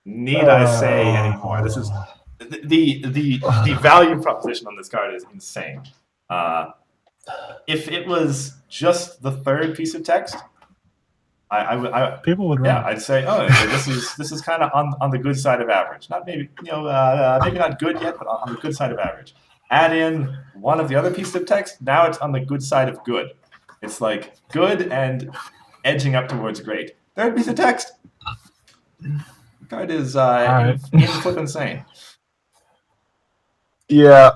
Need I say anymore? This is the value proposition on this card is insane. If it was just the third piece of text, people would run. Yeah, I'd say, this is kind of on the good side of average. Not maybe maybe not good yet, but on the good side of average. Add in one of the other pieces of text, now it's on the good side of good. It's like good and edging up towards great. Third piece of text. The card is flip insane. Yeah,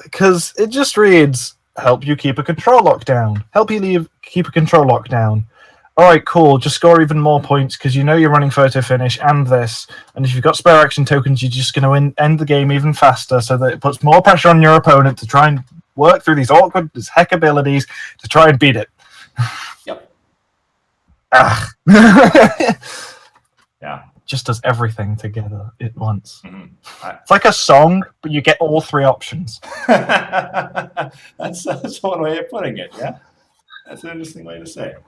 because it just reads, help you keep a control lockdown. Help you keep a control lockdown. Alright, cool, just score even more points because you know you're running photo finish and this. And if you've got spare action tokens, you're just going to end the game even faster so that it puts more pressure on your opponent to try and work through these awkward as heck abilities to try and beat it. Yep. Yeah. Just does everything together at once. Mm-hmm. It's like a song, but you get all 3 options. That's one way of putting it, yeah? That's an interesting way to say it.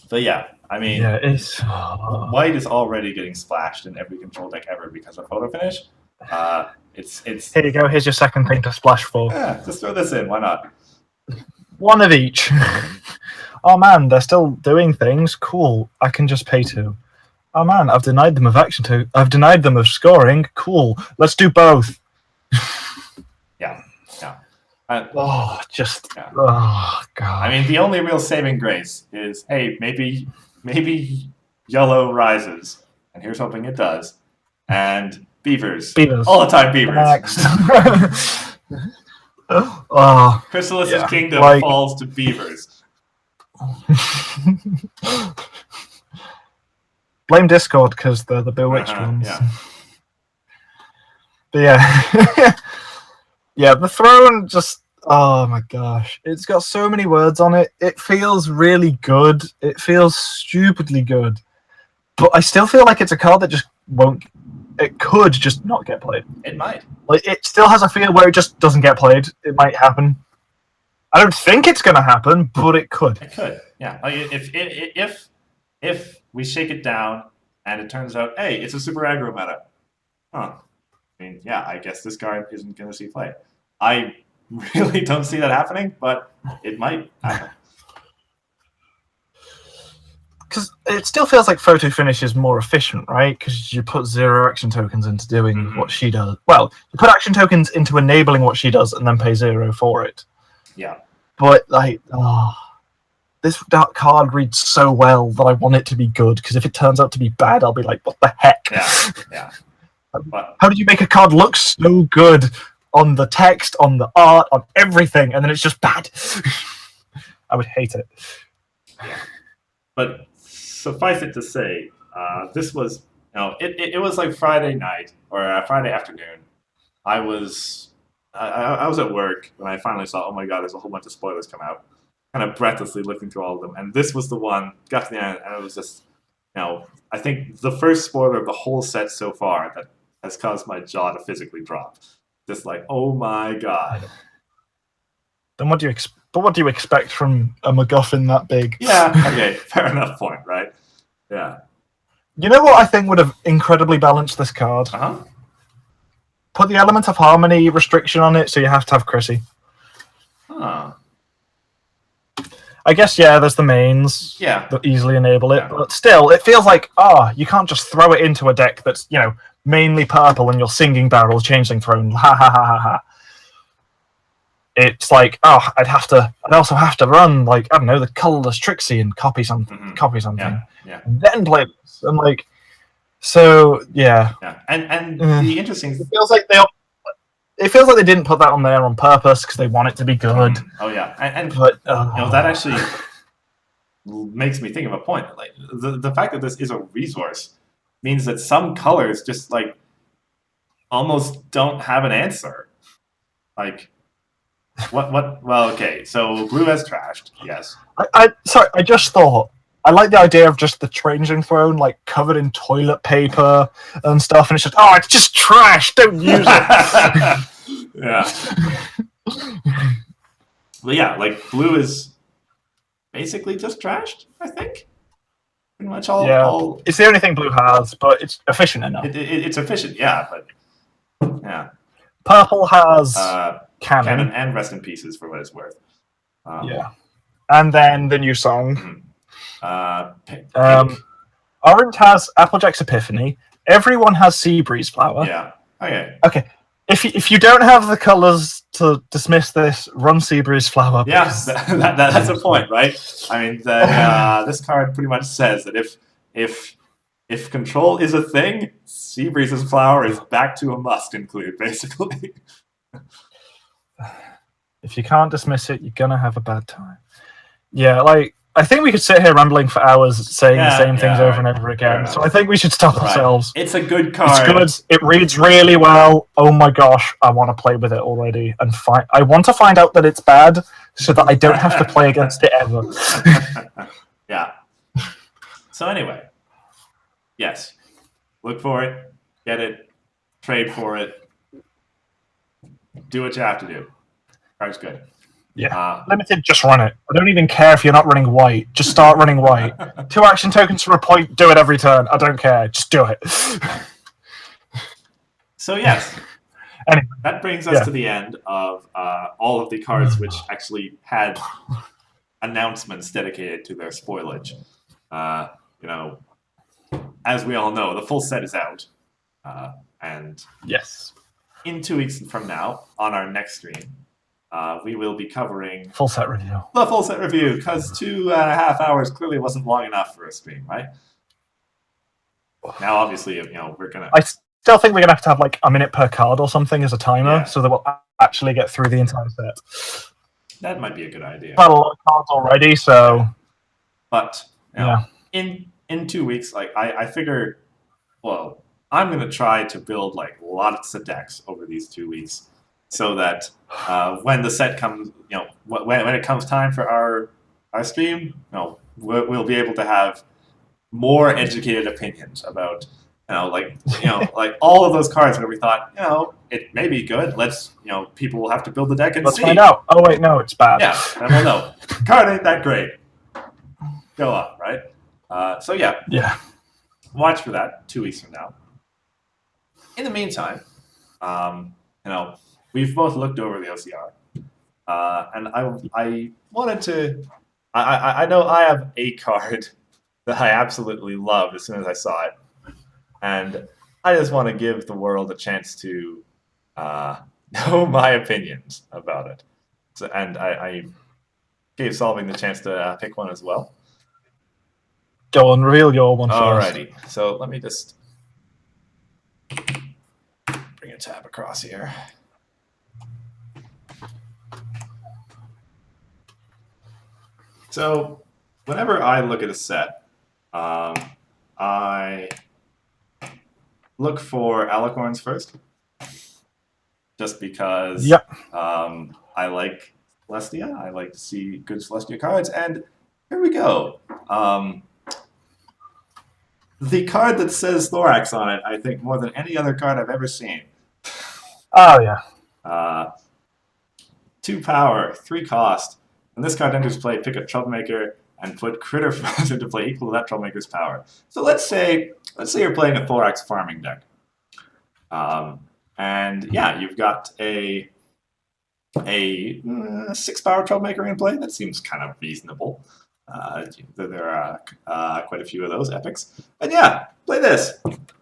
So yeah, I mean, white is already getting splashed in every control deck ever because of photo finish. It's Here you go, here's your second thing to splash for. Yeah, just throw this in, why not? One of each. Oh man, they're still doing things. Cool. I can just pay 2. Oh man, I've denied them of action to. I've denied them of scoring. Cool. Let's do both. Yeah. Oh god. I mean, the only real saving grace is, hey, maybe yellow rises, and here's hoping it does. And beavers. All the time, beavers. Next. Chrysalis' kingdom falls to beavers. Blame Discord because they're the bewitched ones. Yeah. But yeah. Yeah, the throne just, oh my gosh. It's got so many words on it. It feels really good. It feels stupidly good. But I still feel like it's a card that just won't, it could just not get played. It might. Like, it still has a feel where it just doesn't get played. It might happen. I don't think it's going to happen, but it could. It could, yeah. If we shake it down and it turns out, hey, it's a super aggro meta. Huh. I mean, yeah, I guess this card isn't going to see play. I really don't see that happening, but it might happen. Because it still feels like Photo Finish is more efficient, right? Because you put 0 action tokens into doing what she does. Well, you put action tokens into enabling what she does, and then pay 0 for it. Yeah. But like, this card reads so well that I want it to be good. Because if it turns out to be bad, I'll be like, what the heck? Yeah. How did you make a card look so good on the text, on the art, on everything, and then it's just bad? I would hate it. Yeah. But suffice it to say, this was, it was like Friday night or Friday afternoon. I was at work when I finally saw, oh my god, there's a whole bunch of spoilers come out. Kind of breathlessly looking through all of them, and this was the one. Got to the end, and it was just, I think the first spoiler of the whole set so far that has caused my jaw to physically drop. Just like, oh my god. Then what do you expect from a MacGuffin that big? Yeah. Okay. Fair enough. Point. Right. Yeah. You know what I think would have incredibly balanced this card? Put the element of harmony restriction on it, so you have to have Chrissy. I guess, yeah, there's the mains that easily enable it, but still, it feels like, you can't just throw it into a deck that's, mainly purple and you're Singing Barrel, Changeling Throne, ha ha ha ha ha. It's like, I'd also have to run, like, I don't know, the Colorless Trixie and copy something. Yeah. And then play this. And, like, so, yeah. Yeah. And the interesting... It feels like they didn't put that on there on purpose because they want it to be good. Oh yeah, but that actually makes me think of a point. Like the fact that this is a resource means that some colors just like almost don't have an answer. Like what? Well, okay. So blue has trashed. Yes. Sorry, I just thought. I like the idea of just the Changing Throne, like, covered in toilet paper and stuff, and it's just, it's just trash, don't use it. Yeah. But yeah, like, blue is basically just trashed, I think. Pretty much all... Yeah, it's the only thing blue has, but it's efficient enough. It's efficient, yeah, but... Yeah. Purple has Cannon and Rest in Pieces, for what it's worth. Yeah. And then the new song. Pink. Orange has Applejack's Epiphany. Everyone has Sea Breeze Flower. Yeah. Okay. If you don't have the colors to dismiss this, run Sea Breeze Flower. Yeah, that's the point, right? I mean, this card pretty much says that if control is a thing, Sea Breeze's Flower is back to a must include, basically. If you can't dismiss it, you're gonna have a bad time. Yeah, like, I think we could sit here rambling for hours saying the same things over and over again. So I think we should stop ourselves. It's a good card. It's good. It reads really well. Oh my gosh, I want to play with it already. And I want to find out that it's bad so that I don't have to play against it ever. Yeah. So anyway, yes. Look for it. Get it. Trade for it. Do what you have to do. Card's good. Yeah, limited, just run it. I don't even care if you're not running white. Just start running white. 2 action tokens for a point, do it every turn. I don't care, just do it. So yes, anyway, that brings us to the end of all of the cards which actually had announcements dedicated to their spoilage. As we all know, the full set is out. And yes, in 2 weeks from now, on our next stream, we will be covering full set review. The full set review, because 2.5 hours clearly wasn't long enough for a stream, right? Now, obviously, we're gonna. I still think we're gonna have to have like a minute per card or something as a timer, so that we'll actually get through the entire set. That might be a good idea. We've had a lot of cards already, so. But in 2 weeks, like I figure, well, I'm gonna try to build like lots of decks over these 2 weeks. So that when the set comes, when it comes time for our stream, we'll be able to have more educated opinions about, like all of those cards where we thought, it may be good. Let's, people will have to build the deck and let's see. Find out. Oh wait, no, it's bad. Yeah, and we'll know. Card ain't that great. Go on, right? So yeah, watch for that 2 weeks from now. In the meantime, we've both looked over the OCR, and I wanted to. I know I have a card that I absolutely loved as soon as I saw it, and I just want to give the world a chance to uh, know my opinions about it. So, and I gave Solving the chance to pick one as well. Go on, reveal your one first. Alrighty, so let me just bring a tab across here. So, whenever I look at a set, I look for alicorns first, just because Yep. I like Celestia. I like to see good Celestia cards, and here we go. The card that says Thorax on it, I think more than any other card I've ever seen. Oh yeah. 2 power, 3 cost. When this card enters play, pick a Troublemaker and put Critter Frost into play equal to that Troublemaker's power. So let's say you're playing a Thorax farming deck. And yeah, you've got a 6 power Troublemaker in play. That seems kind of reasonable. There are quite a few of those epics. And yeah, play this.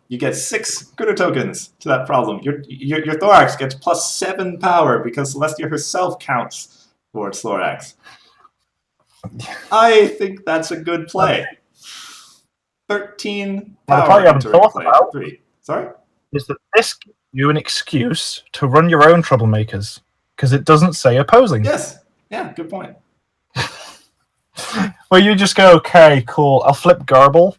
You get 6 Critter tokens to that problem. Your Thorax gets +7 power because Celestia herself counts towards Thorax. I think that's a good play. 13 power entering play. 3. Sorry? Is that this gives you an excuse to run your own Troublemakers, because it doesn't say opposing. Yes. Yeah, good point. Well, you just go, okay, cool, I'll flip Garble.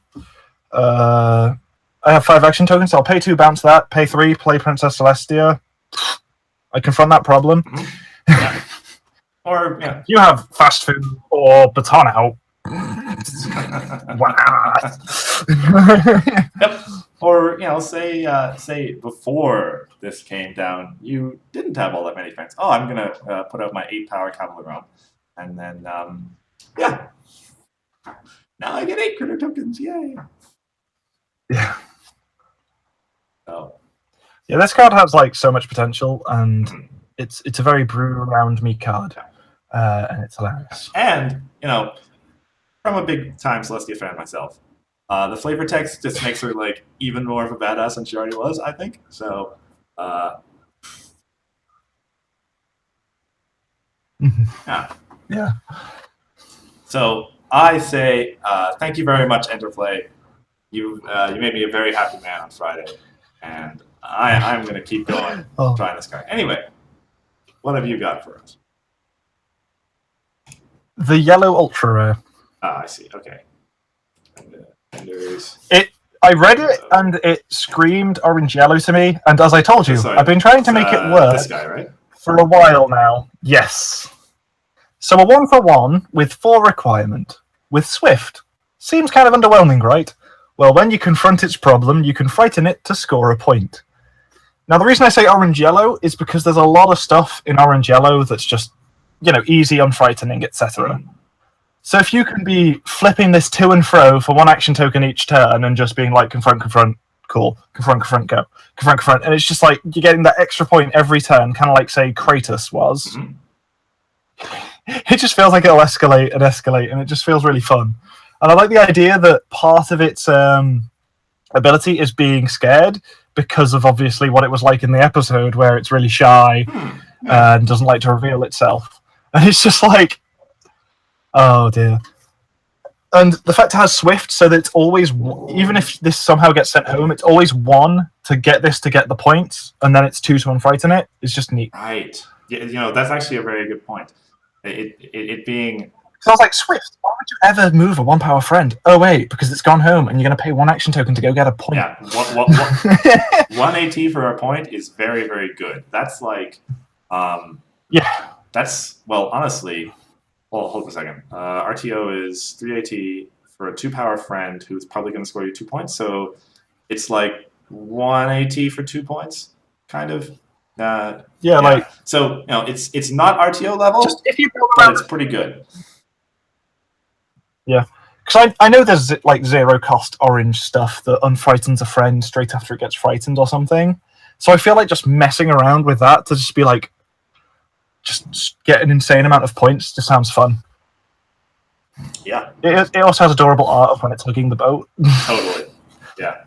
I have 5 action tokens, so I'll pay 2, bounce that, pay 3, play Princess Celestia. I confront that problem. Mm-hmm. Yeah. Or, yeah. You have fast food or baton out. Yep. Or, say before this came down, you didn't have all that many friends. Oh, I'm going to put out my 8 power Cavalier, and then, yeah. Now I get 8 Critter tokens, yay! Yeah. Oh. Yeah, this card has like so much potential, and it's a very brew around me card, and it's hilarious. And from a big time Celestia fan myself, the flavor text just makes her like even more of a badass than she already was, I think. So, Yeah. So I say thank you very much, Enterplay. You made me a very happy man on Friday, and I'm going to keep going trying this card. Anyway, what have you got for us? The yellow ultra rare. Ah, I see. Okay. I read it and it screamed orange yellow to me, and as I told you, Sorry, I've been trying to make it work this guy, right? for a while now. Yes. So a 1-for-1 with 4 requirement with Swift. Seems kind of underwhelming, right? Well, when you confront its problem, you can frighten it to score a point. Now, the reason I say orange-yellow is because there's a lot of stuff in orange-yellow that's just, easy, unfrightening, etc. So if you can be flipping this to and fro for 1 action token each turn and just being like, confront, cool, confront, go, confront, and it's just like you're getting that extra point every turn, kind of like, say, Kratos was. Mm-hmm. It just feels like it'll escalate, and it just feels really fun. And I like the idea that part of its ability is being scared because of obviously what it was like in the episode where it's really shy and doesn't like to reveal itself. And it's just like, oh dear. And the fact it has Swift, so that it's always, even if this somehow gets sent home, it's always 1 to get this to get the points, and then it's 2 to unfrighten it. It's just neat. Right. Yeah, that's actually a very good point. It being... So I was like, Swift, why would you ever move a 1-power friend? Oh, wait, because it's gone home and you're going to pay 1 action token to go get a point. Yeah, 1 AT for a point is very, very good. That's like... yeah. That's, well, honestly... Well, hold on a second. RTO is 3 AT for a 2-power friend who's probably going to score you 2 points. So it's like 1 AT for 2 points, kind of. Yeah, like... So, it's not RTO level, just if you but it's pretty good. Yeah. Because I know there's like 0-cost orange stuff that unfrightens a friend straight after it gets frightened or something. So I feel like just messing around with that to just be like, just get an insane amount of points just sounds fun. Yeah, It also has adorable art of when it's hugging the boat. totally. Yeah.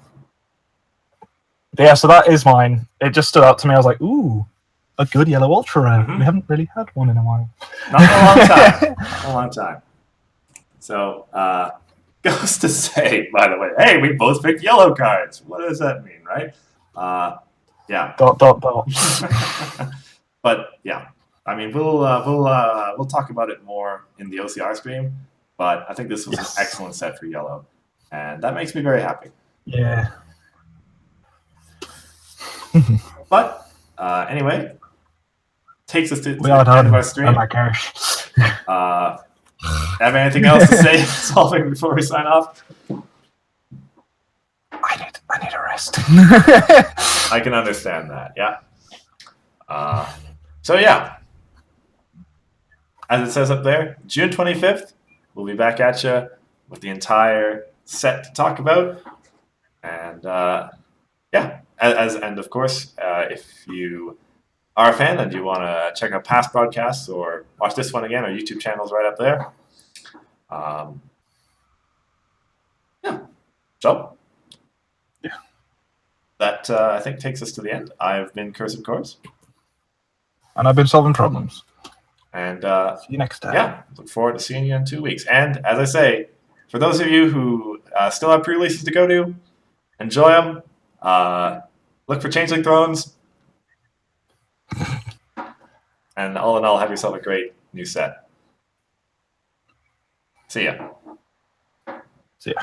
But yeah, so that is mine. It just stood out to me. I was like, ooh, a good yellow ultra rare. Mhm. We haven't really had one in a while. Not in a long time. Not in a long time. So, goes to say, by the way, hey, we both picked yellow cards. What does that mean, right? Yeah. Dot dot dot. But yeah, I mean, we'll talk about it more in the OCR stream. But I think this was Yes. an excellent set for yellow, and that makes me very happy. Yeah. But anyway, takes us to We the are end done. of our Oh stream. my gosh. Have anything else to say solving before we sign off? I need a rest. I can understand that. Yeah. So yeah, as it says up there, June 25th, we'll be back at you with the entire set to talk about, and yeah, and of course, if you are a fan and you want to check out past broadcasts or watch this one again, our YouTube channel's right up there. Yeah. So Yeah. that I think takes us to the end. I've been Cursed Course. And I've been solving problems. And see you next time. Yeah, look forward to seeing you in 2 weeks. And as I say, for those of you who still have pre-releases to go to, enjoy them. Look for Changeling Thrones. And all in all, have yourself a great new set. See ya. See ya.